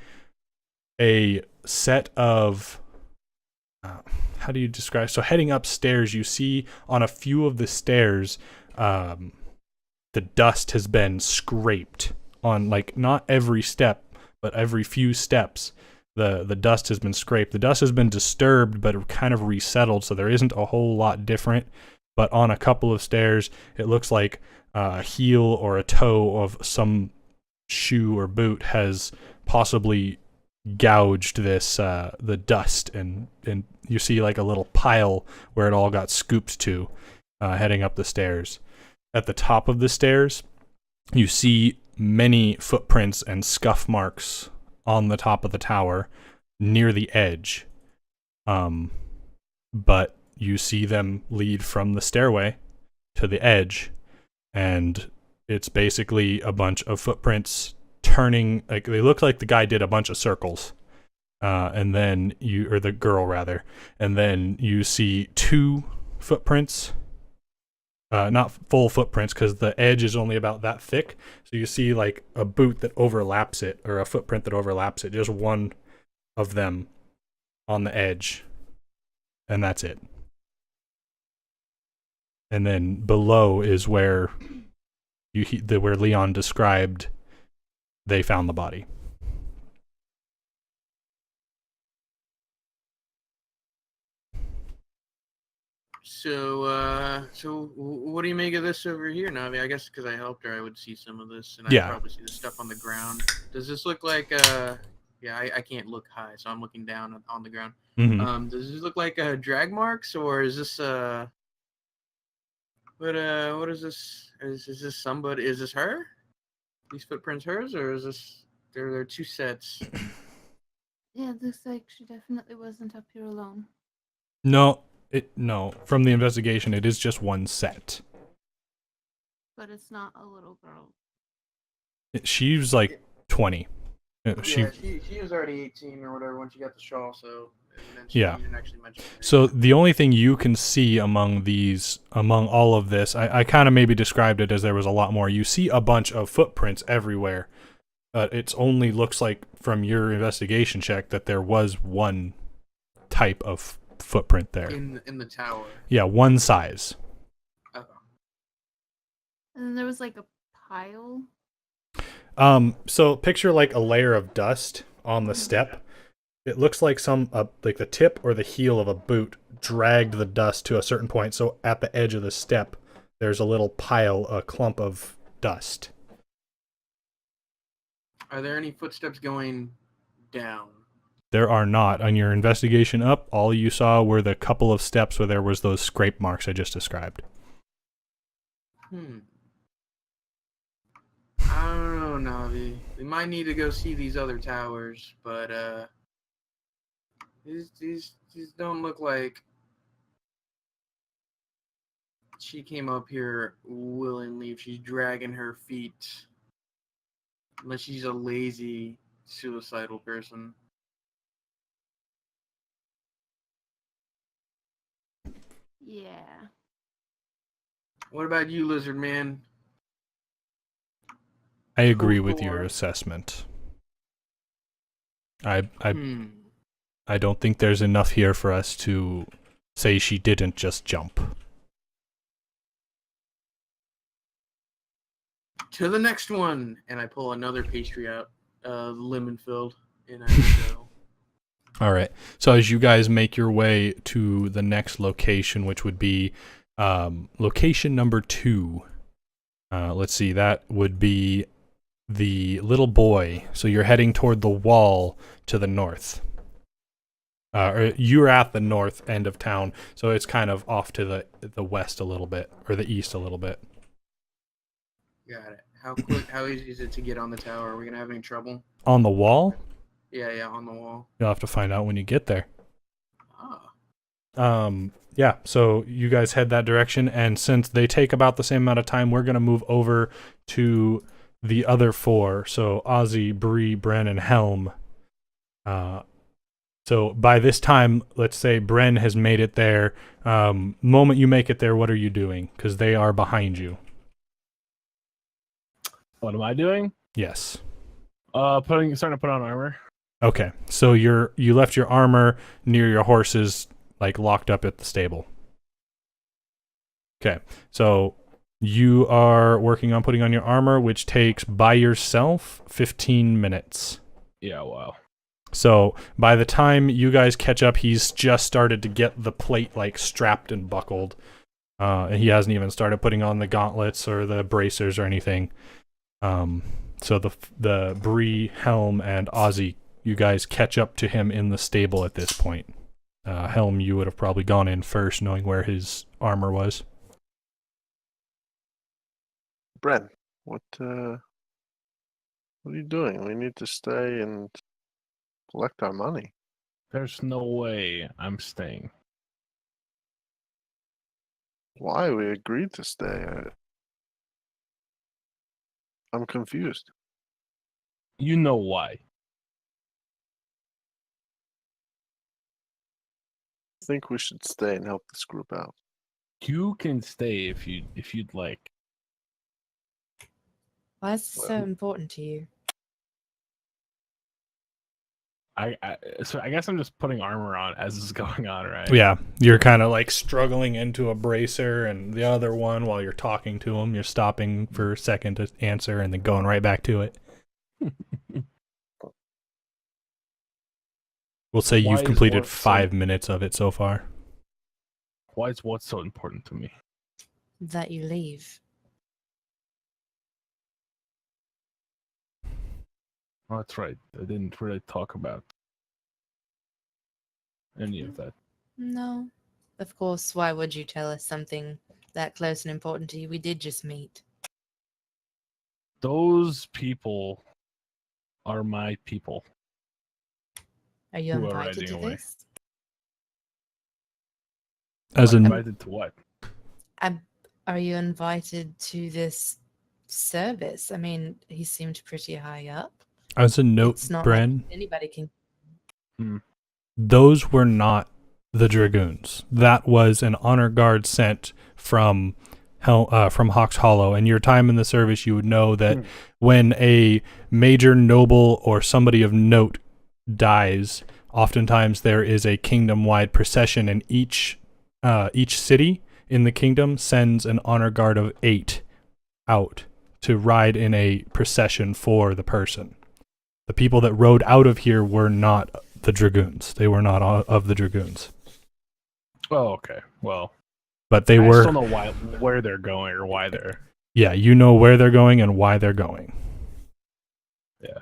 a set of, how do you describe? So heading upstairs, you see on a few of the stairs, the dust has been scraped on, like, not every step, but every few steps. The dust has been scraped. The dust has been disturbed, but kind of resettled, so there isn't a whole lot different. But on a couple of stairs, it looks like a heel or a toe of some shoe or boot has possibly gouged this the dust, and you see like a little pile where it all got scooped to, heading up the stairs. At the top of the stairs, you see many footprints and scuff marks on the top of the tower near the edge. But you see them lead from the stairway to the edge, and it's basically a bunch of footprints turning, like they look like the guy did a bunch of circles. And then or the girl rather, and then you see 2 footprints, not full footprints because the edge is only about that thick. So you see like a boot that overlaps it, or a footprint that overlaps it, just one of them on the edge, and that's it. And then below is where where Leon described they found the body. So what do you make of this over here, Navi? I guess because I helped her, I would see some of this, and I'd Yeah. probably see the stuff on the ground. Does this look like yeah, I can't look high, so I'm looking down on the ground. Mm-hmm. Does this look like drag marks, or is this what is this? Is this somebody? Is this her? These footprints hers, or is this there are 2 sets? Yeah, it looks like she definitely wasn't up here alone. No, from the investigation, it is just one set. But it's not a little girl. She's like 20. She was already 18 or whatever when she got the shawl, so she didn't actually mention her. So the only thing you can see among all of this, I kind of maybe described it as there was a lot more. You see a bunch of footprints everywhere. It only looks like from your investigation check that there was one type of footprint there. In the tower. Yeah, one size. Okay. And then there was like a pile. So picture like a layer of dust on the step. It looks like like the tip or the heel of a boot dragged the dust to a certain point. So at the edge of the step, there's a little pile, a clump of dust. Are there any footsteps going down? There are not. On your investigation up, all you saw were the couple of steps where there was those scrape marks I just described. I don't know, Navi. We might need to go see these other towers, but these don't look like she came up here willingly. If she's dragging her feet, unless she's a lazy, suicidal person. Yeah. What about you, Lizard Man? I agree with your assessment. I don't think there's enough here for us to say she didn't just jump. To the next one, and I pull another pastry out, lemon filled, and I go. All right. So as you guys make your way to the next location, which would be location number 2. Let's see. That would be the little boy. So you're heading toward the wall to the north. Or you're at the north end of town, so it's kind of off to the west a little bit, or the east a little bit. Got it. How easy is it to get on the tower? Are we gonna have any trouble? On the wall? Yeah, on the wall. You'll have to find out when you get there. Ah. Yeah, so you guys head that direction, and since they take about the same amount of time, we're going to move over to the other 4. So Ozzy, Bree, Bren, and Helm. So by this time, let's say Bren has made it there. Moment you make it there, what are you doing? Because they are behind you. What am I doing? Yes. Starting to put on armor. Okay, so you left your armor near your horses, like locked up at the stable. Okay, so you are working on putting on your armor, which takes by yourself 15 minutes. Yeah, wow. So by the time you guys catch up, he's just started to get the plate like strapped and buckled. And he hasn't even started putting on the gauntlets or the bracers or anything. So the Bree, Helm, and Ozzy, you guys catch up to him in the stable at this point. Helm, you would have probably gone in first, knowing where his armor was. Bren, what are you doing? We need to stay and collect our money. There's no way I'm staying. Why? We agreed to stay. I'm confused. You know why. I think we should stay and help this group out. You can stay if you'd like. Why is this so important to you? So I guess I'm just putting armor on as this is going on, right? Yeah, you're kind of like struggling into a bracer and the other one while you're talking to him. You're stopping for a second to answer and then going right back to it. We'll say Why you've is completed what so- 5 minutes of it so far. Why is what's so important to me? That you leave. Oh, that's right. I didn't really talk about any of that. No. Of course, why would you tell us something that close and important to you? We did just meet. Those people are my people. Are you Who are invited riding to away. this? As Am I in, invited to what? Are you invited to this service? I mean, he seemed pretty high up. as a note, It's not Bren, like anybody can. those were not the Dragoons. That was an honor guard sent from Hawks Hollow. And your time in the service, you would know that when a major noble or somebody of note dies, oftentimes there is a kingdom-wide procession, and each city in the kingdom sends an honor guard of 8 out to ride in a procession for the person. The people that rode out of here were not the Dragoons. They were not of the Dragoons. Oh, okay. Well, But they I were. just don't know where they're going or why they're. Yeah, you know where they're going and why they're going. Yeah.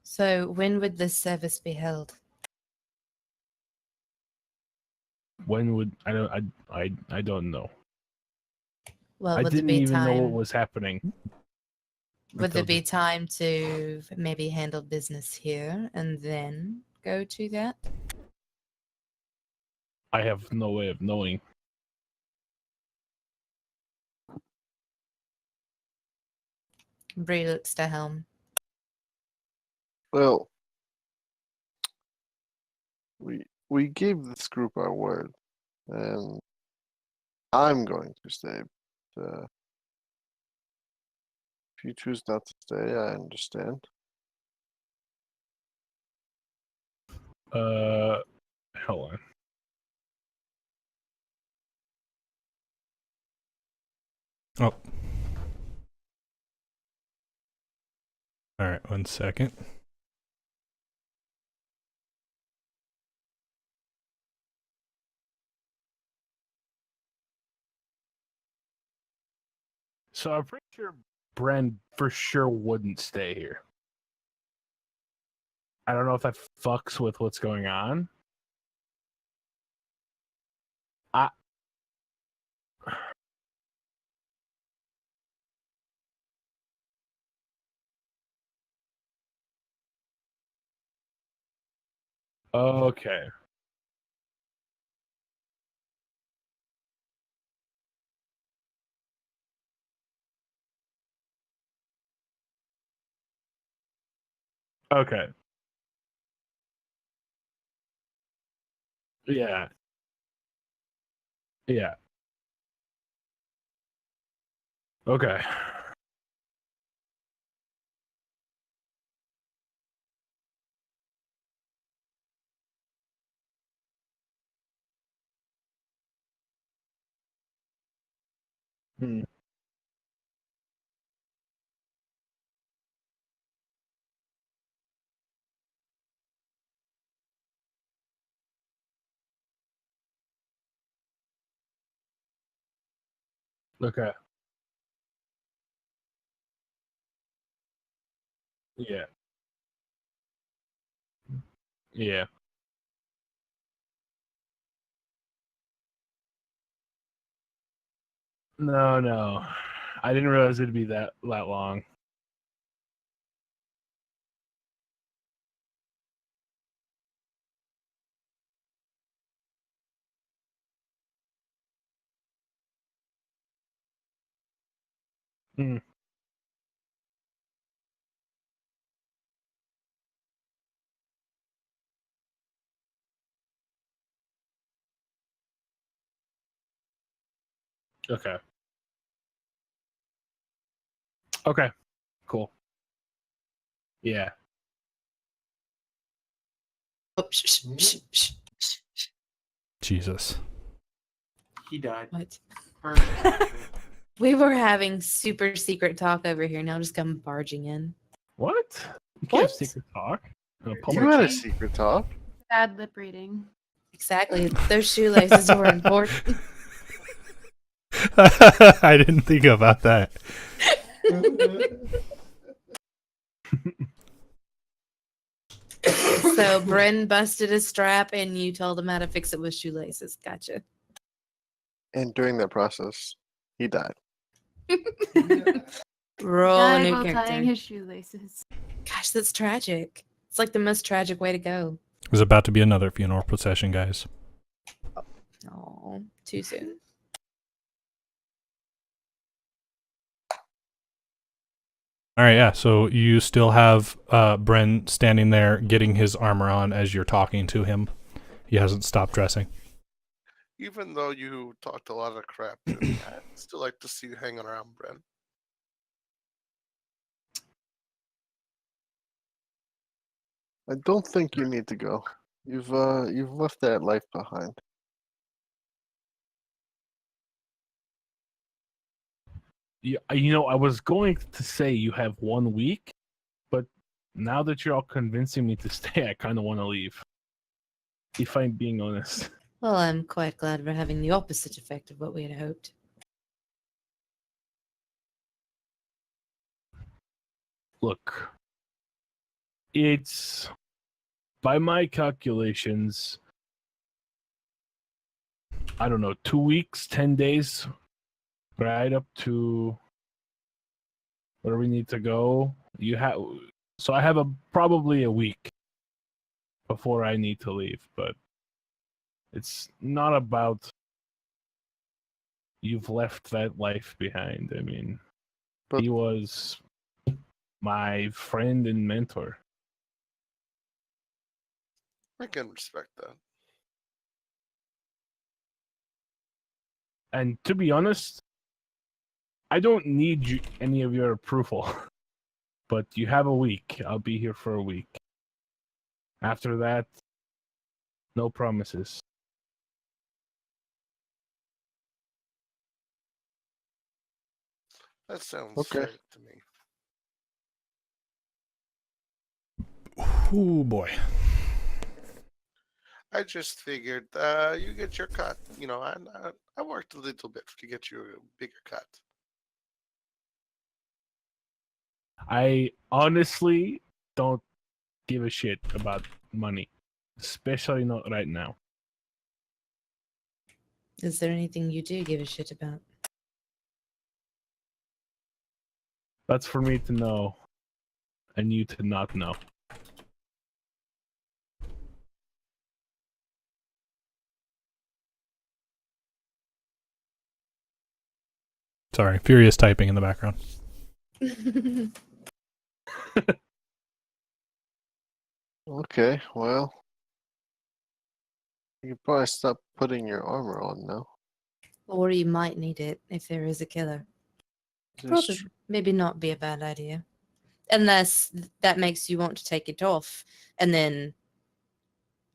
So when would this service be held? When would I don't know. Well, I would there didn't be even know what time? was happening. Would there until be time to maybe handle business here and then go to that? I have no way of knowing. Bree looks to Helm. Well, we gave this group our word, and I'm going to stay. But, if you choose not to stay, I understand. Hold on. Oh. All right, 1 second. So I'm pretty sure Bren for sure wouldn't stay here. I don't know if that fucks with what's going on. Okay. Okay. Yeah. Yeah. Okay. Hmm. Okay. Yeah. Yeah. No, no. I didn't realize it'd be that long. Hmm. Okay. Okay. Cool. Yeah. Oh, Jesus. He died. What? Perfect. We were having super secret talk over here. Now just come barging in. What? You can't have What? secret talk. In a You public had a Sorry. secret talk. Bad lip reading. Exactly. Those shoelaces were important. I didn't think about that. So Bren busted a strap and you told him how to fix it with shoelaces. Gotcha. And during that process, he died. Roll a Died new while tying character. his shoelaces. Gosh, that's tragic. It's like the most tragic way to go. There's about to be another funeral procession, guys. Oh, too soon. All right, yeah. So you still have Bren standing there getting his armor on as you're talking to him. He hasn't stopped dressing. Even though you talked a lot of crap to me, I'd still like to see you hanging around, Bren. I don't think you need to go. You've left that life behind. Yeah, I was going to say you have 1 week, but now that you're all convincing me to stay, I kind of want to leave. If I'm being honest. Well, I'm quite glad we're having the opposite effect of what we had hoped. Look, it's by my calculations, I don't know, 2 weeks, 10 days, right up to where we need to go. So I have probably a week before I need to leave, but it's not about you've left that life behind. I mean, But he was my friend and mentor. I can respect that. And to be honest, I don't need any of your approval. But you have a week. I'll be here for a week. After that, no promises. That sounds Okay. fair to me. Oh boy. I just figured you get your cut. You know, I worked a little bit to get you a bigger cut. I honestly don't give a shit about money, especially not right now. Is there anything you do give a shit about? That's for me to know and you to not know. Sorry, furious typing in the background. okay, well, you can probably stop putting your armor on now. Or you might need it if there is a killer. Probably, maybe not be a bad idea. Unless that makes you want to take it off. And then,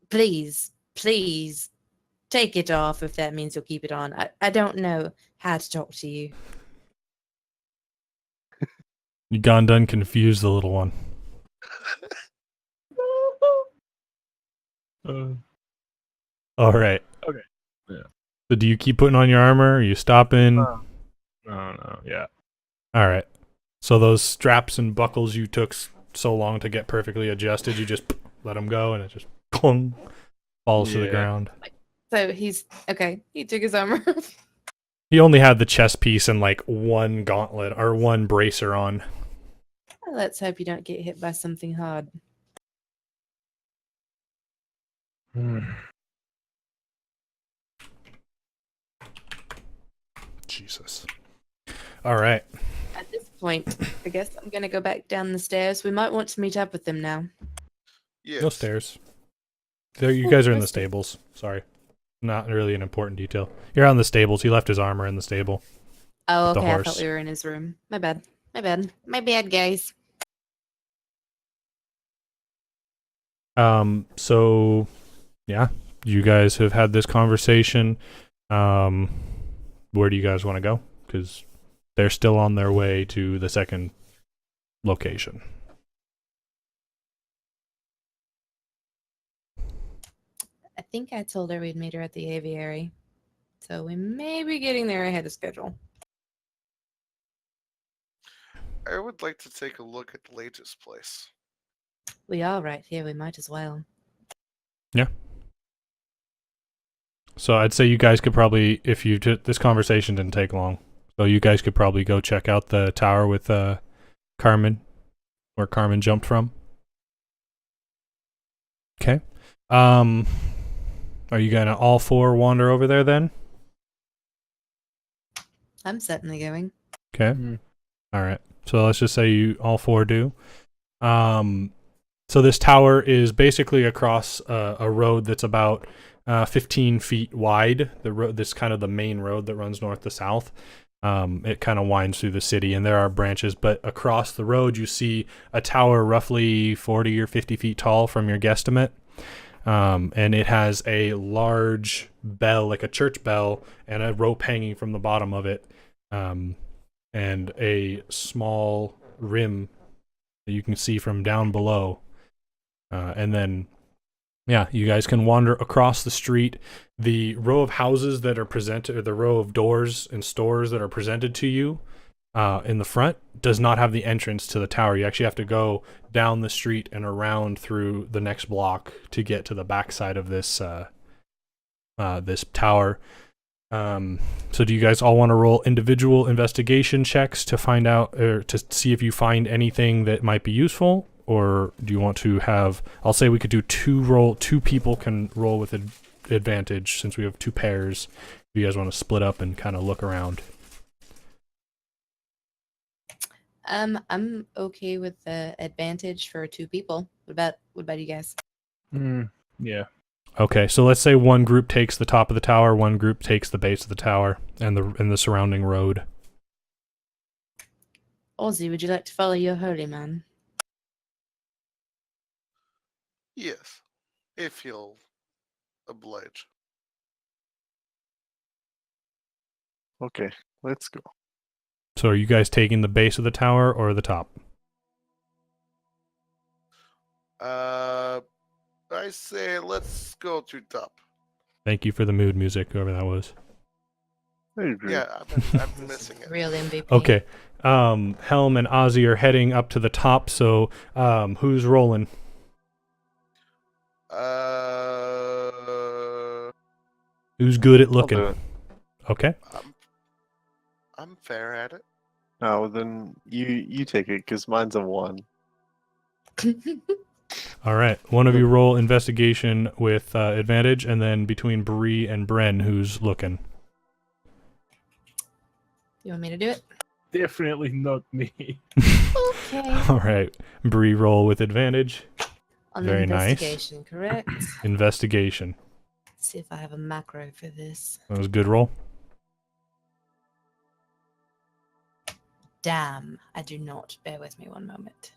please, please, take it off if that means you'll keep it on. I don't know how to talk to you. You gone done confused the little one. All right. Okay. Yeah. So do you keep putting on your armor? Are you stopping? No. Yeah. All right. So those straps and buckles you took so long to get perfectly adjusted, you just let them go, and it just clunk, falls to the Yeah. ground. So he's okay. He took his armor off. He only had the chest piece and like one gauntlet or one bracer on. Let's hope you don't get hit by something hard. Jesus. All right. At this point, I guess I'm gonna go back down the stairs. We might want to meet up with them now. Yes. No stairs. There, you guys are in the Let's see. stables. Sorry. Not really an important detail. You're on the stables. He left his armor in the stable. Oh, The okay. I horse. thought we were in his room. My bad. My bad. My bad, guys. So yeah, you guys have had this conversation. Where do you guys want to go? Because they're still on their way to the second location. I think I told her we'd meet her at the aviary. So we may be getting there ahead of schedule. I would like to take a look at the latest place. We are right here. We might as well. So I'd say you guys could probably, if you this conversation didn't take long, so you guys could probably go check out the tower with Carmen, where Carmen jumped from. Okay. Are you gonna all four wander over there then? I'm certainly going. Okay. All right. So let's just say you all four do. So this tower is basically across a road that's about 15 feet wide. The road, this kind of the main road that runs north to south. It kind of winds through the city, and there are branches. But across the road, you see a tower roughly 40 or 50 feet tall from your guesstimate. And it has a large bell, like a church bell, and a rope hanging from the bottom of it. And a small rim that you can see from down below. And then, yeah, you guys can wander across the street. The row of houses that are presented, or the row of doors and stores that are presented to you in the front, does not have the entrance to the tower. You actually have to go down the street and around through the next block to get to the backside of this this tower. So do you guys all want to roll individual investigation checks to find out, or to see if you find anything that might be useful? Or do you want to have, I'll say we could do two people can roll with advantage since we have two pairs. If you guys want to split up and kind of look around. I'm okay with the advantage for two people. What about you guys? Yeah. Okay, so let's say one group takes the top of the tower, one group takes the base of the tower and the surrounding road. Ozzy, would you like to follow your holy man? Yes, if you'll oblige. Okay, let's go. So are you guys taking the base of the tower or the top? I say let's go to top. Thank you for the mood music, whoever that was. I agree. Yeah, I've been missing it. Real MVP. Okay. Helm and Ozzy are heading up to the top, so who's rolling? Who's good at I'll do looking? it. Okay. I'm fair at it. Oh, then you take it because mine's a 1. All right. One of you roll investigation with advantage, and then between Bree and Bren, who's looking? You want me to do it? Definitely not me. Okay. All right. Bree, roll with advantage. On Very nice. investigation, correct? Investigation. Let's see if I have a macro for this. That was a good roll. Damn, I do not. Bear with me one moment.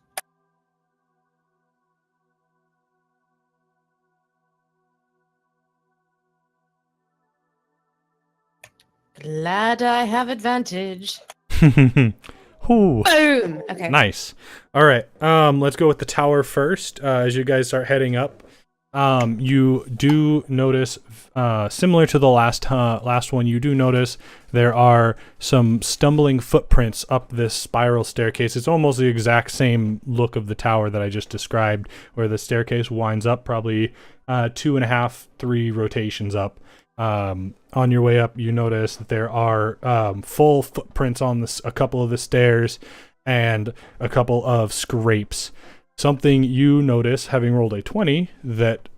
Glad I have advantage. Ooh. Boom! Okay. Nice. All right. Let's go with the tower first. As you guys start heading up, You do notice, similar to the last one, you do notice there are some stumbling footprints up this spiral staircase. It's almost the exact same look of the tower that I just described, where the staircase winds up probably 2.5, 3 rotations up. On your way up, you notice that there are full footprints on a couple of the stairs and a couple of scrapes. Something you notice, having rolled a 20, that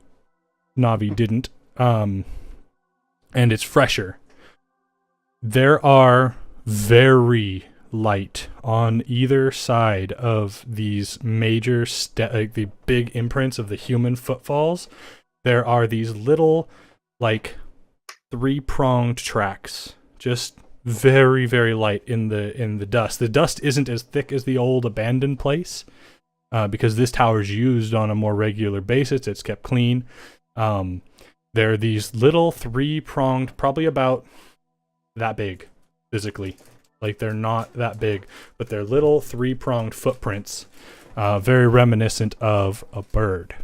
Navi didn't, and it's fresher. There are very light on either side of these major, the big imprints of the human footfalls. There are these little, like, 3-pronged tracks, just very, very light in the dust. The dust isn't as thick as the old abandoned place. Because this tower is used on a more regular basis, it's kept clean. There are these little 3-pronged, probably about that big, physically. Like, they're not that big, but they're little 3-pronged footprints, very reminiscent of a bird.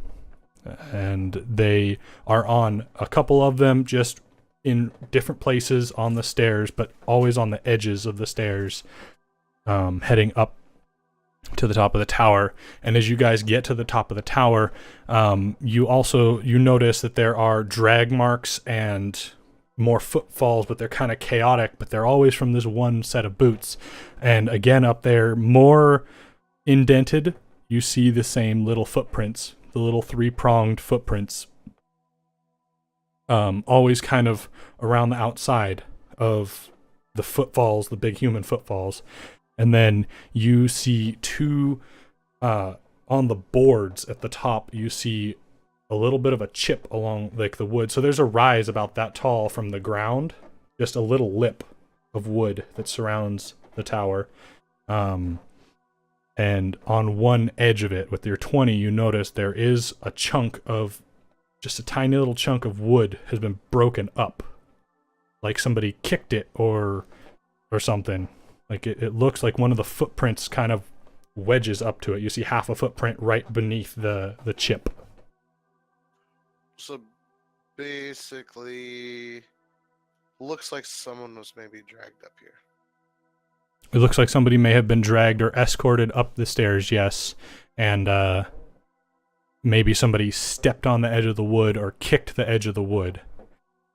And they are on a couple of them, just in different places on the stairs, but always on the edges of the stairs, heading up to the top of the tower. And as you guys get to the top of the tower, you notice that there are drag marks and more footfalls, but they're kind of chaotic, but they're always from this one set of boots. And again, up there, more indented, you see the same little footprints, the little 3-pronged footprints, always kind of around the outside of the footfalls, the big human footfalls. And then you see 2, on the boards at the top, you see a little bit of a chip along, like, the wood. So there's a rise about that tall from the ground, just a little lip of wood that surrounds the tower. And on one edge of it, with your 20, you notice there is a chunk of, just a tiny little chunk of wood has been broken up. Like somebody kicked it or something. Like, it looks like one of the footprints kind of wedges up to it. You see half a footprint right beneath the chip. So basically, looks like someone was maybe dragged up here. It looks like somebody may have been dragged or escorted up the stairs, yes. And maybe somebody stepped on the edge of the wood or kicked the edge of the wood.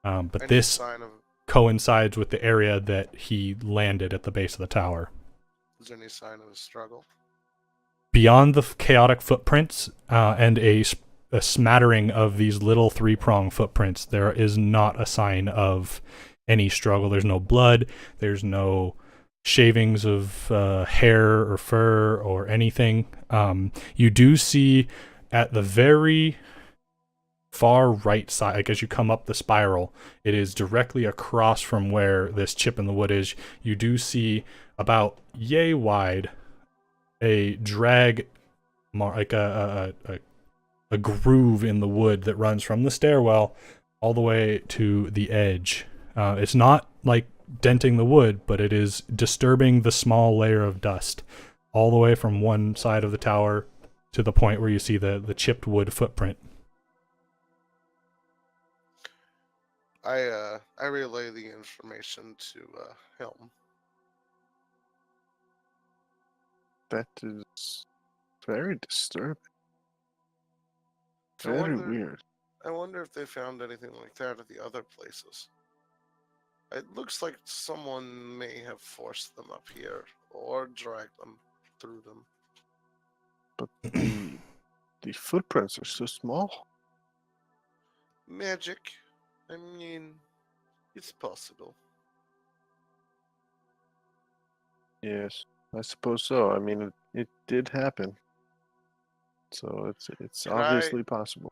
But Any this sign of, coincides with the area that he landed at the base of the tower. is there any sign of a struggle? Beyond the chaotic footprints and a smattering of these little 3-pronged footprints, there is not a sign of any struggle. There's no blood. There's no shavings of hair or fur or anything. You do see at the very far right side, like as you come up the spiral, it is directly across from where this chip in the wood is. You do see about yay wide a drag, like a groove in the wood that runs from the stairwell all the way to the edge. It's not like denting the wood, but it is disturbing the small layer of dust all the way from one side of the tower to the point where you see the chipped wood footprint. I relay the information to Helm. That is very disturbing. I Very wonder- weird. I wonder if they found anything like that at the other places. It looks like someone may have forced them up here or dragged them through them. But the footprints are so small. Magic. I mean, it's possible. Yes, I suppose so. I mean, it did happen. So it's Can obviously possible.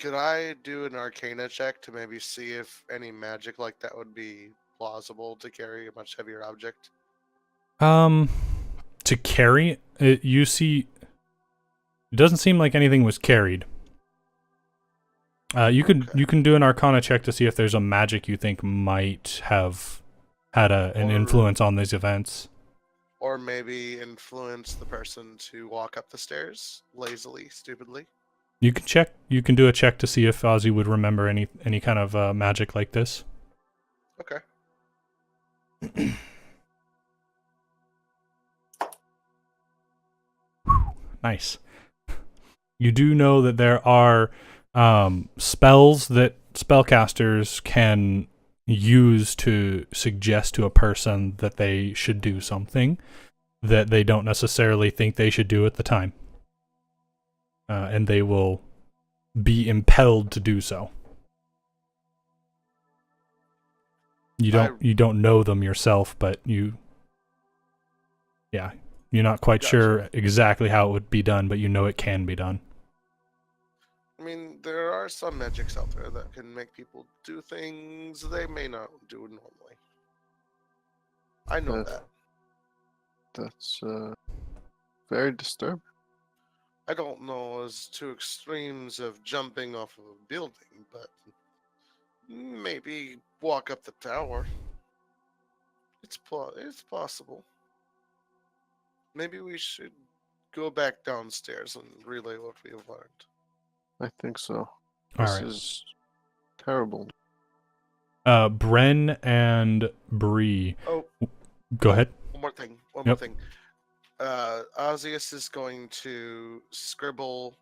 Could I do an Arcana check to maybe see if any magic like that would be plausible to carry a much heavier object? To carry it, you see, it doesn't seem like anything was carried. You can do an Arcana check to see if there's a magic you think might have had an Or- influence on these events. Or maybe influence the person to walk up the stairs lazily, stupidly? You can check. You can do a check to see if Ozzy would remember any kind of magic like this. Okay. Nice. You do know that there are spells that spellcasters can use to suggest to a person that they should do something that they don't necessarily think they should do at the time. And they will be impelled to do so. You don't know them yourself, but you're not quite Gotcha. sure exactly how it would be done, but you know it can be done. I mean, there are some magics out there that can make people do things they may not do normally. I know that. That's very disturbing. I don't know as to extremes of jumping off of a building, but maybe walk up the tower. It's possible. Maybe we should go back downstairs and relay what we have learned. I think so. All This right. is terrible. Bren and Bree. Oh, Go ahead. one more thing. Yep. Ozius is going to scribble,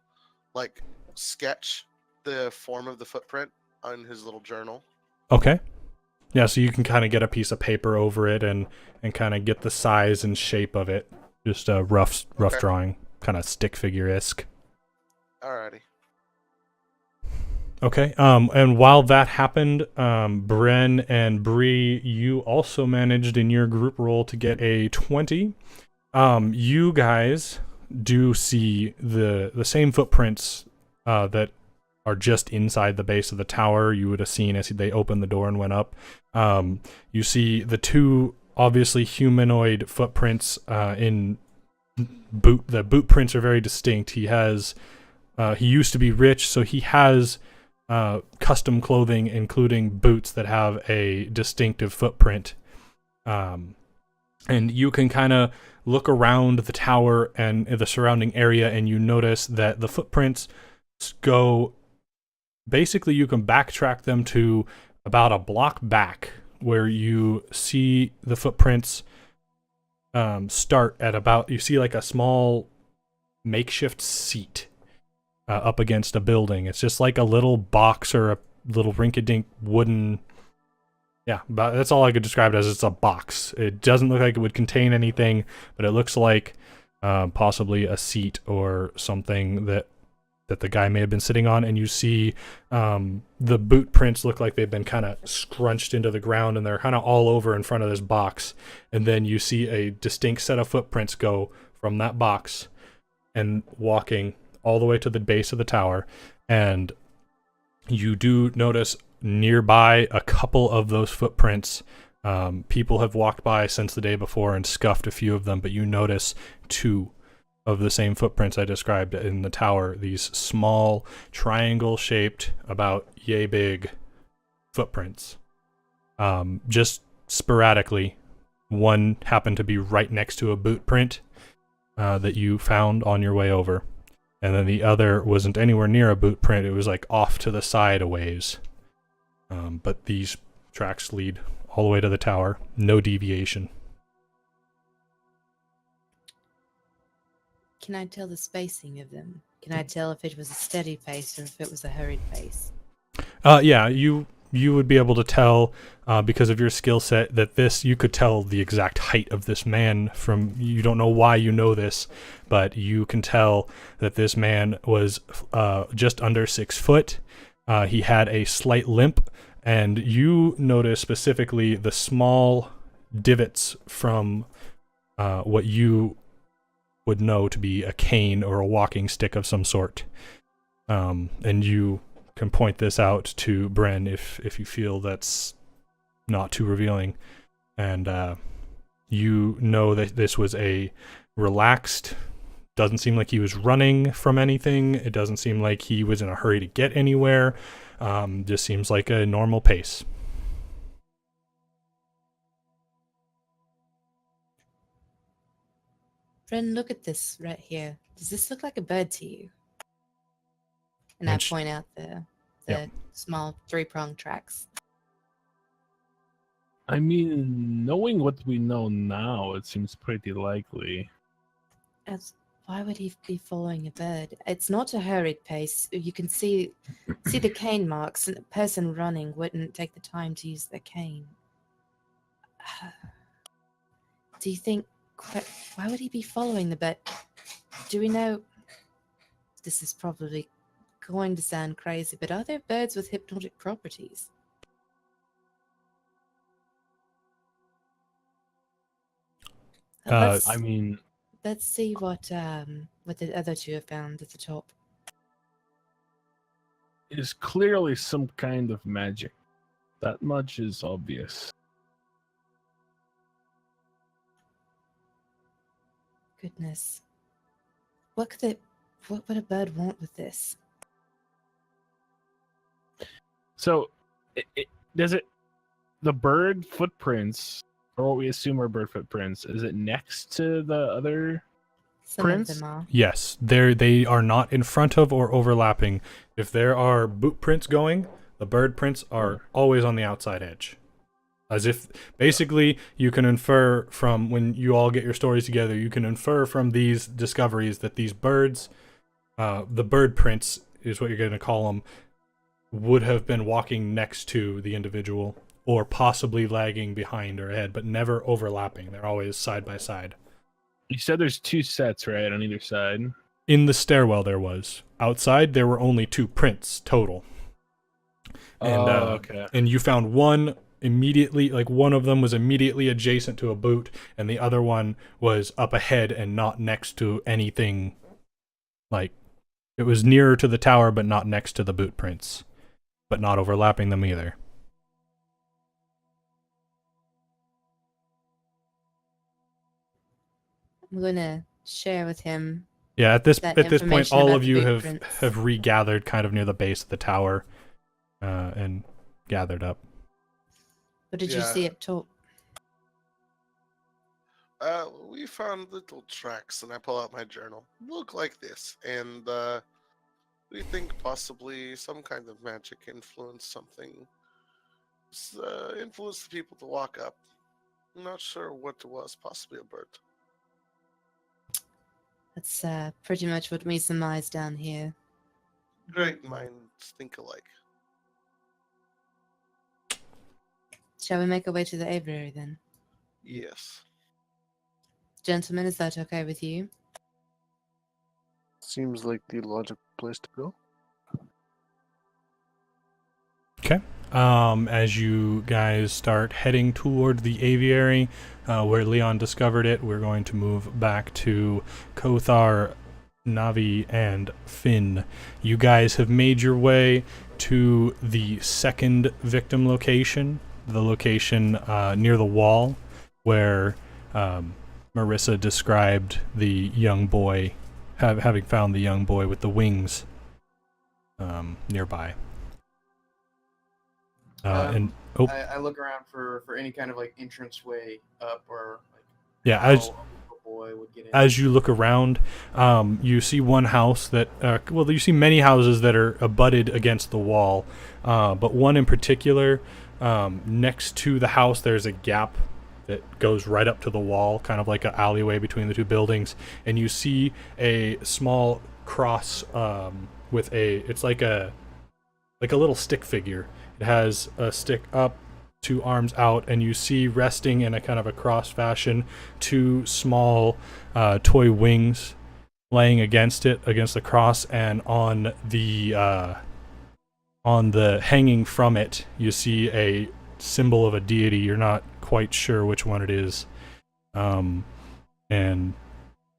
sketch the form of the footprint on his little journal. Okay. Yeah, so you can kind of get a piece of paper over it and kind of get the size and shape of it. Just a rough Okay. drawing, kind of stick figure-esque. Alrighty. Okay. And while that happened, Bren and Bree, you also managed in your group roll to get a 20. You guys do see the same footprints that are just inside the base of the tower. You would have seen as they opened the door and went up. You see the two obviously humanoid footprints in boot. The boot prints are very distinct. He used to be rich, so he has custom clothing, including boots that have a distinctive footprint. And you can kind of look around the tower and the surrounding area, and you notice that the footprints go. Basically, you can backtrack them to about a block back, where you see the footprints start at about. You see like a small makeshift seat up against a building. It's just like a little box or a little rink-a-dink wooden. Yeah, but that's all I could describe it as. It's a box. It doesn't look like it would contain anything, but it looks like possibly a seat or something that the guy may have been sitting on. And you see the boot prints look like they've been kind of scrunched into the ground, and they're kind of all over in front of this box. And then you see a distinct set of footprints go from that box and walking all the way to the base of the tower. And you do notice nearby a couple of those footprints. People have walked by since the day before and scuffed a few of them, but you notice two of the same footprints I described in the tower. These small, triangle-shaped, about yay big footprints. Just sporadically, one happened to be right next to a boot print that you found on your way over. And then the other wasn't anywhere near a boot print. It was like off to the side a ways. But these tracks lead all the way to the tower. No deviation. Can I tell the spacing of them? Can I tell if it was a steady pace or if it was a hurried pace? Yeah, you would be able to tell because of your skill set that you could tell the exact height of this man from. You don't know why you know this, but you can tell that this man was just under 6 foot. He had a slight limp, and you notice specifically the small divots from what you would know to be a cane or a walking stick of some sort. And you can point this out to Bren if you feel that's not too revealing. And you know that this was a relaxed, doesn't seem like he was running from anything. It doesn't seem like he was in a hurry to get anywhere. Just seems like a normal pace. Bren, look at this right here. Does this look like a bird to you? And I And point out the Yep. small 3-prong tracks. I mean, knowing what we know now, it seems pretty likely. Why would he be following a bird? It's not a hurried pace. You can see the cane marks, and a person running wouldn't take the time to use their cane. Do you think? Why would he be following the bird? Do we know? This is probably going to sound crazy, but are there birds with hypnotic properties? I mean, Let's see what the other two have found at the top. it is clearly some kind of magic. That much is obvious. Goodness. What would a bird want with this? So, the bird footprints, or what we assume are bird footprints, is it next to the other? Some Prints? of them are. Yes, they are not in front of or overlapping. If there are boot prints going, the bird prints are always on the outside edge. As if, basically, you can infer from, when you all get your stories together, you can infer from these discoveries that these birds, the bird prints is what you're going to call them, would have been walking next to the individual, or possibly lagging behind or ahead, but never overlapping. They're always side by side. You said there's 2 sets, right, on either side? In the stairwell there was. Outside, there were only 2 prints total. And, okay. And you found one immediately, like one of them was immediately adjacent to a boot, and the other one was up ahead and not next to anything. Like, it was nearer to the tower, but not next to the boot prints. But not overlapping them either. I'm gonna share with him. Yeah, at this That point, information all about of the you boot have prints. regathered kind of near the base of the tower, and gathered up. What did you Yeah. see up top? We found little tracks, and I pull out my journal. Look like this, and we think possibly some kind of magic influenced something. Influenced the people to walk up. I'm not sure what it was. Possibly a bird. That's pretty much what we surmise down here. Great minds think alike. Shall we make our way to the aviary then? Yes. Gentlemen, is that okay with you? Seems like the logical place to go. As you guys start heading toward the aviary, where Leon discovered it, we're going to move back to Kothar, Navi, and Finn. You guys have made your way to the second victim location, the location near the wall, where Marissa described the young boy, having found the young boy with the wings nearby. I look around for any kind of like entranceway up, or like Yeah, how a little boy would get in. as you look around, you see one house that, you see many houses that are abutted against the wall, but one in particular, next to the house, there's a gap that goes right up to the wall, kind of like an alleyway between the two buildings, and you see a small cross with it's like a little stick figure. It has a stick up, 2 arms out, and you see resting in a kind of a cross fashion 2 small toy wings laying against the cross, and on the hanging from it, you see a symbol of a deity. You're not quite sure which one it is, and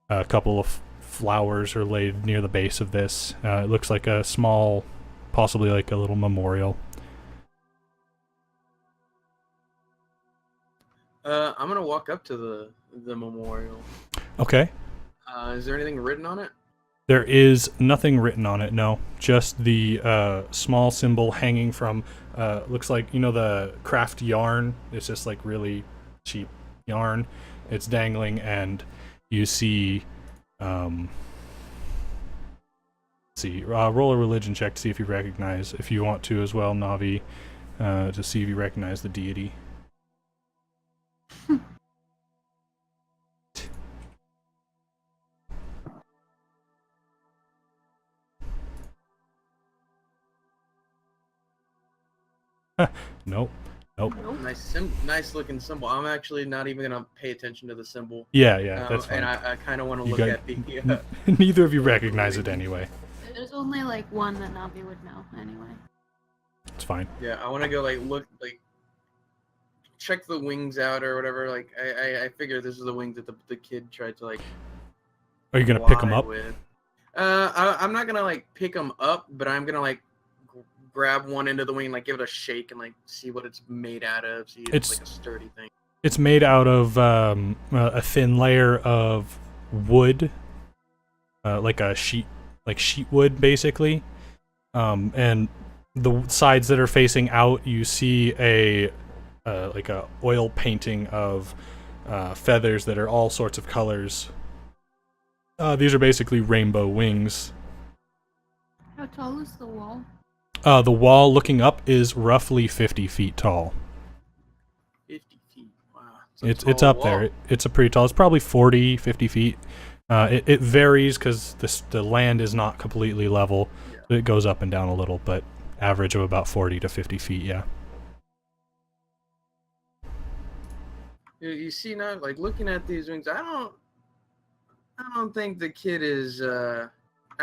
a couple of flowers are laid near the base of this. It looks like a small, possibly like a little memorial. I'm gonna walk up to the memorial. Okay. Is there anything written on it? There is nothing written on it, no. Just the small symbol hanging from, looks like, the craft yarn. It's just like really cheap yarn. It's dangling, and you see see. Roll a religion check to see if you recognize, if you want to as well, Navi, to see if you recognize the deity. Nope. Nice looking symbol. I'm actually not even gonna pay attention to the symbol. Yeah, that's fine. And I kind of want to You look got- at the. Neither of you recognize it anyway. There's only like one that Navi would know anyway. It's fine. Yeah, I want to go look check the wings out or whatever. Like I figure this is the wings that the kid tried to like. Are you gonna pick them fly up? with. I'm not gonna pick them up, but I'm gonna grab one end of the wing, give it a shake and see what it's made out of. See if it's like a sturdy thing. It's made out of a thin layer of wood, like sheet wood basically, and the sides that are facing out, you see a oil painting of feathers that are all sorts of colors. These are basically rainbow wings. How tall is the wall? The wall looking up is roughly 50 feet tall. 50 feet. Wow. It's up there. It's a pretty tall. It's probably 40, 50 feet. It varies because the land is not completely level. Yeah. So it goes up and down a little, but average of about 40 to 50 feet, yeah. You see now, looking at these wings, I don't think the kid is.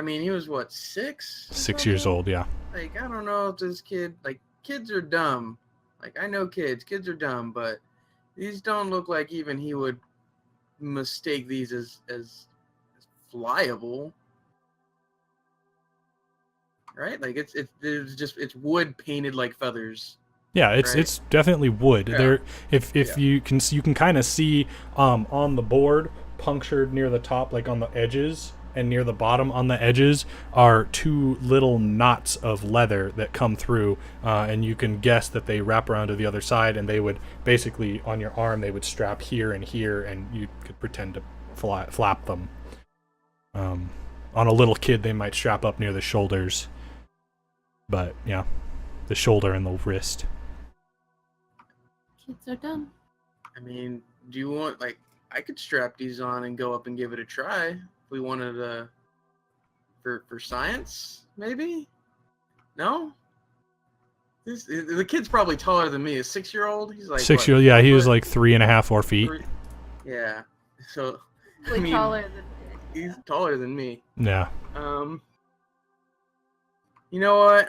He was what, 6? 6 years old, yeah. I don't know if this kid, kids are dumb. I know kids are dumb, but these don't look like even he would mistake these as flyable. Right? It's wood painted like feathers. Yeah, it's definitely wood. Yeah. There, if you can kind of see on the board, punctured near the top, on the edges, and near the bottom on the edges are 2 little knots of leather that come through, and you can guess that they wrap around to the other side, and they would basically on your arm they would strap here and here, and you could pretend to flap them. On a little kid, they might strap up near the shoulders, but yeah, the shoulder and the wrist. Kids are dumb. Do you want I could strap these on and go up and give it a try. We wanted for science, maybe? No? The kid's probably taller than me. A 6-year-old? He's 6-year-old, yeah, he was 3.5, 4 feet. Yeah. So Taller than he's taller than me. Yeah. You know what?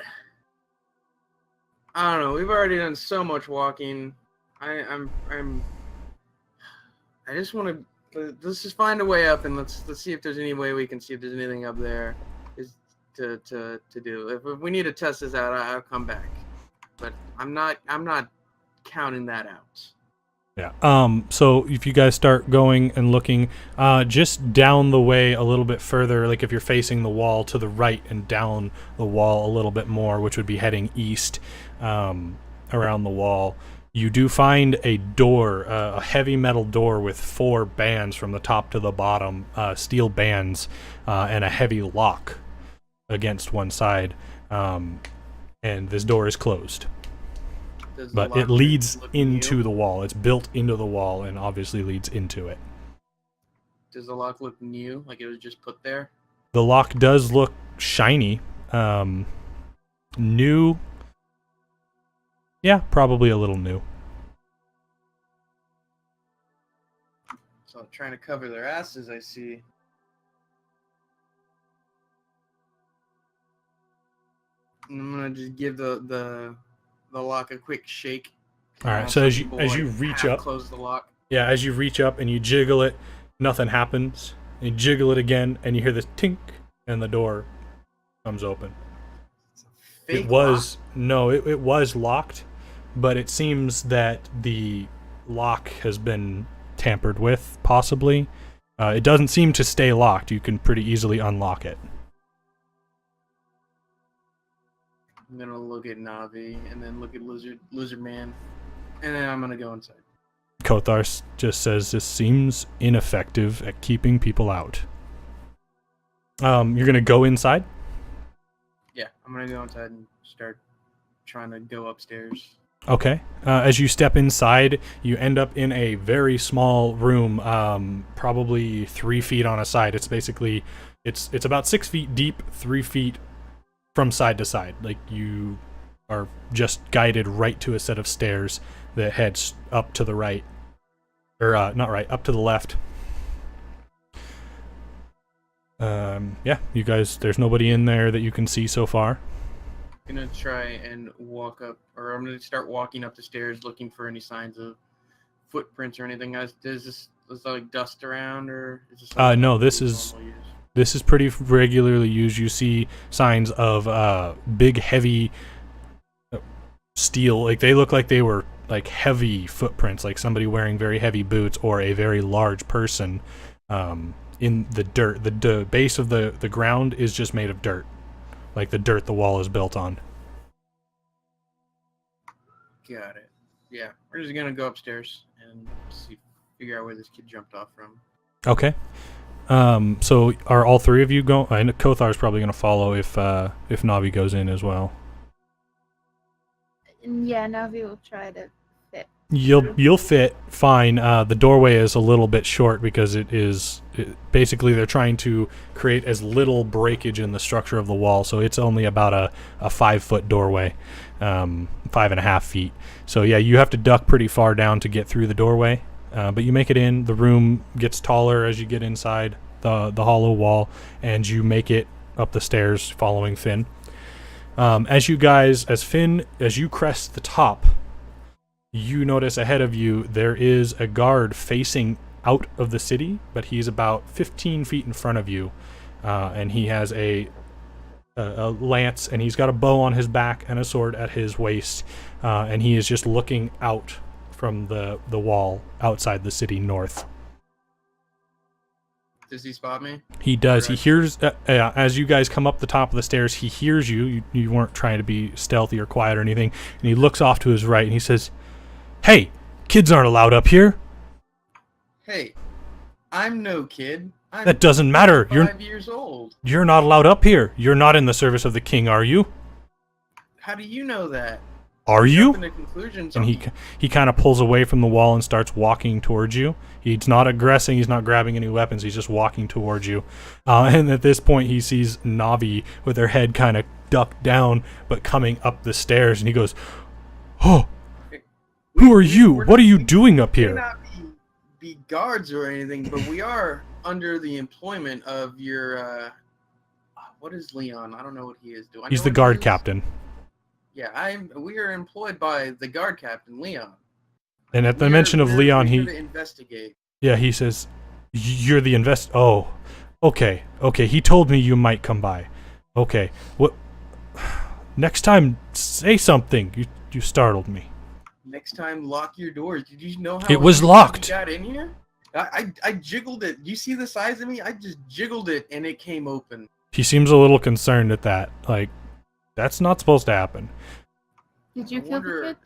I don't know. We've already done so much walking. I just want to. Let's just find a way up, and let's see if there's any way we can see if there's anything up there is to do. If we need to test this out, I'll come back. But I'm not counting that out. Yeah. So if you guys start going and looking, just down the way a little bit further, if you're facing the wall to the right and down the wall a little bit more, which would be heading east, around the wall, you do find a door, a heavy metal door with 4 bands from the top to the bottom, steel bands, and a heavy lock against one side. And this door is closed. But it leads into the wall. It's built into the wall and obviously leads into it. Does the lock look new? Like it was just put there? The lock does look shiny. New. Yeah, probably a little new. So trying to cover their asses, I see. I'm gonna just give the lock a quick shake. All right. So as you reach up, close the lock. Yeah, as you reach up and you jiggle it, nothing happens. And you jiggle it again, and you hear this tink, and the door comes open. Fake it was locked, but it seems that the lock has been tampered with, possibly. It doesn't seem to stay locked. You can pretty easily unlock it. I'm gonna look at Navi and then look at Lizard Man, and then I'm gonna go inside. Kothar just says this seems ineffective at keeping people out. You're gonna go inside? I'm gonna go inside and start trying to go upstairs. Okay. As you step inside, you end up in a very small room, probably 3 feet on a side. It's basically, it's about 6 feet deep, 3 feet from side to side. Like you are just guided right to a set of stairs that heads up to the right, or not right, up to the left. Yeah, you guys, there's nobody in there that you can see so far. I'm gonna try and walk up, or I'm gonna start walking up the stairs, looking for any signs of footprints or anything. Is there like dust around, or is this? No, this is pretty regularly used. You see signs of big, heavy steel. Like they look like they were like heavy footprints, like somebody wearing very heavy boots or a very large person in the dirt. The base of the ground is just made of dirt. Like the dirt the wall is built on. Got it. Yeah, we're just gonna go upstairs and figure out where this kid jumped off from. Okay. So are all three of you going? I know Kothar's probably going to follow if Navi goes in as well. Yeah, Navi will try to fit. You'll fit fine. The doorway is a little bit short because basically they're trying to create as little breakage in the structure of the wall, so it's only about a 5-foot doorway, 5.5 feet. So yeah, you have to duck pretty far down to get through the doorway, but you make it in. The room gets taller as you get inside the hollow wall, and you make it up the stairs following Finn. As you crest the top, you notice ahead of you there is a guard facing out of the city, but he's about 15 feet in front of you, and he has a lance, and he's got a bow on his back and a sword at his waist, and he is just looking out from the wall outside the city north. Does he spot me? He does. Right. He hears, as you guys come up the top of the stairs, he hears you. You weren't trying to be stealthy or quiet or anything, and he looks off to his right, and he says, "Hey, kids aren't allowed up here." Hey, I'm no kid. I'm That doesn't matter. 5 years old. You're not allowed up here. You're not in the service of the king, are you? How do you know that? Are you? Jumping to conclusions And on- he kind of pulls away from the wall and starts walking towards you. He's not aggressing. He's not grabbing any weapons. He's just walking towards you. And at this point, he sees Navi with her head kind of ducked down, but coming up the stairs. And he goes, "Oh, who are you? What are you doing up We may here?" not be guards or anything, but we are under the employment of your what is Leon? I don't know what he is doing. He's the guard captain. Yeah, we are employed by the guard captain, Leon. And at the mention of We're Leon, here to investigate. he says, "You're the Oh, okay. He told me you might come by. Okay, what? Next time, say something. You startled me." Next time, lock your doors. Did you know how It was easy locked. you got in here? I jiggled it. You see the size of me? I just jiggled it and it came open. He seems a little concerned at that. Like, that's not supposed to happen. Did you kill the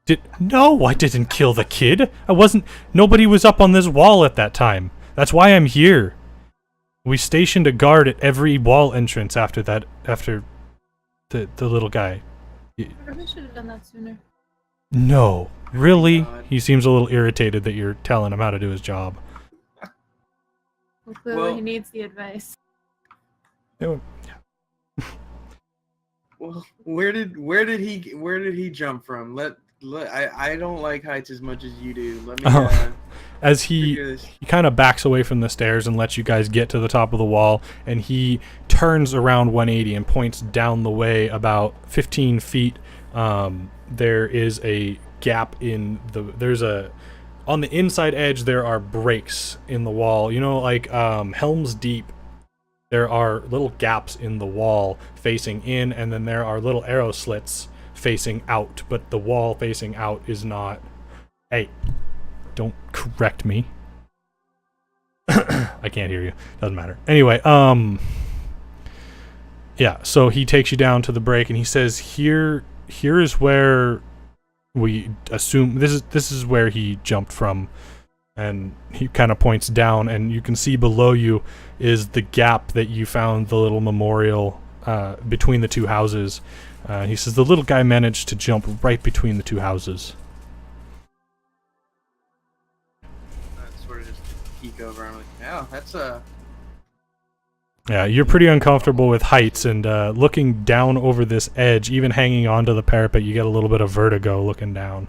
kid? No, I didn't kill the kid. Nobody was up on this wall at that time. That's why I'm here. We stationed a guard at every wall entrance after the little guy. I probably should have done that sooner. No, really? God. He seems a little irritated that you're telling him how to do his job. Well, clearly Well- he needs the advice. Well, where did he jump from? I don't like heights as much as you do. Let me As he figure this. kind of backs away from the stairs and lets you guys get to the top of the wall, and he turns around 180 and points down the way about 15 feet. There is a gap on the inside edge, there are breaks in the wall. You know, like Helm's Deep, there are little gaps in the wall facing in, and then there are little arrow slits facing out, but the wall facing out is not. Hey, don't correct me. I can't hear you. Doesn't matter. Anyway, yeah, so he takes you down to the break, and he says, here is where we assume this is where he jumped from. And he kind of points down, and you can see below you is the gap that you found the little memorial between the two houses. He says the little guy managed to jump right between the two houses. I sort of just peek over. I'm like, oh, that's Yeah, you're pretty uncomfortable with heights, and looking down over this edge, even hanging onto the parapet, you get a little bit of vertigo looking down.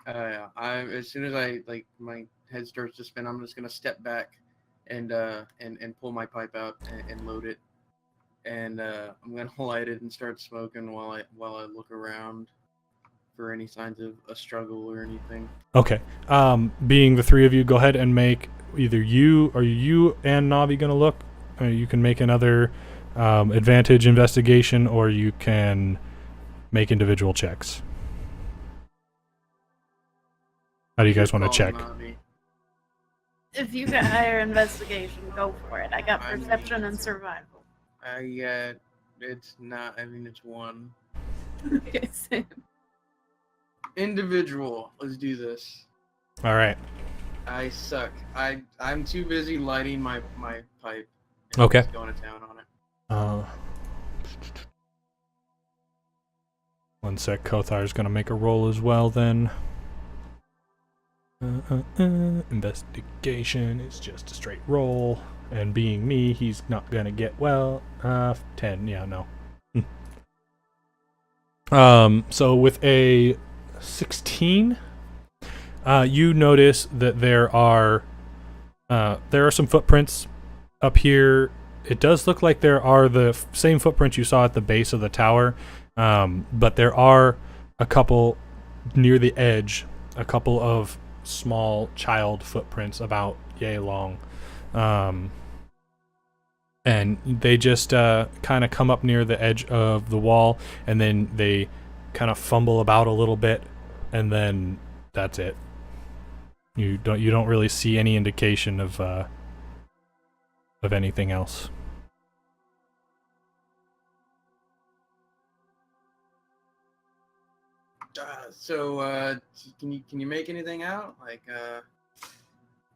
yeah. As soon as my head starts to spin, I'm just gonna step back and pull my pipe out and load it, and I'm gonna light it and start smoking while I look around for any signs of a struggle or anything. Okay. Being the three of you, go ahead and make either you and Navi gonna look. You can make another advantage investigation, or you can make individual checks. How do you guys want to check? If you got higher investigation, go for it. I got perception and survival. It's not. I mean, it's one. Okay, same. Individual. Let's do this. All right. I suck. I'm too busy lighting my pipe. And Okay. just going to town on it. One sec. Kothar's gonna make a roll as well. Then. Investigation is just a straight roll, and being me, he's not gonna get 10. Yeah, no. So with a 16, you notice that there are some footprints up here. It does look like there are the same footprints you saw at the base of the tower, but there are a couple near the edge, a couple of small child footprints about yay long, and they just kind of come up near the edge of the wall, and then they kind of fumble about a little bit, and then that's it. You don't really see any indication of anything else. So can you make anything out?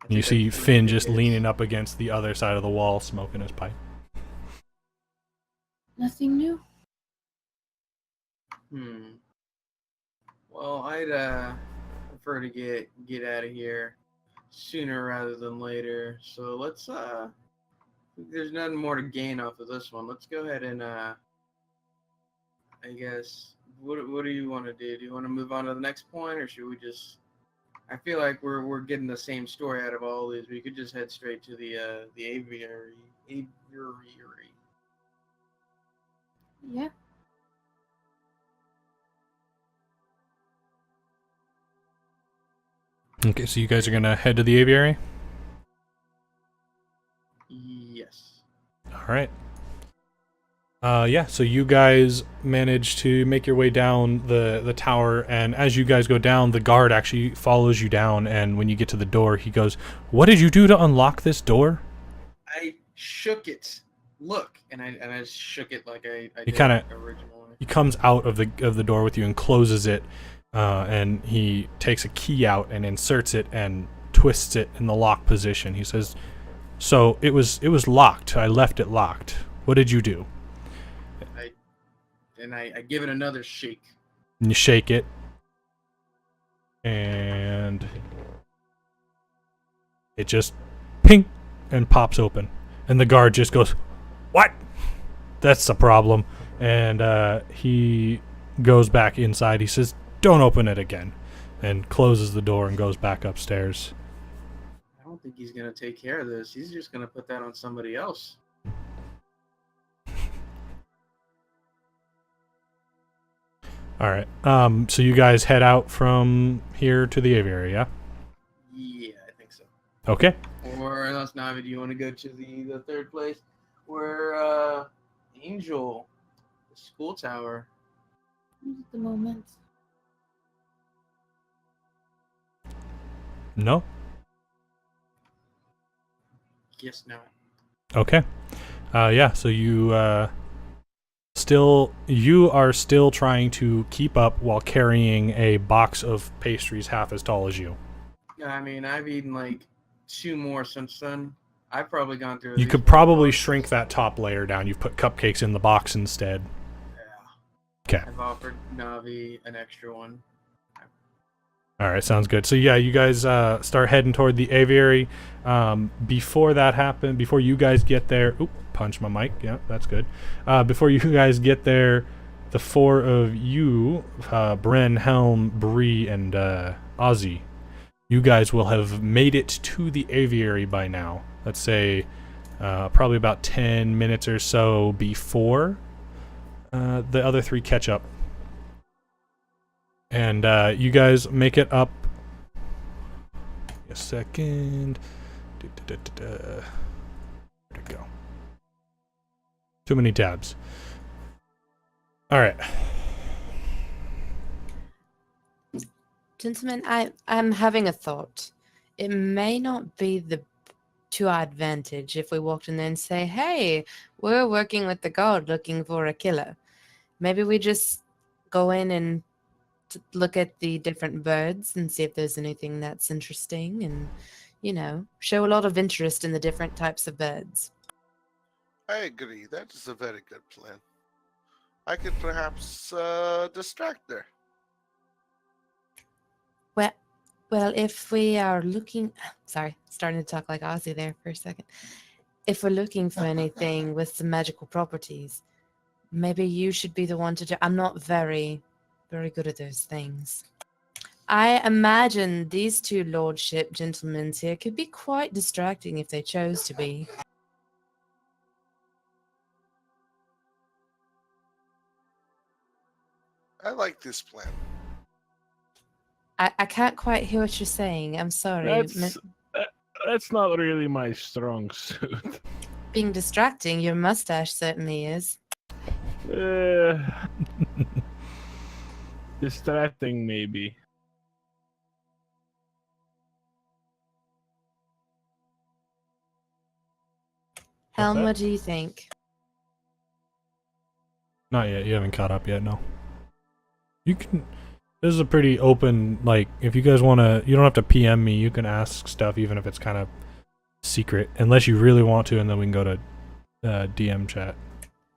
You see Finn just leaning up against the other side of the wall, smoking his pipe. Nothing new. Well, I'd prefer to get out of here sooner rather than later. So let's there's nothing more to gain off of this one. Let's go ahead and I guess what do you want to do? Do you want to move on to the next point, or should we just? I feel like we're getting the same story out of all these. We could just head straight to the aviary. Yeah. Okay, so you guys are gonna head to the aviary? Yes. All right. Yeah, so you guys manage to make your way down the tower, and as you guys go down, the guard actually follows you down, and when you get to the door, he goes, "What did you do to unlock this door?" I shook it. Look, and I shook it like I He did kinda- originally. He comes out of the door with you and closes it, and he takes a key out and inserts it and twists it in the lock position. He says, "So it was locked. I left it locked. What did you do?" And I give it another shake. And you shake it, and it just ping and pops open, and the guard just goes, "What? That's the problem." And he goes back inside. He says, "Don't open it again," and closes the door and goes back upstairs. I don't think he's gonna take care of this. He's just gonna put that on somebody else. All right. So you guys head out from here to the aviary, yeah? Yeah, I think so. Okay. Or unless Navi, do you want to go to the third place where Angel, the school tower? At the moment. No? Guess not. Okay. Yeah, so you are still trying to keep up while carrying a box of pastries half as tall as you. Yeah, I mean, I've eaten like 2 more since then. I've probably gone through. at You least could one probably box. shrink that top layer down. You've put cupcakes in the box instead. Yeah. 'Kay. I've offered Navi an extra one. All right, sounds good. So yeah, you guys start heading toward the aviary. Before that happened, before you guys get there, oop, punch my mic. Yeah, that's good. Before you guys get there, the four of you, Bren, Helm, Bree, and Ozzy, you guys will have made it to the aviary by now. Let's say probably about 10 minutes or so before the other three catch up. And you guys make it up. A second. Where'd it go? Too many tabs. All right. Gentlemen, I'm having a thought. It may not be to our advantage if we walked in there and say, hey, we're working with the guard looking for a killer. Maybe we just go in and look at the different birds and see if there's anything that's interesting and, show a lot of interest in the different types of birds. I agree. That is a very good plan. I could perhaps distract her. Well, if we are looking... Sorry, starting to talk like Ozzy there for a second. If we're looking for anything with some magical properties, maybe you should be the one to do... I'm not very, very good at those things. I imagine these two lordship gentlemen here could be quite distracting if they chose to be. I like this plan. I can't quite hear what you're saying. I'm sorry. That's not really my strong suit. Being distracting, your mustache certainly is. Distracting, maybe. Helm, that? what do you think? Not yet. You haven't caught up yet, no. You can... This is a pretty open, like, if you guys want to... You don't have to PM me. You can ask stuff even if it's kind of secret. Unless you really want to, and then we can go to DM chat.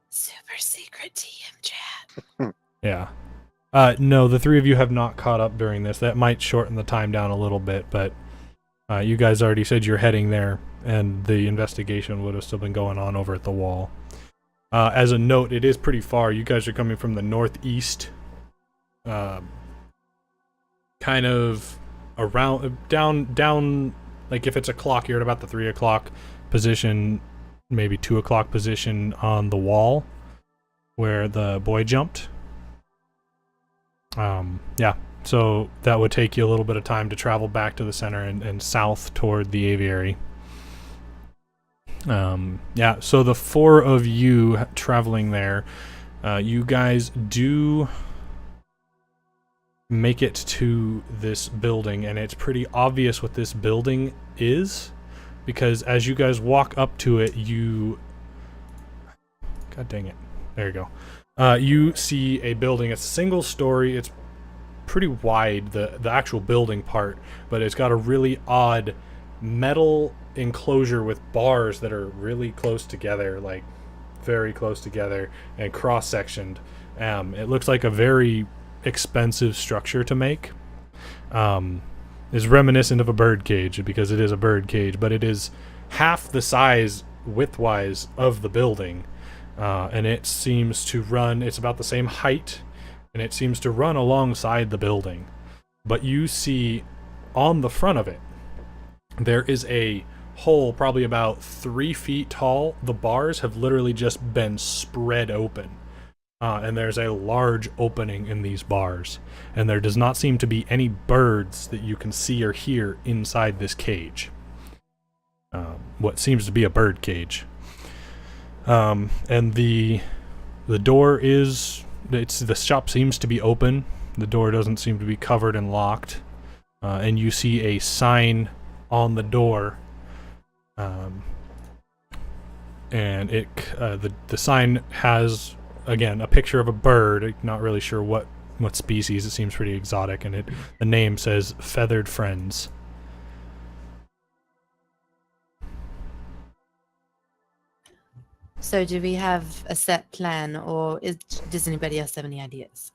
Super secret DM chat. Yeah. No, the three of you have not caught up during this. That might shorten the time down a little bit, but you guys already said you're heading there, and the investigation would have still been going on over at the wall. As a note, it is pretty far. You guys are coming from the northeast, kind of around, down, like if it's a clock, you're at about the 3 o'clock position, maybe 2 o'clock position on the wall where the boy jumped. Yeah, so that would take you a little bit of time to travel back to the center and south toward the aviary. Yeah, so the four of you traveling there, you guys do make it to this building, and it's pretty obvious what this building is, because as you guys walk up to it, God dang it. There you go. You see a building. It's a single story. It's pretty wide, the actual building part, but it's got a really odd metal enclosure with bars that are really close together, like very close together and cross-sectioned. It looks like a very expensive structure to make. Is reminiscent of a bird cage, because it is a bird cage, but it is half the size width-wise of the building. And it seems to run, it's about the same height, and it seems to run alongside the building. But you see on the front of it, there is a hole probably about 3 feet tall. The bars have literally just been spread open. And there's a large opening in these bars. And there does not seem to be any birds that you can see or hear inside this cage. What seems to be a bird cage. And the door is... the shop seems to be open. The door doesn't seem to be covered and locked. And you see a sign on the door. And it the sign has, again, a picture of a bird. Not really sure what species. It seems pretty exotic. And the name says Feathered Friends. So, do we have a set plan, or does anybody else have any ideas?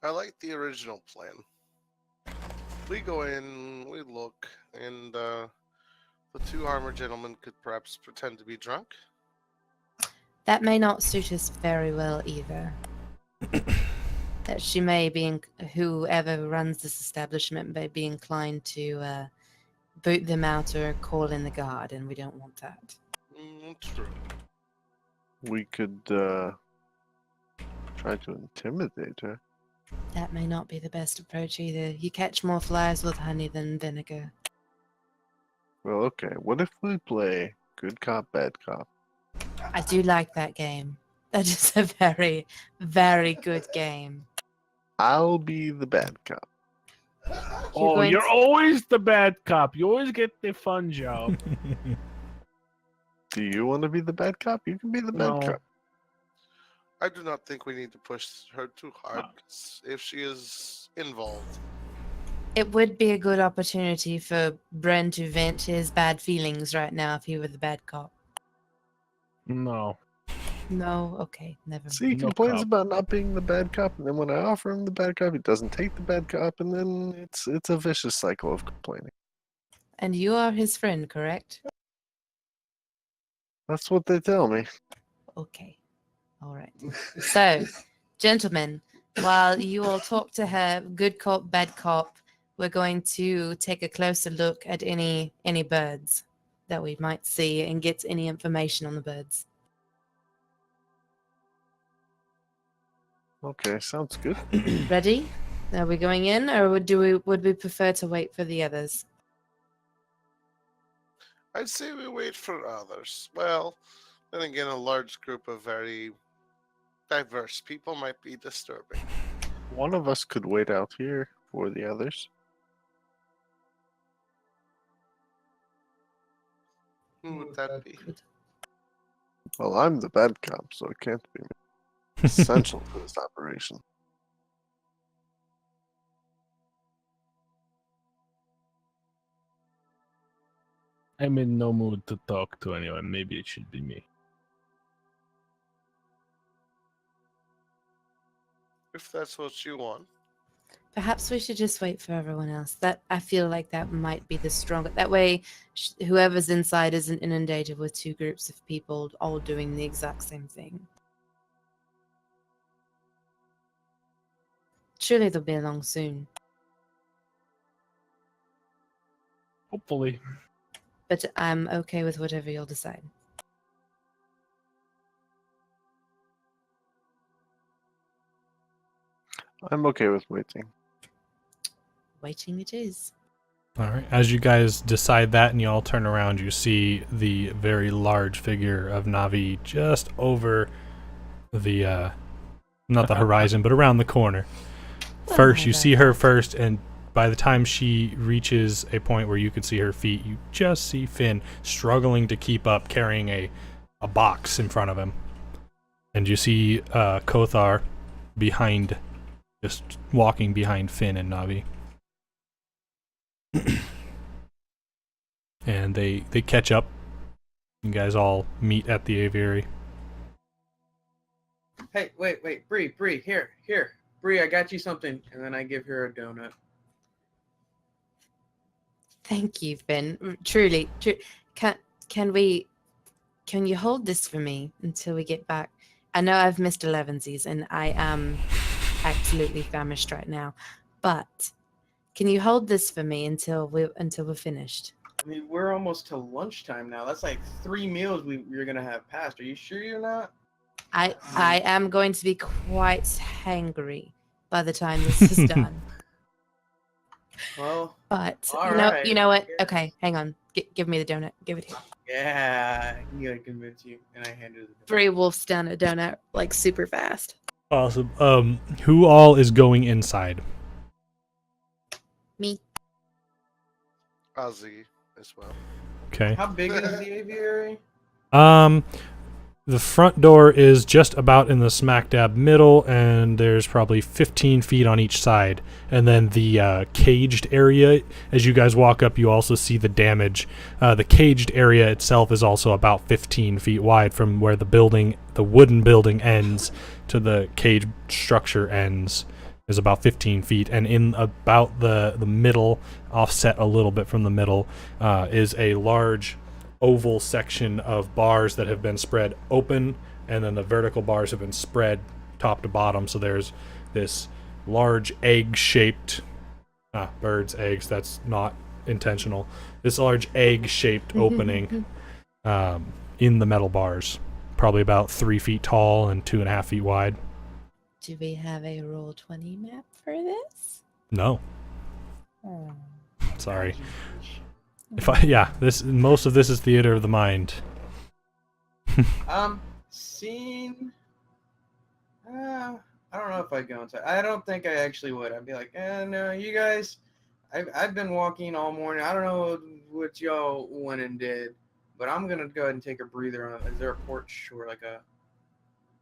I like the original plan. We go in, we look, and the two armored gentlemen could perhaps pretend to be drunk. That may not suit us very well either. That she may be, whoever runs this establishment may be inclined to boot them out or call in the guard, and we don't want that. True. We could try to intimidate her. That may not be the best approach either. You catch more flies with honey than vinegar. Well, okay. What if we play good cop, bad cop? I do like that game. That is a very, very good game. I'll be the bad cop. Oh, going you're to- always the bad cop. You always get the fun job. Do you want to be the bad cop? You can be the bad No. cop. I do not think we need to push her too hard 'cause if she is involved. It would be a good opportunity for Bren to vent his bad feelings right now if he were the bad cop. No. No, okay, never. See, he No complains cop. about not being the bad cop, and then when I offer him the bad cop, he doesn't take the bad cop, and then it's a vicious cycle of complaining. And you are his friend, correct? That's what they tell me. Okay. All right. So, gentlemen, while you all talk to her, good cop, bad cop, we're going to take a closer look at any birds that we might see and get any information on the birds. Okay, sounds good. Ready? Are we going in, or would we prefer to wait for the others? I'd say we wait for others. Well, then again, a large group of very diverse people might be disturbing. One of us could wait out here for the others. Who would that be? Well, I'm the bad cop, so it can't be me. Essential for this operation. I'm in no mood to talk to anyone. Maybe it should be me. If that's what you want. Perhaps we should just wait for everyone else. That I feel like that might be the stronger. That way, whoever's inside isn't inundated with two groups of people all doing the exact same thing. Surely they'll be along soon. Hopefully. But I'm okay with whatever you'll decide. I'm okay with waiting. Waiting it is. All right. As you guys decide that and you all turn around, you see the very large figure of Navi just over the, not the horizon, but around the corner. First, you see her first, and by the time she reaches a point where you can see her feet, you just see Finn struggling to keep up, carrying a box in front of him. And you see Kothar behind, just walking behind Finn and Navi. And they catch up. You guys all meet at the aviary. Hey, wait, Bree, here. Bree, I got you something. And then I give her a donut. Thank you, Finn. Truly. Can you hold this for me until we get back? I know I've missed 11sies and I am absolutely famished right now, but can you hold this for me until we're finished? I mean, we're almost to lunchtime now. That's like 3 meals we're gonna have passed. Are you sure you're not? I am going to be quite hangry by the time this is done. Well, But all you know, right, you know what? I Okay, hang on. Give me the donut. Give it here. yeah, I'm gonna convince you. And I hand her the donut. Bree wolfs down a donut like super fast. Awesome. Who all is going inside? Me. Ozzy as well. Okay. How big is the aviary? The front door is just about in the smack dab middle, and there's probably 15 feet on each side. And then the caged area, as you guys walk up, you also see the damage. The caged area itself is also about 15 feet wide from where the wooden building ends to the cage structure ends. Is about 15 feet, and in about the middle, offset a little bit from the middle, is a large oval section of bars that have been spread open, and then the vertical bars have been spread top to bottom. So there's this large egg-shaped bird's eggs. That's not intentional. This large egg-shaped opening in the metal bars, probably about 3 feet tall and 2.5 feet wide. Do we have a Roll20 map for this? No, Oh. sorry. Most of this is theater of the mind. Scene. I don't know if I'd go inside. I don't think I actually would. I'd be like, no, you guys. I've been walking all morning. I don't know what y'all went and did, but I'm gonna go ahead and take a breather. Is there a porch or like a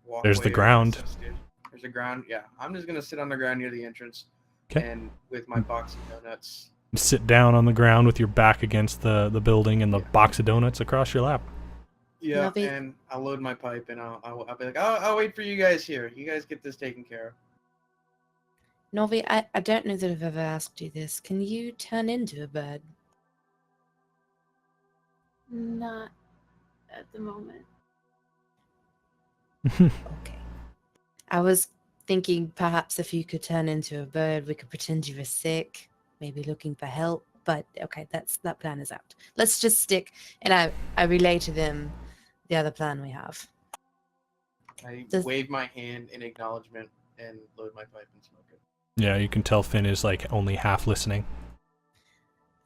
walkway? There's the ground. There's a ground. Yeah, I'm just gonna sit on the ground near the entrance. 'Kay. And with my box of donuts. Sit down on the ground with your back against the building and the box of donuts across your lap. Yeah, Love it. and I'll load my pipe and I'll be like, I'll wait for you guys here. You guys get this taken care of. Novi, I don't know that I've ever asked you this. Can you turn into a bird? Not at the moment. Okay. I was thinking perhaps if you could turn into a bird, we could pretend you were sick, maybe looking for help. But okay, that plan is out. Let's just stick, and I relay to them the other plan we have. I Does- wave my hand in acknowledgement and load my pipe and smoke it. Yeah, you can tell Finn is like only half listening.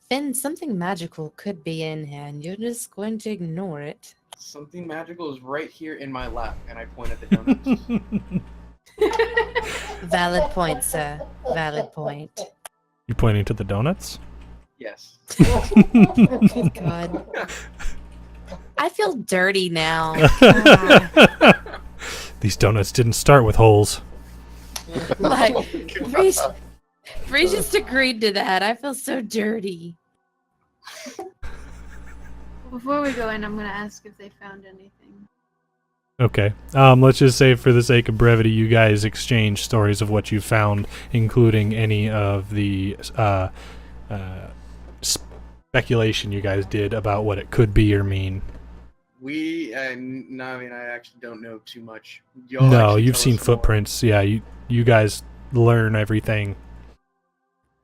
Finn, something magical could be in here, and you're just going to ignore it. Something magical is right here in my lap, and I point at the donuts. Valid point, sir. Valid point. You pointing to the donuts? Yes. Oh, God. I feel dirty now. Ah. These donuts didn't start with holes. Like, Bree just agreed to that. I feel so dirty. Before we go in, I'm gonna ask if they found anything. Okay. Let's just say for the sake of brevity, you guys exchange stories of what you found, including any of the speculation you guys did about what it could be or mean. No, I mean, I actually don't know too much. No, you've seen footprints. Yeah, you guys learn everything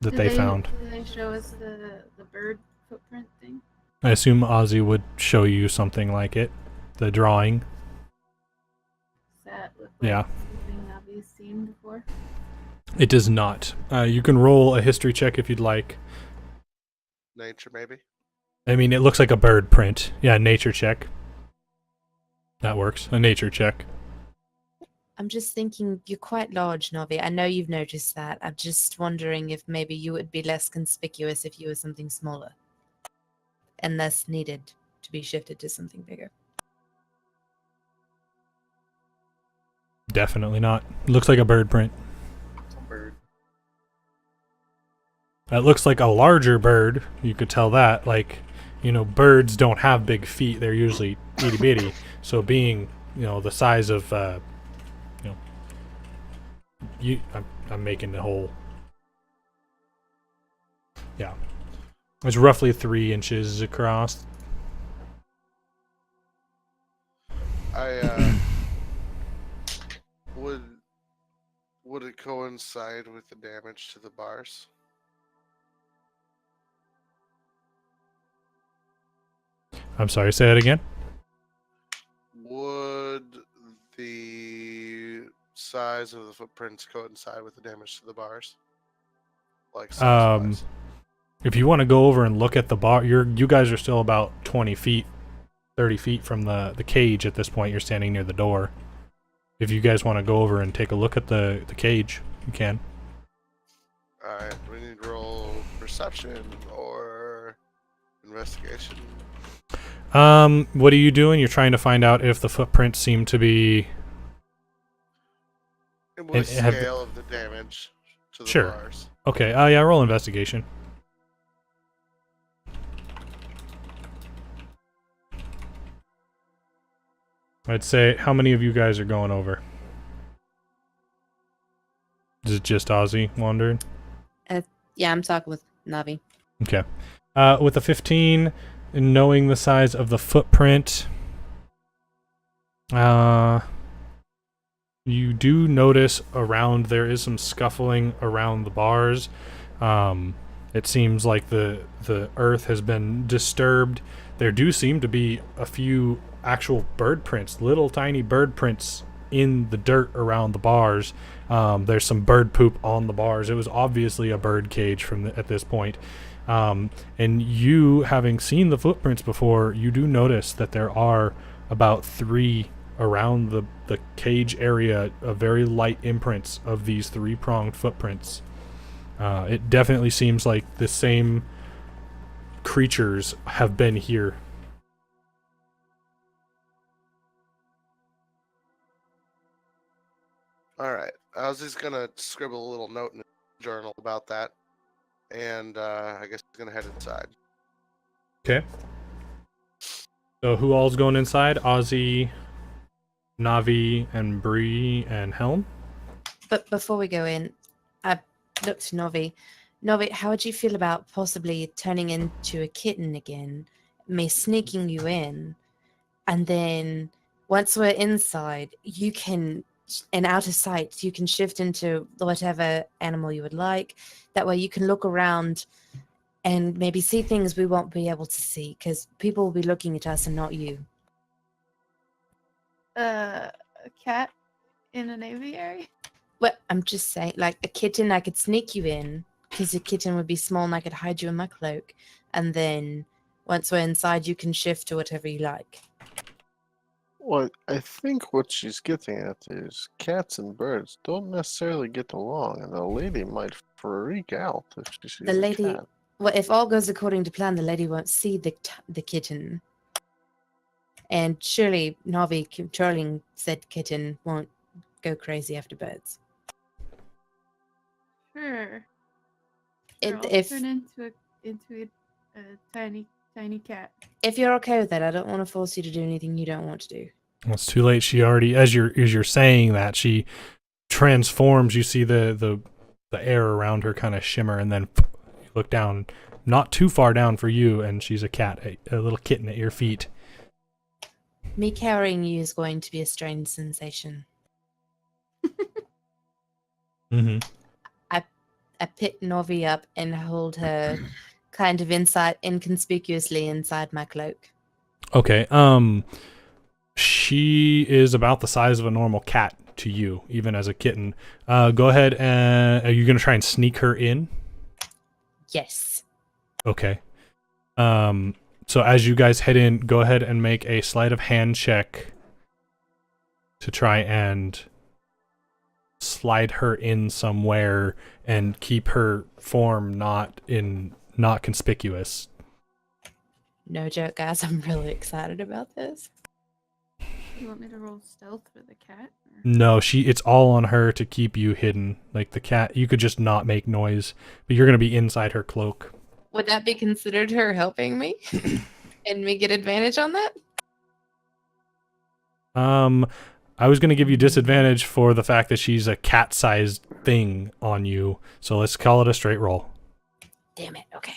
that Did they found. Did they show us the bird footprint thing? I assume Ozzy would show you something like it, the drawing. Does that look like Yeah. something that we've seen before? It does not. You can roll a history check if you'd like. Nature, maybe. I mean, it looks like a bird print. Yeah, nature check. That works. A nature check. I'm just thinking you're quite large, Novi. I know you've noticed that. I'm just wondering if maybe you would be less conspicuous if you were something smaller and less needed to be shifted to something bigger. Definitely not. It looks like a bird print. It's a bird. It looks like a larger bird. You could tell that. Like, birds don't have big feet. They're usually itty bitty. So being, the size of, I'm making the whole. Yeah. It's roughly 3 inches across. Would it coincide with the damage to the bars? I'm sorry, say that again? Would the size of the footprints coincide with the damage to the bars? Like size-wise? If you want to go over and look at the bar, you guys are still about 20 feet, 30 feet from the cage at this point. You're standing near the door. If you guys want to go over and take a look at the cage, you can. Alright, we need to roll perception or investigation. What are you doing? You're trying to find out if the footprints seem to be... With have- scale of the damage to the Sure. bars. Okay, yeah, roll investigation. I'd say, how many of you guys are going over? Is it just Ozzy wandering? Yeah, I'm talking with Navi. Okay. With a 15, and knowing the size of the footprint, you do notice around there is some scuffling around the bars. It seems like the earth has been disturbed. There do seem to be a few actual bird prints, little tiny bird prints in the dirt around the bars. There's some bird poop on the bars. It was obviously a bird cage at this point. And you, having seen the footprints before, you do notice that there are about 3 around the cage area, very light imprints of these 3-pronged footprints. It definitely seems like the same creatures have been here. All right. I was just gonna scribble a little note in the journal about that, and I guess he's gonna head inside. Okay. So who all's going inside? Ozzy, Navi, and Bree, and Helm? But before we go in, I looked to Novi. Novi, how would you feel about possibly turning into a kitten again, me sneaking you in, and then once we're inside, you can, and out of sight, you can shift into whatever animal you would like. That way you can look around and maybe see things we won't be able to see because people will be looking at us and not you. A cat in an aviary? Well, I'm just saying, like a kitten, I could sneak you in because a kitten would be small and I could hide you in my cloak. And then once we're inside, you can shift to whatever you like. Well, I think what she's getting at is cats and birds don't necessarily get along, and a lady might freak out if she sees The lady, a cat. well, if all goes according to plan, the lady won't see the kitten. And surely Navi controlling said kitten won't go crazy after birds. Sure. It, Or I'll if turn into a tiny cat. if you're okay with that, I don't want to force you to do anything you don't want to do. Well, it's too late. She already, as you're saying that, she transforms. You see the air around her kind of shimmer, and then you look down, not too far down for you, and she's a cat, a little kitten at your feet. Me carrying you is going to be a strange sensation. Mm-hmm. I pick Novi up and hold her kind of inconspicuously inside my cloak. Okay. She is about the size of a normal cat to you, even as a kitten. Go ahead and are you gonna try and sneak her in? Yes. Okay. So as you guys head in, go ahead and make a sleight of hand check to try and slide her in somewhere and keep her form not conspicuous. No joke, guys. I'm really excited about this. You want me to roll stealth for the cat? Or... No, it's all on her to keep you hidden. Like the cat, you could just not make noise, but you're gonna be inside her cloak. Would that be considered her helping me? And me get advantage on that? I was gonna give you disadvantage for the fact that she's a cat-sized thing on you, so let's call it a straight roll. Damn it. Okay.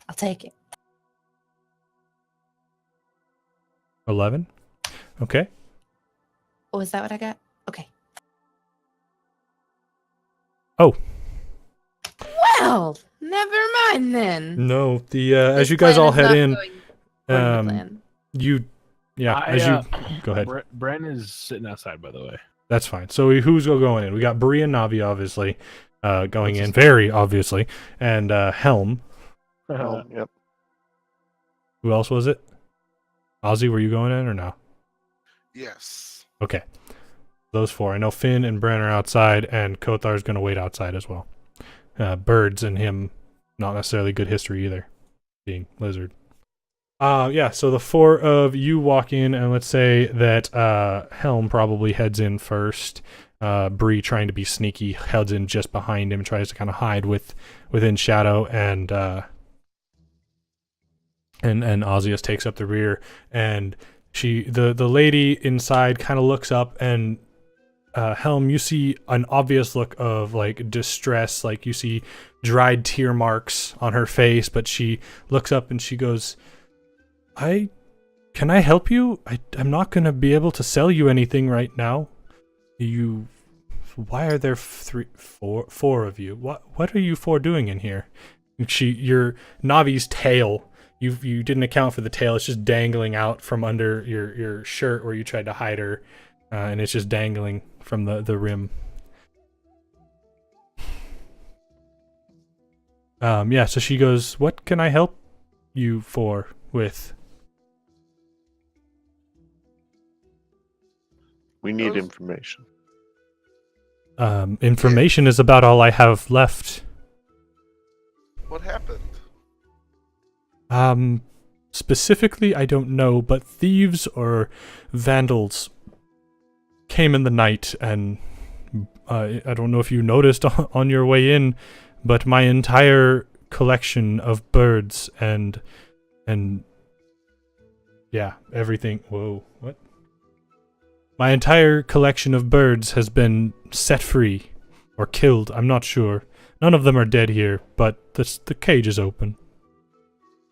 I'll take it. 11. Okay. Oh, is that what I got? Okay. Oh. Well, never mind then. No, the as This you guys plan all is head not in, going according to plan. go ahead. Bren is sitting outside, by the way. That's fine. So who's going in? We got Bree and Navi, obviously, going in, very obviously, and Helm. Yep. Who else was it? Ozzy, were you going in or no? Yes. Okay. Those 4. I know Finn and Bren are outside, and Kothar's going to wait outside as well. Birds and him, not necessarily good history either, being lizard. Yeah, so the four of you walk in, and let's say that Helm probably heads in first. Bree, trying to be sneaky, heads in just behind him, tries to kind of hide within shadow, and Ozias takes up the rear. And the lady inside kind of looks up, and Helm, you see an obvious look of like distress, like you see dried tear marks on her face, but she looks up and she goes, Can I help you? I'm not gonna be able to sell you anything right now. Why are there four of you? What are you four doing in here? Your Navi's tail. You didn't account for the tail. It's just dangling out from under your shirt where you tried to hide her, and it's just dangling from the rim. Yeah. So she goes, "What can I help you for with?" We need Those- information. Information is about all I have left. What happened? Specifically, I don't know, but thieves or vandals came in the night, and I don't know if you noticed on your way in, but my entire collection of birds and yeah, everything. Whoa, what? My entire collection of birds has been set free or killed. I'm not sure. None of them are dead here, but the cage is open.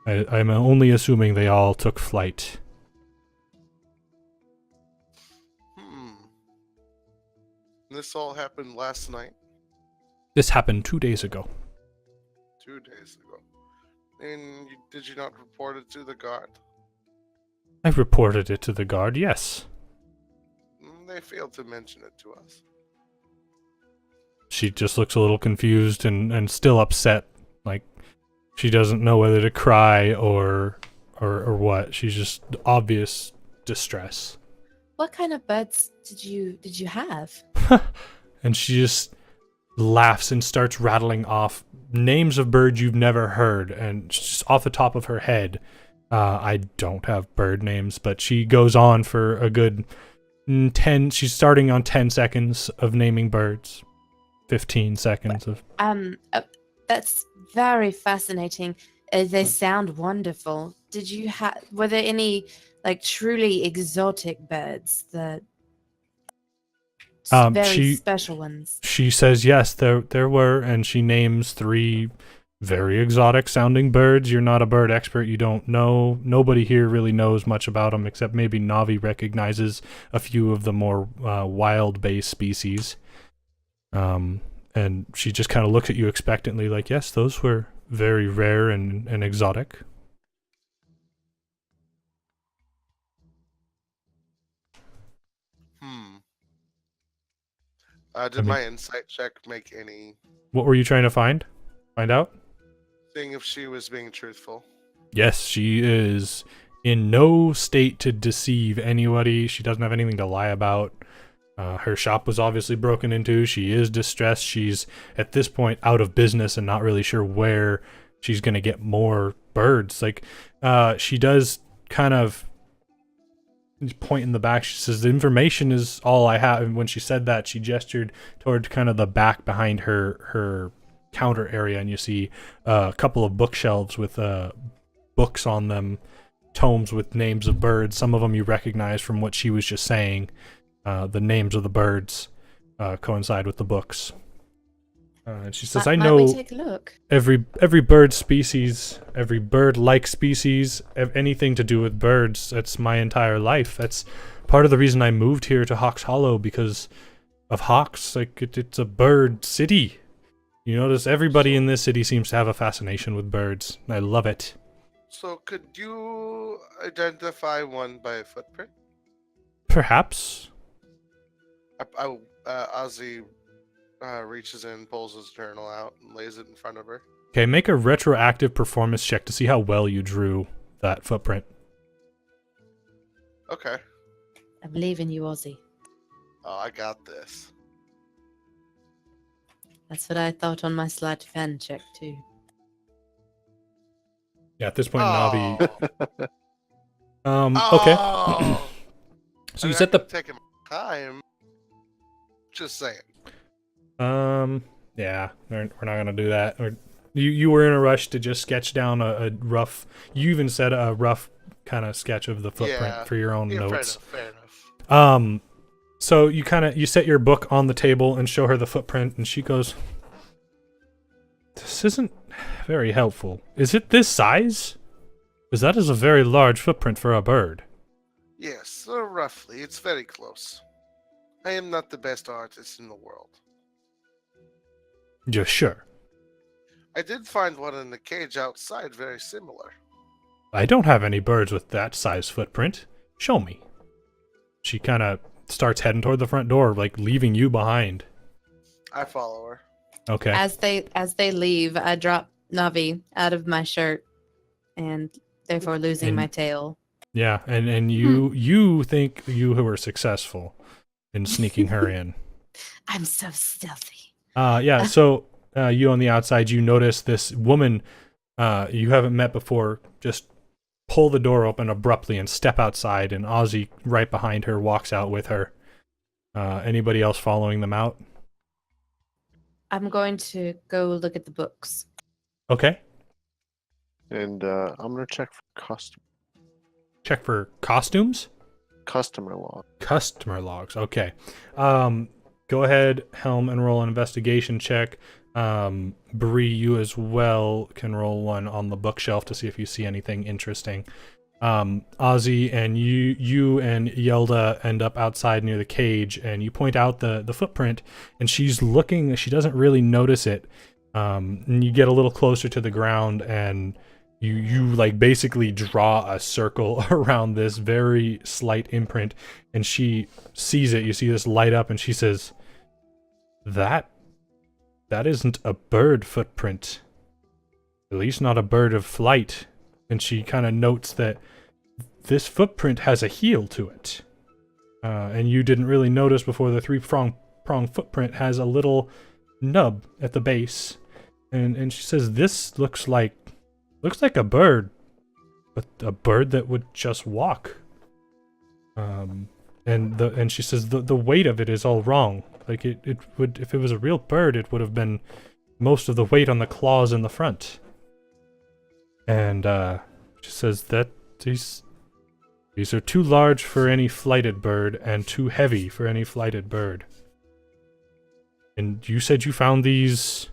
I'm only assuming they all took flight. This all happened last night, This happened 2 days ago. 2 days ago. And did you not report it to the guard? I reported it to the guard, yes. They failed to mention it to us. She just looks a little confused and still upset. Like, she doesn't know whether to cry or what. She's just obvious distress. What kind of birds did you have? And she just laughs and starts rattling off names of birds you've never heard, and just off the top of her head. I don't have bird names, but she goes on for a good 10. She's starting on 10 seconds of naming birds. 15 seconds of. That's very fascinating. They sound wonderful. Were there any like truly exotic birds that very special ones? She says yes, there were, and she names 3 very exotic sounding birds. You're not a bird expert, you don't know. Nobody here really knows much about them, except maybe Navi recognizes a few of the more wild-based species. And she just kind of looks at you expectantly, like, yes, those were very rare and exotic. Did my insight check make any... What were you trying to find out? Seeing if she was being truthful. Yes, she is in no state to deceive anybody. She doesn't have anything to lie about. Her shop was obviously broken into. She is distressed. She's, at this point, out of business and not really sure where she's going to get more birds. Like, she does kind of point in the back. She says, the information is all I have. And when she said that, she gestured toward kind of the back behind her counter area, and you see a couple of bookshelves with books on them, tomes with names of birds. Some of them you recognize from what she was just saying. The names of the birds coincide with the books. And she says, I know we take a look? every bird species, every bird-like species, anything to do with birds. That's my entire life. That's part of the reason I moved here to Hawks Hollow, because of hawks. Like, it's a bird city. You notice everybody in this city seems to have a fascination with birds. I love it. So could you identify one by a footprint? Perhaps. Ozzy reaches in, pulls his journal out, and lays it in front of her. Okay, make a retroactive performance check to see how well you drew that footprint. Okay. I believe in you, Ozzy. Oh, I got this. That's what I thought on my sleight of hand check too. Yeah, at this point, Navi. Oh. Okay. Oh. So I you mean, set I the could take him time. Just saying. Yeah, we're not gonna do that. Or you were in a rush to just sketch down a rough. You even said a rough kind of sketch of the footprint Yeah. for your own Yeah, fair notes. enough. Fair enough. So you set your book on the table and show her the footprint, and she goes, "This isn't very helpful. Is it this size? Because that is a very large footprint for a bird." Yes, roughly. It's very close. I am not the best artist in the world. You're sure? I did find one in the cage outside very similar. I don't have any birds with that size footprint. Show me. She kind of starts heading toward the front door, like leaving you behind. I follow her. Okay. As they leave, I drop Navi out of my shirt, and therefore losing And- my tail. Yeah, and you think you were successful in sneaking her in. I'm so stealthy. Yeah, so you on the outside, you notice this woman you haven't met before just pull the door open abruptly and step outside, and Ozzy right behind her walks out with her. Anybody else following them out? I'm going to go look at the books. Okay. And I'm gonna check for Check for costumes? customer log. Customer logs. Okay. Go ahead, Helm, and roll an investigation check. Bree, you as well can roll one on the bookshelf to see if you see anything interesting. Ozzy and you and Yelda end up outside near the cage, and you point out the footprint, and she's looking. She doesn't really notice it. And you get a little closer to the ground, and you like basically draw a circle around this very slight imprint, and she sees it. You see this light up, and she says, that isn't a bird footprint. At least not a bird of flight." And she kind of notes that this footprint has a heel to it. And you didn't really notice before, the three-prong footprint has a little nub at the base. And she says, this looks like a bird, but a bird that would just walk. And she says the weight of it is all wrong. Like it would, if it was a real bird, it would have been most of the weight on the claws in the front. And she says that these are too large for any flighted bird and too heavy for any flighted bird. And you said you found these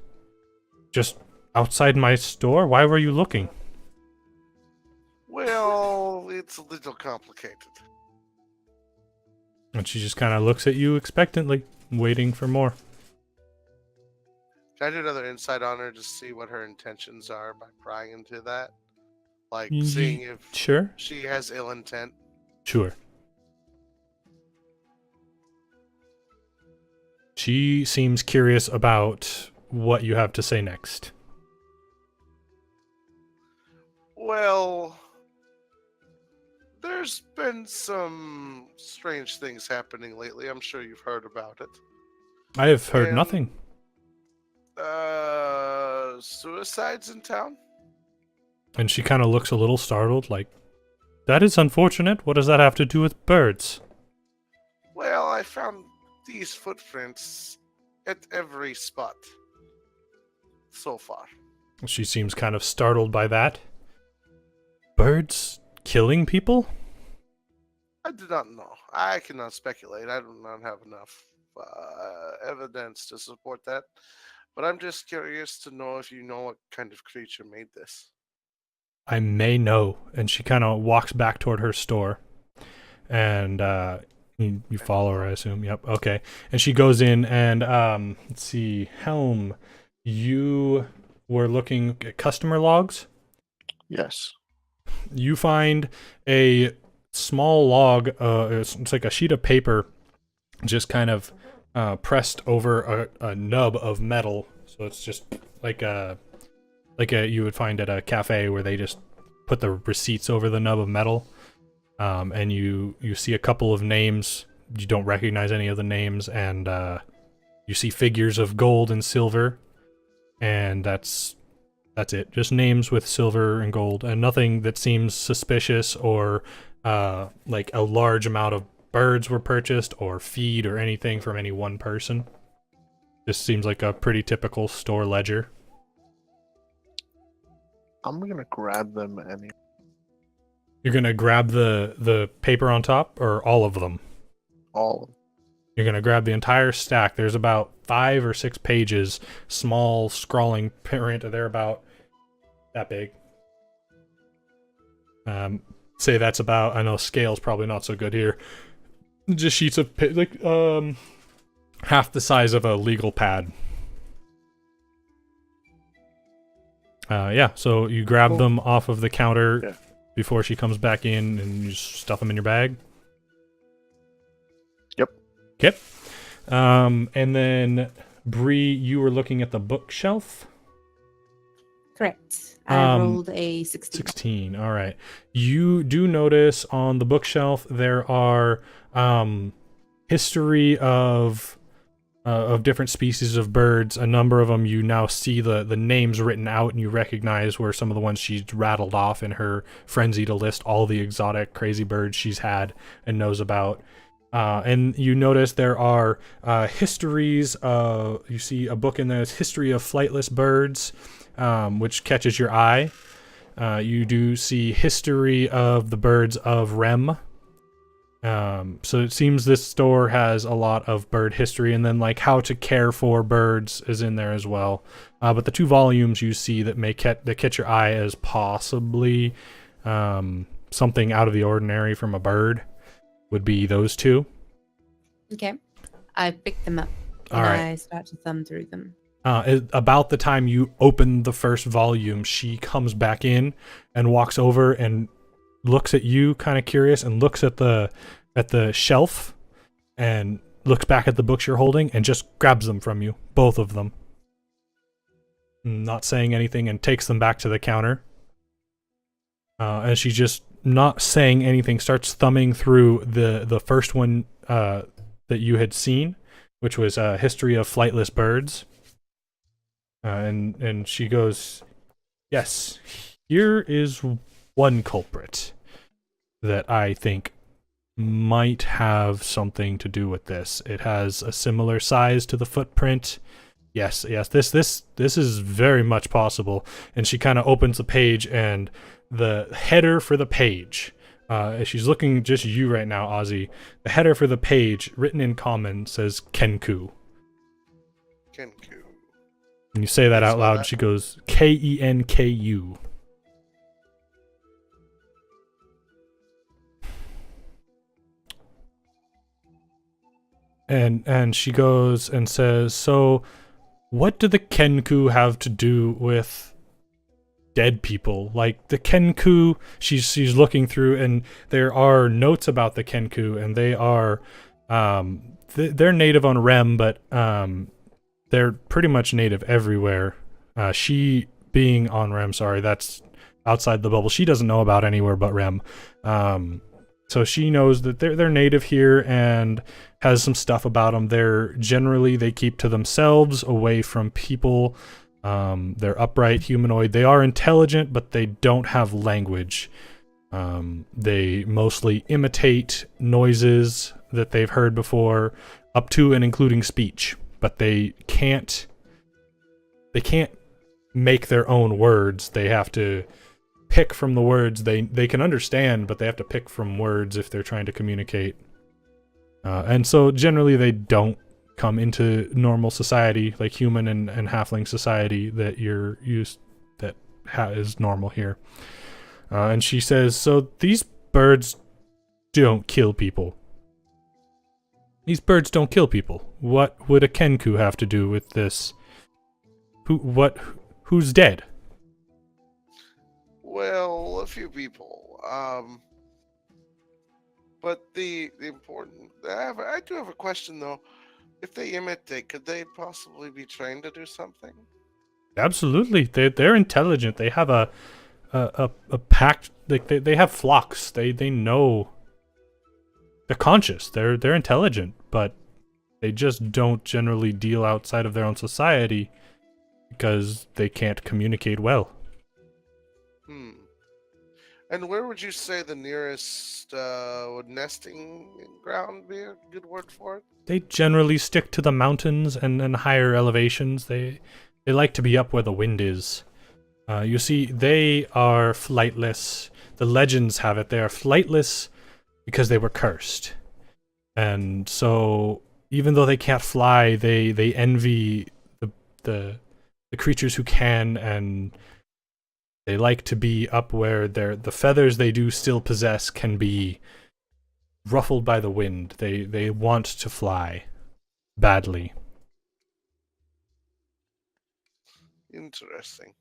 just outside my store? Why were you looking? Well, it's a little complicated. And she just kind of looks at you expectantly, waiting for more. Can I do another insight on her to see what her intentions are by prying into that? Like Ye- seeing if Sure? she has ill intent. Sure. She seems curious about what you have to say next. Well, there's been some strange things happening lately. I'm sure you've heard about it. I have heard And- nothing. Suicides in town? And she kind of looks a little startled, like, that is unfortunate. What does that have to do with birds? Well, I found these footprints at every spot so far. She seems kind of startled by that. Birds killing people? I do not know. I cannot speculate. I do not have enough evidence to support that. But I'm just curious to know if you know what kind of creature made this. I may know. And she kind of walks back toward her store. And you follow her, I assume. Yep, okay. And she goes in and, let's see, Helm, you were looking at customer logs? Yes. You find a small log, it's like a sheet of paper, just kind of pressed over a nub of metal. So it's just like a you would find at a cafe where they just put the receipts over the nub of metal. And you see a couple of names. You don't recognize any of the names, and you see figures of gold and silver, and that's That's it. Just names with silver and gold, and nothing that seems suspicious or like a large amount of birds were purchased or feed or anything from any one person. This seems like a pretty typical store ledger. I'm gonna grab them anyway. You're gonna grab the paper on top, or all of them? All of them. You're gonna grab the entire stack. There's about 5 or 6 pages, small scrawling print. They're about that big. Say that's about. I know scale's probably not so good here. Just sheets of like half the size of a legal pad. Yeah. So you grab Cool. them off of the counter Yeah. before she comes back in, and you just stuff them in your bag. Yep. Okay. And then Bree, you were looking at the bookshelf. Correct. I Um, rolled a 16. 16. All right. You do notice on the bookshelf there are history of different species of birds. A number of them you now see the names written out, and you recognize where some of the ones she's rattled off in her frenzy to list all the exotic crazy birds she's had and knows about. And you notice there are histories. You see a book in there, it's History of Flightless Birds, which catches your eye. You do see history of the birds of Rem. So it seems this store has a lot of bird history, and then like how to care for birds is in there as well. But the 2 volumes you see that catch your eye as possibly something out of the ordinary from a bird would be those 2. Okay. I picked them up and All right. I start to thumb through them. About the time you open the first volume, she comes back in and walks over and looks at you, kind of curious, and looks at the shelf and looks back at the books you're holding and just grabs them from you, both of them, not saying anything, and takes them back to the counter. And she just, not saying anything, starts thumbing through the first one that you had seen, which was History of Flightless Birds. And she goes, yes, here is one culprit that I think might have something to do with this. It has a similar size to the footprint. Yes, this is very much possible. And she kind of opens the page, and the header for the page, she's looking just you right now, Ozzy. The header for the page, written in common, says Kenku. Kenku. And you say that I out saw loud, that. she goes, Kenku. And she goes and says, so what do the Kenku have to do with dead people? Like the Kenku, she's looking through, and there are notes about the Kenku, and they are they're native on Rem, but they're pretty much native everywhere. She being on Rem, sorry, that's outside the bubble. She doesn't know about anywhere but Rem. So she knows that they're native here and has some stuff about them. They keep to themselves, away from people. They're upright, humanoid. They are intelligent, but they don't have language. They mostly imitate noises that they've heard before, up to and including speech. But they can't make their own words. They have to pick from the words they can understand, but they have to pick from words if they're trying to communicate. And so generally they don't come into normal society, like human and halfling society that you're used, that is normal here. And she says, so these birds don't kill people. These birds don't kill people. What would a Kenku have to do with this? Who's dead? Well, a few people. But the important, I do have a question though. If they imitate, could they possibly be trained to do something? Absolutely, they're intelligent. They have a pact. Like they have flocks. They know. They're conscious. They're intelligent, but they just don't generally deal outside of their own society because they can't communicate well. And where would you say the nearest would nesting ground be a good word for it? They generally stick to the mountains and higher elevations. They like to be up where the wind is. You see, they are flightless. The legends have it they are flightless because they were cursed. And so, even though they can't fly, they envy the creatures who can, and they like to be up where the feathers they do still possess can be ruffled by the wind. They want to fly badly. Interesting.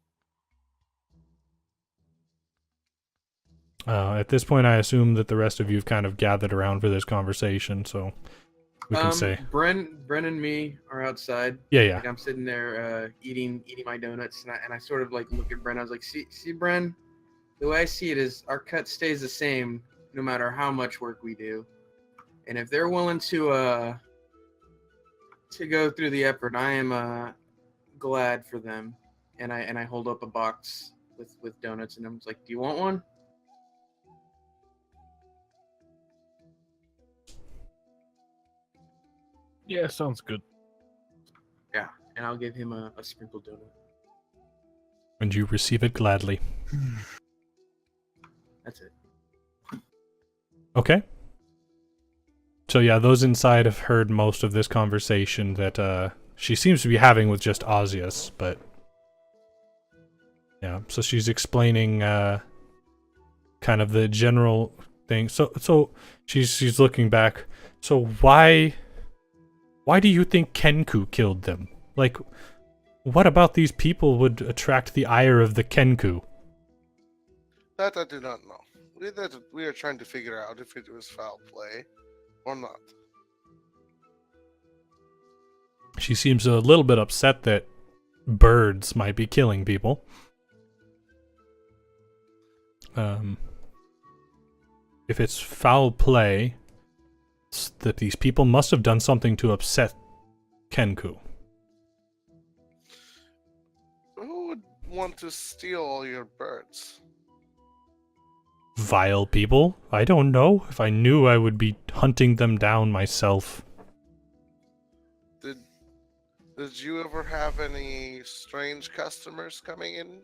At this point, I assume that the rest of you have kind of gathered around for this conversation, so we can say. Bren and me are outside. Yeah. Like I'm sitting there eating my donuts, and I sort of like look at Bren. I was like, see, Bren, the way I see it is our cut stays the same no matter how much work we do, and if they're willing to go through the effort, I am glad for them. And I hold up a box with donuts, and I'm just like, do you want one? Yeah, sounds good. Yeah, and I'll give him a sprinkled donut. And you receive it gladly. That's it. Okay. So yeah, those inside have heard most of this conversation that she seems to be having with just Ozius, but yeah, so she's explaining kind of the general thing. So she's looking back. So why do you think Kenku killed them? Like, what about these people would attract the ire of the Kenku? That I do not know. We are trying to figure out if it was foul play or not. She seems a little bit upset that birds might be killing people. If it's foul play, that these people must have done something to upset Kenku. Who would want to steal all your birds? Vile people? I don't know. If I knew, I would be hunting them down myself. Did you ever have any strange customers coming in?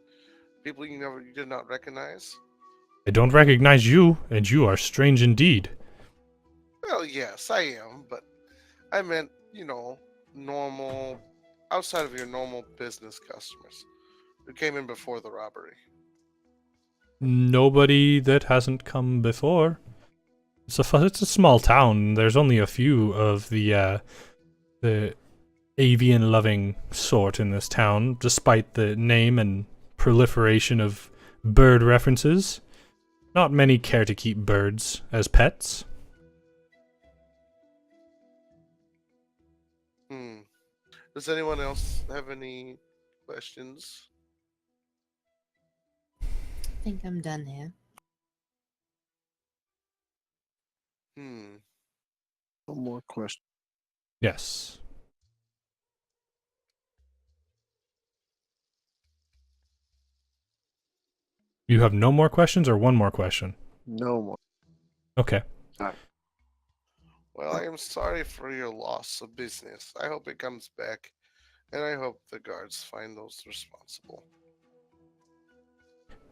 People you did not recognize? I don't recognize you, and you are strange indeed. Well, yes, I am, but I meant, normal, outside of your normal business customers who came in before the robbery. Nobody that hasn't come before. It's a small town. There's only a few of the avian-loving sort in this town, despite the name and proliferation of bird references. Not many care to keep birds as pets. Does anyone else have any questions? I think I'm done here. One more question. Yes. You have no more questions or one more question? No more. Okay. Well, I am sorry for your loss of business. I hope it comes back, and I hope the guards find those responsible.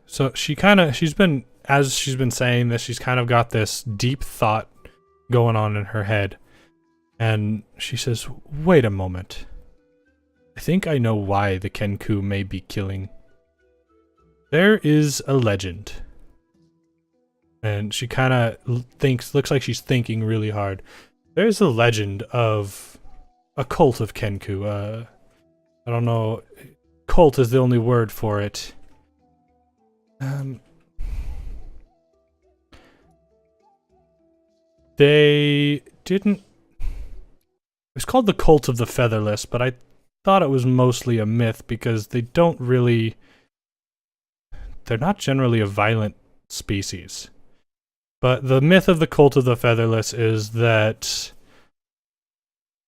So she's been saying this, she's kind of got this deep thought going on in her head. And she says, wait a moment. I think I know why the Kenku may be killing. There is a legend. And she kind of looks like she's thinking really hard. There's a legend of a cult of Kenku. I don't know. Cult is the only word for it. They didn't... It's called the Cult of the Featherless, but I thought it was mostly a myth because they don't really... They're not generally a violent species. But the myth of the Cult of the Featherless is that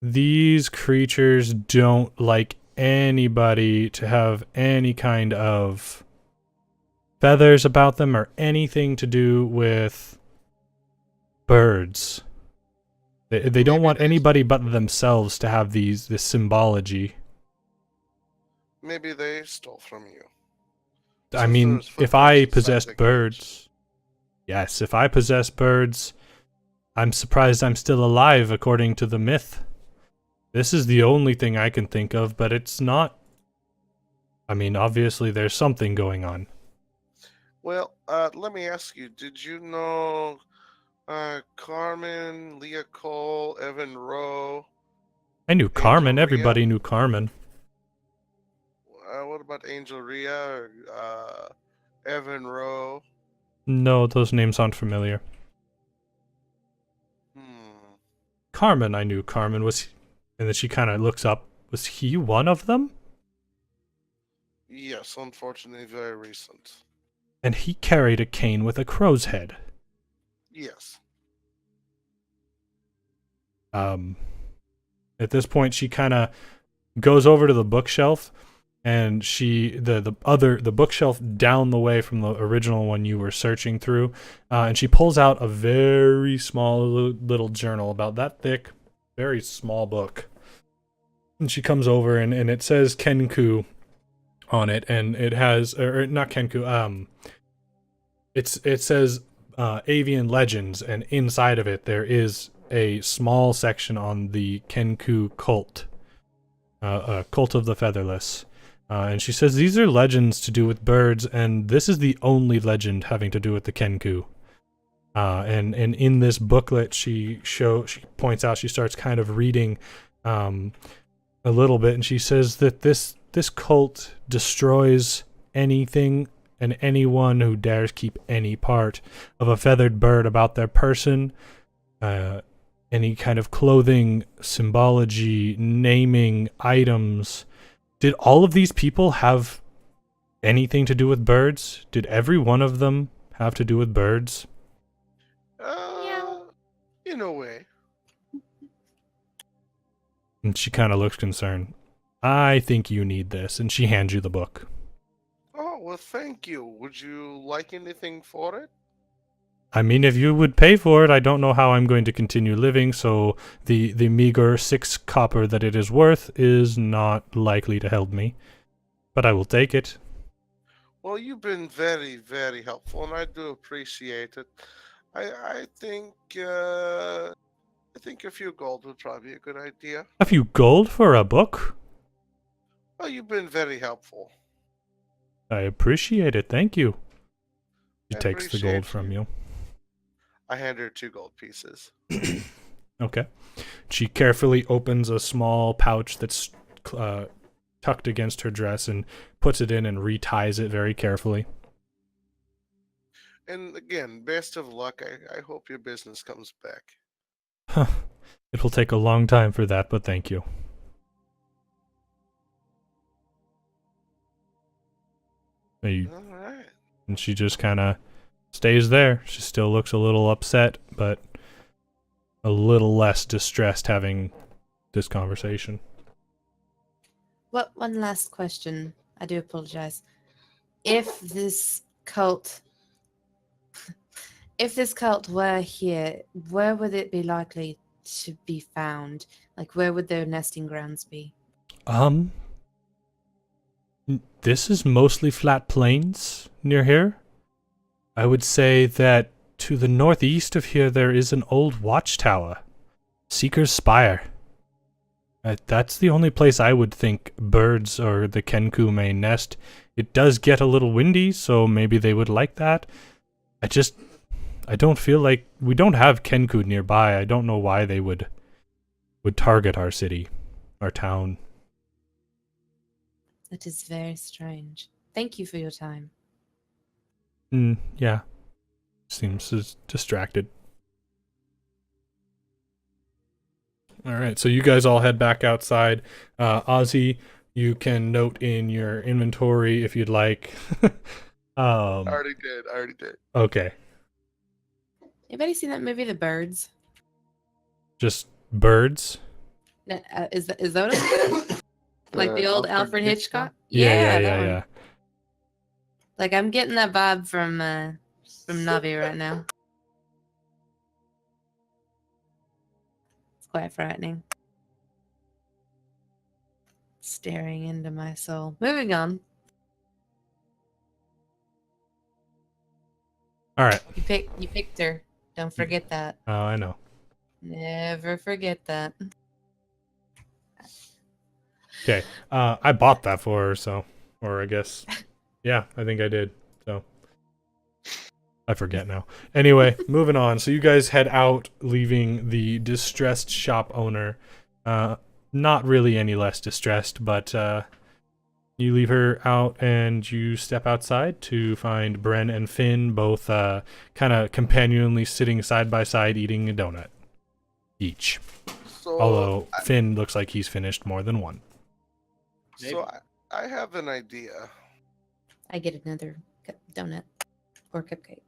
these creatures don't like anybody to have any kind of feathers about them or anything to do with birds. They don't Maybe want they- anybody but themselves to have this symbology. Maybe they stole from you. I Since mean, there's if footprints I inside possessed the cage. birds, yes, if I possess birds, I'm surprised I'm still alive according to the myth. This is the only thing I can think of, but it's not. I mean, obviously there's something going on. Well, let me ask you, did you know Carmen, Leah Cole, Evan Rowe? I knew Carmen. Rhea? Everybody knew Carmen. What about Angel Rhea or Evan Rowe? No, those names aren't familiar. Carmen, I knew Carmen was, and then she kind of looks up. Was he one of them? Yes, unfortunately, very recent. And he carried a cane with a crow's head. Yes. At this point, she kind of goes over to the bookshelf, and the bookshelf down the way from the original one you were searching through, and she pulls out a very small little journal, about that thick, very small book. And she comes over, and it says Kenku on it, and it has, or not Kenku, it says Avian Legends, and inside of it there is a small section on the Kenku cult, cult of the featherless. And she says these are legends to do with birds, and this is the only legend having to do with the Kenku. And in this booklet, she points out, she starts kind of reading a little bit, and she says that this cult destroys anything and anyone who dares keep any part of a feathered bird about their person, any kind of clothing, symbology, naming, items. Did all of these people have anything to do with birds? Did every one of them have to do with birds? In a way. And she kind of looks concerned. I think you need this. And she hands you the book. Oh, well, thank you. Would you like anything for it? I mean, if you would pay for it, I don't know how I'm going to continue living, so the meager 6 copper that it is worth is not likely to help me. But I will take it. Well, you've been very, very helpful, and I do appreciate it. I think a few gold would probably be a good idea. A few gold for a book? Well, you've been very helpful. I appreciate it, thank you. She I takes the appreciate gold from you. I hand her 2 gold pieces. Okay. She carefully opens a small pouch that's tucked against her dress and puts it in and reties it very carefully. And again, best of luck. I hope your business comes back. It will take a long time for that, but thank you. All right. And she just kind of stays there. She still looks a little upset, but a little less distressed having this conversation. What? One last question. I do apologize. If this cult were here, where would it be likely to be found? Like, where would their nesting grounds be? This is mostly flat plains near here. I would say that to the northeast of here there is an old watchtower, Seeker's Spire. That's the only place I would think birds or the Kenku may nest. It does get a little windy, so maybe they would like that. I don't feel like we don't have Kenku nearby. I don't know why they would target our city, our town. That is very strange. Thank you for your time. Yeah. Seems distracted. Alright, so you guys all head back outside. Ozzy, you can note in your inventory if you'd like. I already did. Okay. Anybody seen that movie, The Birds? Just birds? No, is that what it's Like the old Alfred Alfred Hitchcock? Yeah. that one. Yeah. Like I'm getting that vibe from Navi right now. It's quite frightening. Staring into my soul. Moving on. All right. You picked her. Don't forget that. Oh, I know. Never forget that. Okay. I bought that for her, so, or I guess, yeah, I think I did. So I forget now. Anyway, moving on. So you guys head out, leaving the distressed shop owner. Not really any less distressed, but you leave her out and you step outside to find Bren and Finn both kind of companionably sitting side by side eating a donut each. So, Although Finn looks like he's finished more than one. so I have an idea. I get another donut or cupcake.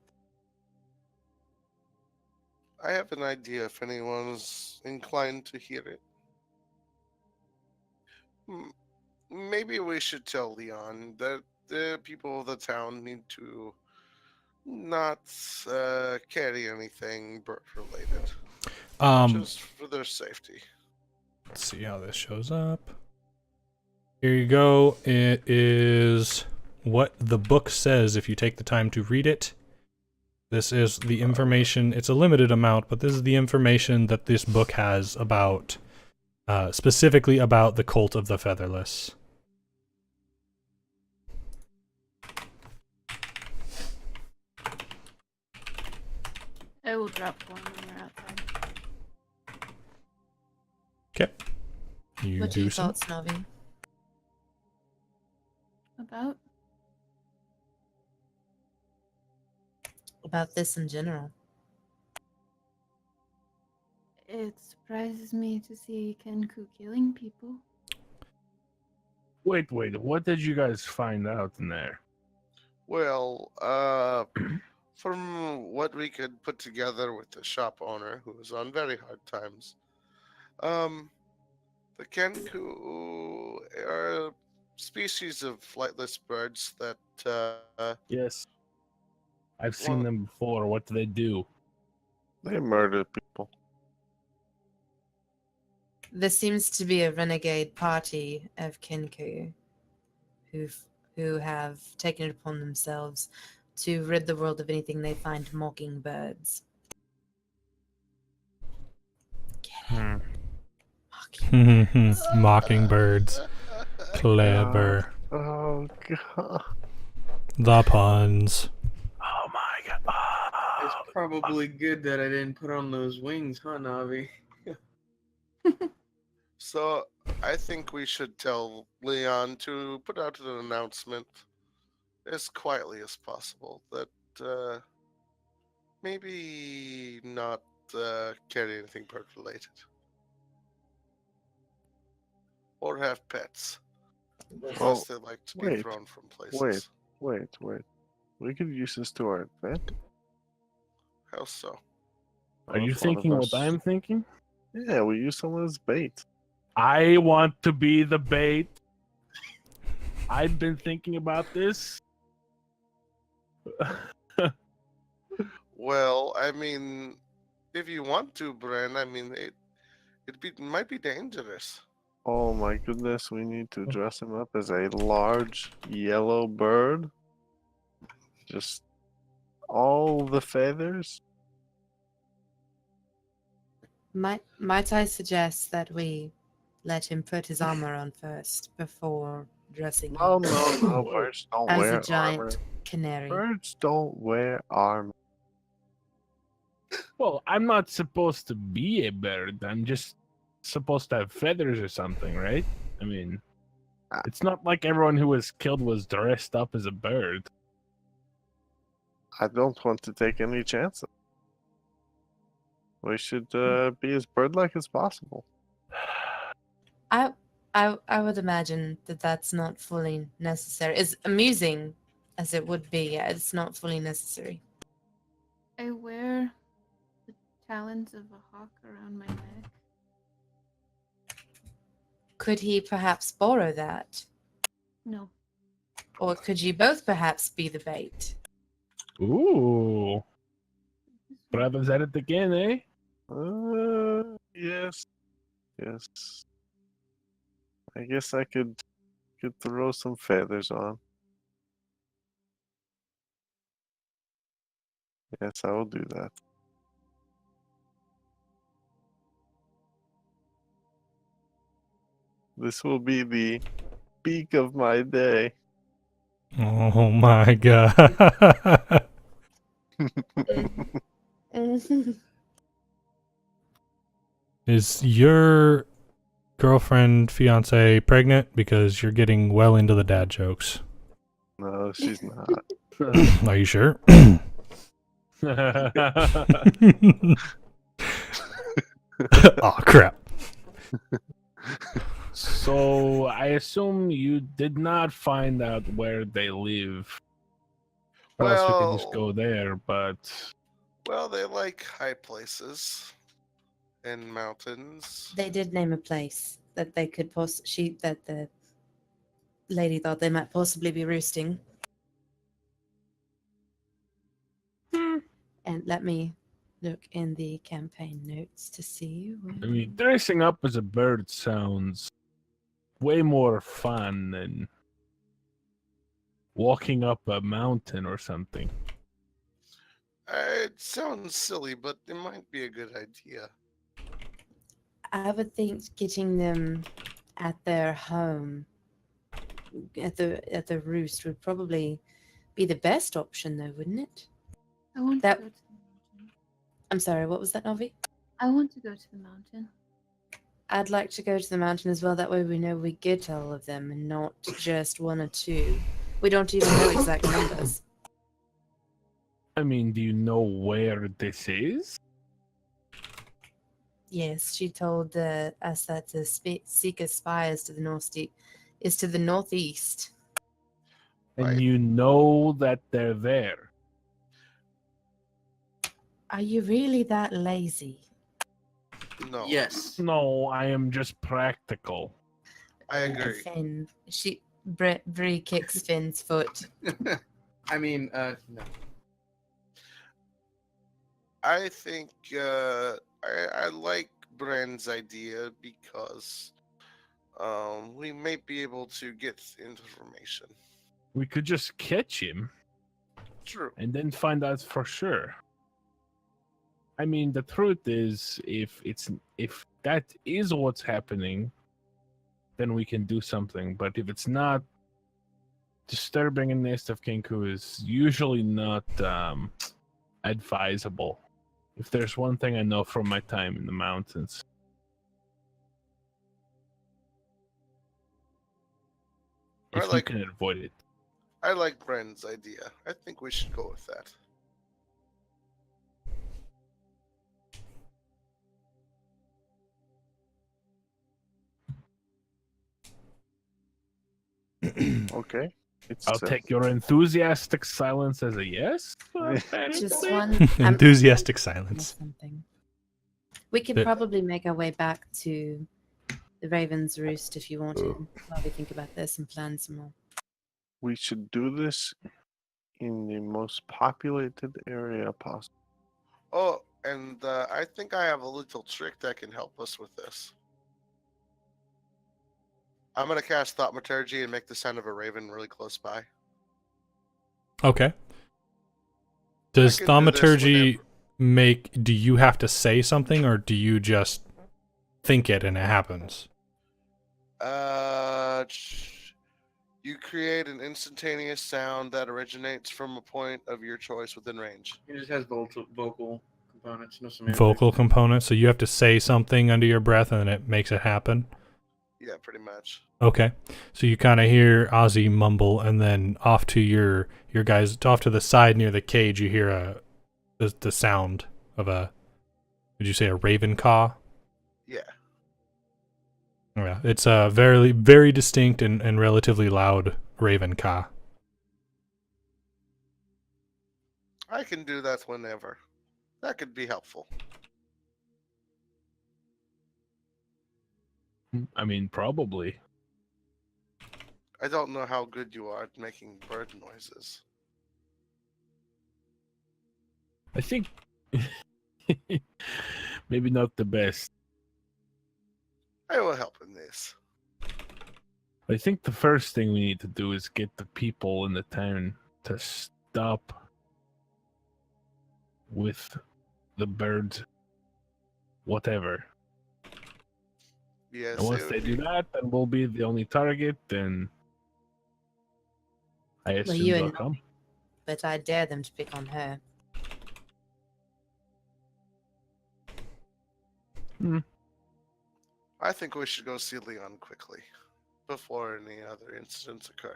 I have an idea if anyone's inclined to hear it. Maybe we should tell Leon that the people of the town need to not carry anything bird related. Just for their safety. Let's see how this shows up. Here you go. It is what the book says if you take the time to read it. This is the information. It's a limited amount, but this is the information that this book has about, specifically about the cult of the Featherless. I will drop one when we're outside. Okay. You What are do your so. thoughts, Navi? About this in general? It surprises me to see Kenku killing people. Wait, what did you guys find out in there? Well, from what we could put together with the shop owner, who was on very hard times, the Kenku are a species of flightless birds that Yes. I've seen Well- them before. What do they do? They murder people. This seems to be a renegade party of Kinku who have taken it upon themselves to rid the world of anything they find mocking birds. Hmm. Mockingbirds. Clever. Oh god. The puns. Oh my god. It's probably good that I didn't put on those wings, huh, Navi? So I think we should tell Leon to put out an announcement as quietly as possible that maybe not carry anything bird related. Or have pets. Unless Well, they like to be wait, thrown from places. Wait. We could use this to our advantage. How so? Are you One of thinking what us- I'm thinking? Yeah, we use someone as bait. I want to be the bait. I've been thinking about this. Well, I mean, if you want to, Bren, I mean, might be dangerous. Oh my goodness, we need to dress him up as a large yellow bird. Just all the feathers. Might I suggest that we let him put his armor on first before dressing him No. Birds don't as wear a giant armor. canary? Birds don't wear armor. Well, I'm not supposed to be a bird. I'm just supposed to have feathers or something, right? I mean, it's not like everyone who was killed was dressed up as a bird. I don't want to take any chances. We should be as bird-like as possible. I would imagine that that's not fully necessary. As amusing as it would be, it's not fully necessary. I wear the talons of a hawk around my neck. Could he perhaps borrow that? No. Or could you both perhaps be the bait? Ooh. Brothers at it again, eh? Yes. Yes. I guess I could throw some feathers on. Yes, I will do that. This will be the peak of my day. Oh my god. Is your girlfriend, fiance pregnant? Because you're getting well into the dad jokes. No, she's not. Are you sure? Oh crap. So I assume you did not find out where they live. Or else we can just go there, but Well, they like high places and mountains. They did name a place that they could that the lady thought they might possibly be roosting. And let me look in the campaign notes to see. I mean, dressing up as a bird sounds way more fun than walking up a mountain or something. It sounds silly, but it might be a good idea. I would think getting them at their home, at the roost, would probably be the best option, though, wouldn't it? I want That- to go to the mountain. I'm sorry, what was that, Navi? I want to go to the mountain. I'd like to go to the mountain as well. That way we know we get all of them and not just one or two. We don't even know exact numbers. I mean, do you know where this is? Yes, she told us that the seek aspires to the northeast. And Right. you know that they're there. Are you really that lazy? No. Yes. No, I am just practical. I agree. Finn, Bree kicks Finn's foot. I mean, no. I think I like Bren's idea because we may be able to get information. We could just catch him True. and then find out for sure. I mean, the truth is, if that is what's happening, then we can do something. But if it's not, disturbing a nest of Kenku is usually not advisable. If there's one thing I know from my time in the mountains. I If you like- can avoid it. I like Bren's idea. I think we should go with that. Okay. It's I'll take your enthusiastic silence as a yes. Just one Enthusiastic or silence. something. We could But- probably make our way back to the Raven's Roost if you wanted, while we think about this and plan some more. We should do this in the most populated area possible. Oh, and I think I have a little trick that can help us with this. I'm gonna cast Thaumaturgy and make the sound of a raven really close by. Okay. Does can do this thaumaturgy do you have to say something or do you just think it and it happens? You create an instantaneous sound that originates from a point of your choice within range. It just has vocal components, no semantics. Vocal component, so you have to say something under your breath and then it makes it happen? Yeah, pretty much. Okay. So you kind of hear Ozzy mumble and then off to your guys off to the side near the cage you hear the sound of did you say a raven caw? Yeah. Oh, yeah, it's a very, very distinct and relatively loud raven caw. I can do that whenever. That could be helpful. I mean, probably. I don't know how good you are at making bird noises. I think maybe not the best. I will help in this. I think the first thing we need to do is get the people in the town to stop with the bird whatever. Yes. And once they do that, then we'll be the only target, then I Well, assume you they'll and come. but I dare them to pick on her. I think we should go see Leon quickly before any other incidents occur.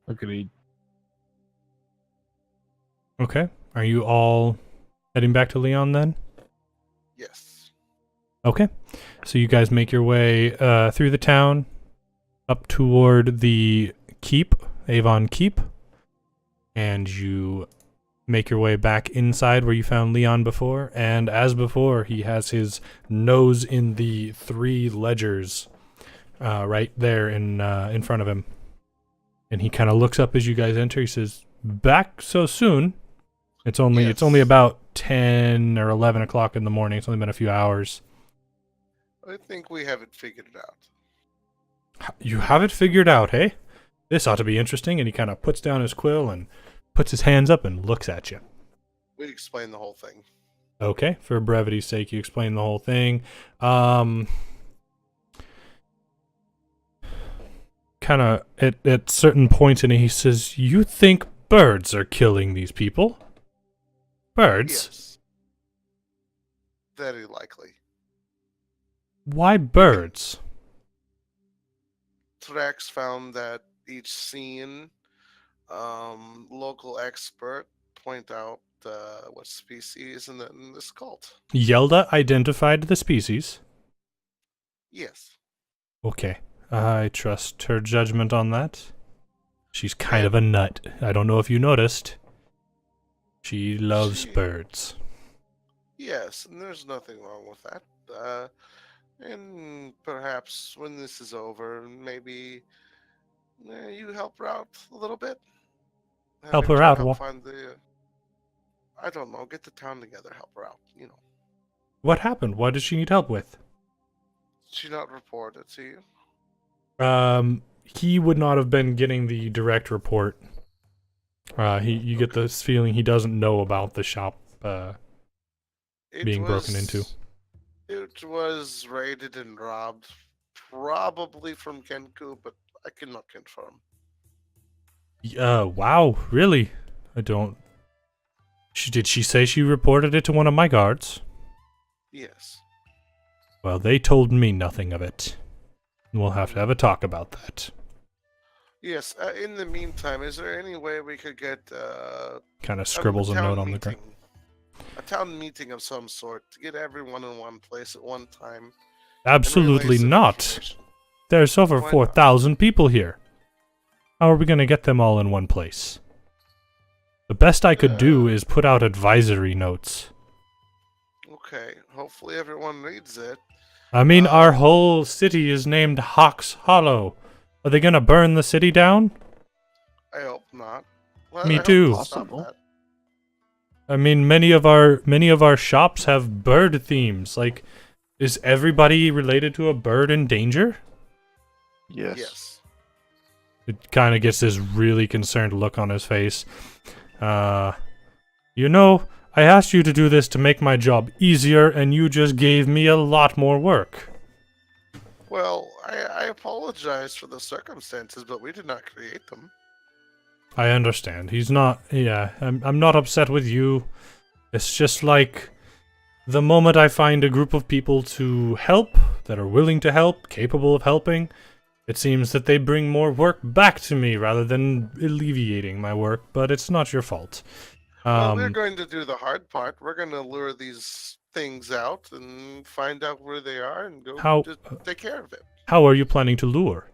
Agreed. Okay. Are you all heading back to Leon then? Yes. Okay. So you guys make your way through the town up toward the keep, Avon Keep, and you make your way back inside where you found Leon before. And as before, he has his nose in the 3 ledgers right there in front of him. And he kind of looks up as you guys enter. He says, "Back so soon?" It's only about 10 or 11 o'clock in the morning. It's only been a few hours. I think we haven't figured it out. You have it figured out, hey? This ought to be interesting. And he kind of puts down his quill and puts his hands up and looks at you. We'd explain the whole thing. Okay, for brevity's sake, you explain the whole thing. Kind of at certain points in it, he says, "You think birds are killing these people? Birds? Yes. Very likely. Why birds?" Trax found that each scene, local expert point out what species in this cult. Yelda identified the species. Yes. Okay, I trust her judgment on that. She's kind of a And- nut. I don't know if you noticed. She loves She- birds. Yes, and there's nothing wrong with that. And perhaps when this is over, maybe you help her out a little bit. Help Have her try out? Help find the. I don't know. Get the town together. Help her out. You know. What happened? What does she need help with? She not report it to you. He would not have been getting the direct report. You get this feeling he doesn't know about the shop being broken into. It was raided and robbed, probably from Kenku, but I cannot confirm. Wow, really? I don't. Did she say she reported it to one of my guards? Yes. Well, they told me nothing of it. We'll have to have a talk about that. Yes. In the meantime, is there any way we could get Kind of scribbles a note on the ground. A town meeting of some sort to get everyone in one place at one time? and Absolutely relay some not. information? There's over Why not? 4,000 people here. How are we going to get them all in one place? The best I could do is put out advisory notes. Okay. Hopefully everyone reads it. I mean, our whole city is named Hawks Hollow. Are they going to burn the city down? I hope not. Well, Me I hope too. to stop Possible. that. I mean, many of our shops have bird themes. Like, is everybody related to a bird in danger? Yes. Yes. It kind of gets this really concerned look on his face. You know, I asked you to do this to make my job easier, and you just gave me a lot more work. Well, I apologize for the circumstances, but we did not create them. I understand. He's not. Yeah, I'm not upset with you. It's just like the moment I find a group of people to help, that are willing to help, capable of helping, it seems that they bring more work back to me rather than alleviating my work, but it's not your fault. Well, we're going to do the hard part. We're going to lure these things out and find out where they are and go How- just take care of it. How are you planning to lure?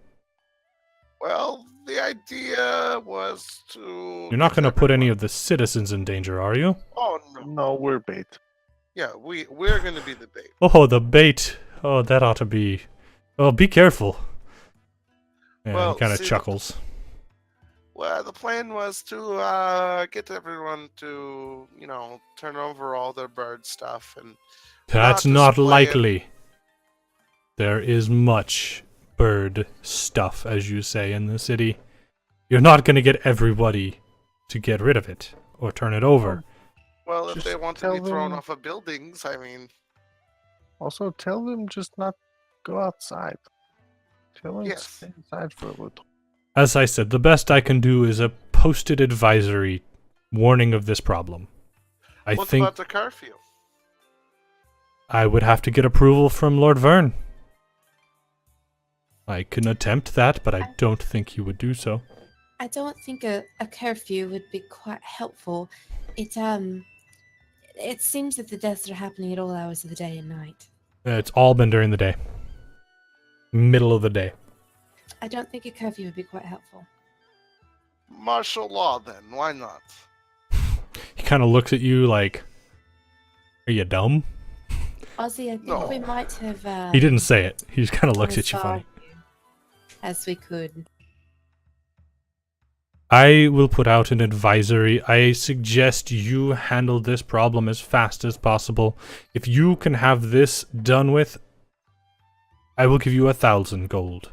Well, the idea was to. You're not get going to put any everyone- of the citizens in danger, are you? Oh no! No, we're bait. Yeah, we're going to be the bait. Oh, the bait. Oh, that ought to be. Oh, be careful. And Well, he kind of see, chuckles. Well, the plan was to get everyone to, turn over all their bird stuff and That's not not display it. likely. There is much bird stuff, as you say, in the city. You're not going to get everybody to get rid of it or turn it over. Well, if Just they want to tell be thrown them- off of buildings, I mean, Also, tell them just not go outside. Tell them to Yes. stay inside for a little. As I said, the best I can do is a posted advisory warning of this problem. I what think about the curfew? I would have to get approval from Lord Vern. I can attempt that, but I don't think he would do so. I don't think a curfew would be quite helpful. It seems that the deaths are happening at all hours of the day and night. It's all been during the day. Middle of the day. I don't think a curfew would be quite helpful. Martial law, then. Why not? He kind of looks at you like, are you dumb? Ozzy, I think No. we might have. He didn't say it. He just kind of looks gone at you as funny. far as we could. I will put out an advisory. I suggest you handle this problem as fast as possible. If you can have this done with, I will give you 1,000 gold.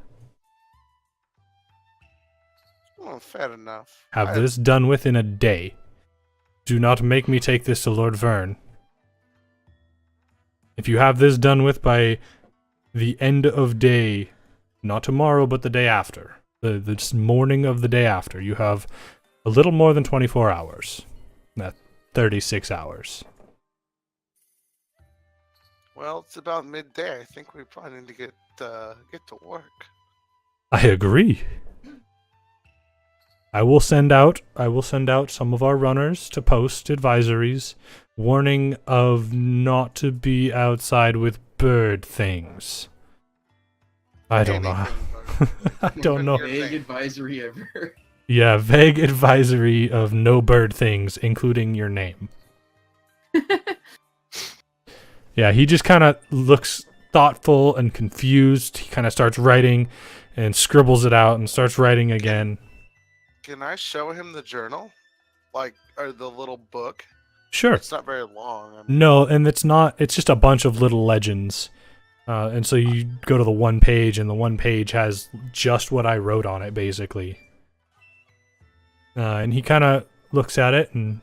Well, fair enough. Have this done with in a day. Do not make me take this to Lord Vern. If you have this done with by the end of day, not tomorrow, but the day after, the morning of the day after, you have a little more than 24 hours. Not 36 hours. Well, it's about midday. I think we probably need to get to work. I agree. I will send out some of our runners to post advisories warning of not to be outside with bird things. I don't know. Anything, but- I don't know. Vague advisory ever. Yeah, vague advisory of no bird things, including your name. Yeah, he just kind of looks thoughtful and confused. He kind of starts writing and scribbles it out and starts writing again. Can I show him the journal? Or the little book? Sure. It's not very long. I mean, No, and it's just a bunch of little legends. And so you go to the one page, and the one page has just what I wrote on it, basically. And he kind of looks at it, and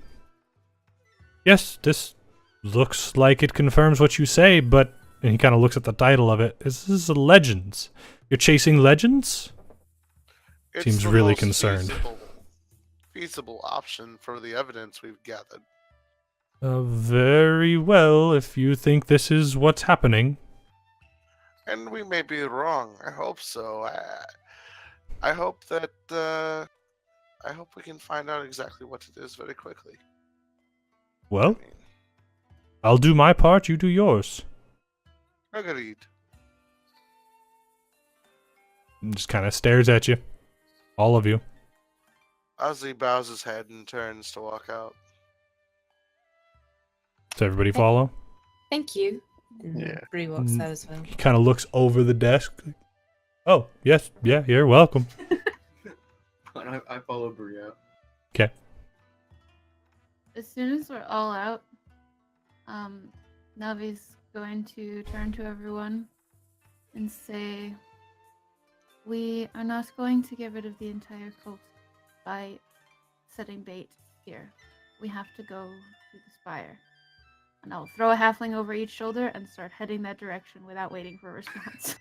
yes, this looks like it confirms what you say, but... And he kind of looks at the title of it. This is Legends. You're chasing legends? it's Seems the really most concerned. feasible option for the evidence we've gathered. Very well, if you think this is what's happening. And we may be wrong. I hope so. I hope that I hope we can find out exactly what it is very quickly. Well, I mean, I'll do my part, you do yours. agreed. And just kind of stares at you. All of you. Ozzy bows his head and turns to walk out. Does everybody follow? Thank you. And Yeah. Bree walks out as well. He kind of looks over the desk. Oh, yes, yeah, you're welcome. And I follow Bree out. As soon as we're all out, Navi's going to turn to everyone and say, "We are not going to get rid of the entire cult by setting bait here. We have to go to the spire." And I'll throw a halfling over each shoulder and start heading that direction without waiting for a response.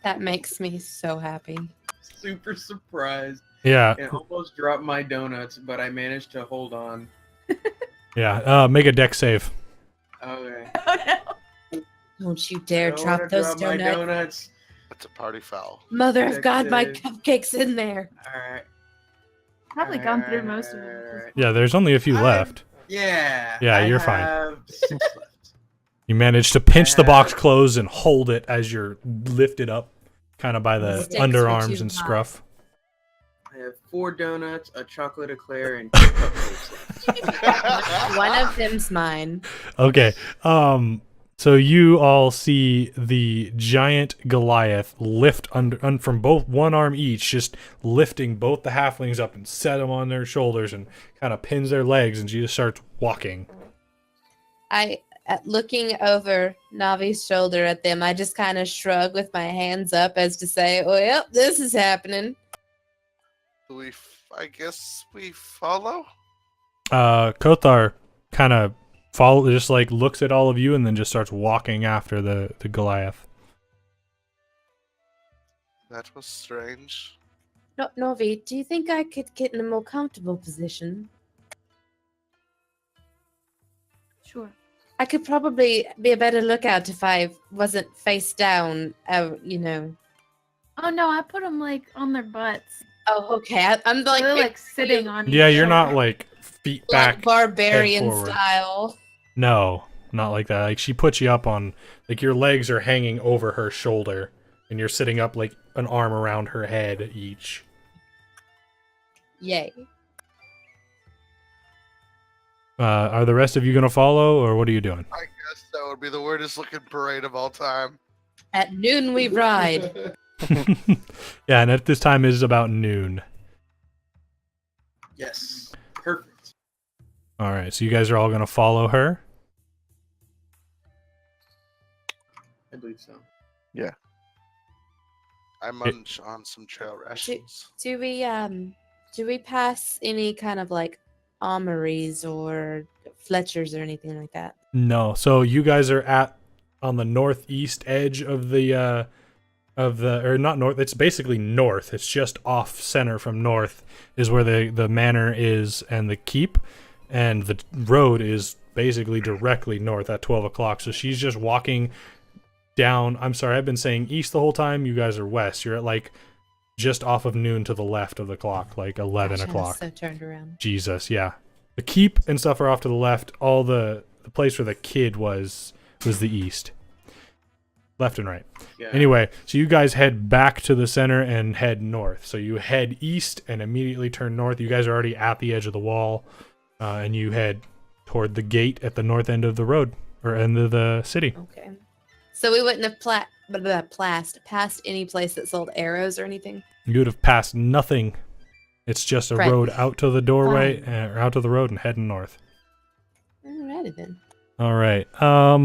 That makes me so happy. Super surprised. Yeah, And almost dropped my donuts, but I managed to hold on. yeah. Make a deck save. Okay. Don't you dare I don't drop wanna those drop my donuts. donuts. That's a party foul. Mother of Dex God, my save. cupcake's in there. Alright. Probably gone through most of them. Alright. Yeah, there's only a few left. Yeah. Yeah, I you're fine. have 6 left. You manage to pinch the box closed and hold it as you're lifted up, kind of by the Sticks were underarms too and high. scruff. I have 4 donuts, a chocolate eclair, and 2 cupcakes. One of them's mine. Okay. So you all see the giant Goliath lift from both one arm each, just lifting both the halflings up and set them on their shoulders and kind of pins their legs, and she just starts walking. Looking over Navi's shoulder at them, I just kind of shrug with my hands up as to say, well, this is happening. I guess we follow? Kothar kind of just like looks at all of you and then just starts walking after the Goliath. That was strange. No, Novi, do you think I could get in a more comfortable position? Sure. I could probably be a better lookout if I wasn't face down, you know. Oh no, I put them like on their butts. Oh, okay. I'm like, They're like sitting on. Yeah, each you're not shoulder. like feet like back, barbarian head forward. style. No, not like that. Like she puts you up on, like your legs are hanging over her shoulder, and you're sitting up like an arm around her head each. Yay. Are the rest of you gonna follow, or what are you doing? I guess that would be the weirdest looking parade of all time. At noon we ride. Yeah, and at this time it is about noon. Yes. Perfect. All right, so you guys are all gonna follow her. I believe so. I munch on some trail rations. Do we pass any kind of like armories or Fletchers or anything like that? No, so you guys are on the northeast edge of the or not north. It's basically north. It's just off center from north is where the manor is and the keep, and the road is basically directly north at 12 o'clock. So she's just walking down. I'm sorry, I've been saying east the whole time. You guys are west. You're at like just off of noon to the left of the clock, like 11 Gosh, I was o'clock. so turned around. Jesus, yeah. The keep and stuff are off to the left. All the place where the kid was the east. Left and right. Yeah. Anyway, so you guys head back to the center and head north. So you head east and immediately turn north. You guys are already at the edge of the wall, and you head toward the gate at the north end of the road, or end of the city. Okay. So we wouldn't have passed any place that sold arrows or anything? You would have passed nothing. It's just a Right. road out to the doorway, Fine. or out to the road and heading north. Alrighty then. All right. I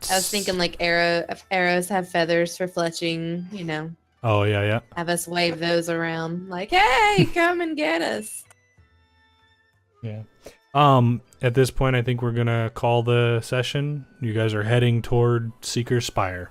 was thinking like arrows have feathers for fletching, you know. Oh yeah, yeah. Have us wave those around like, hey, come and get us. Yeah. At this point, I think we're gonna call the session. You guys are heading toward Seeker's Spire.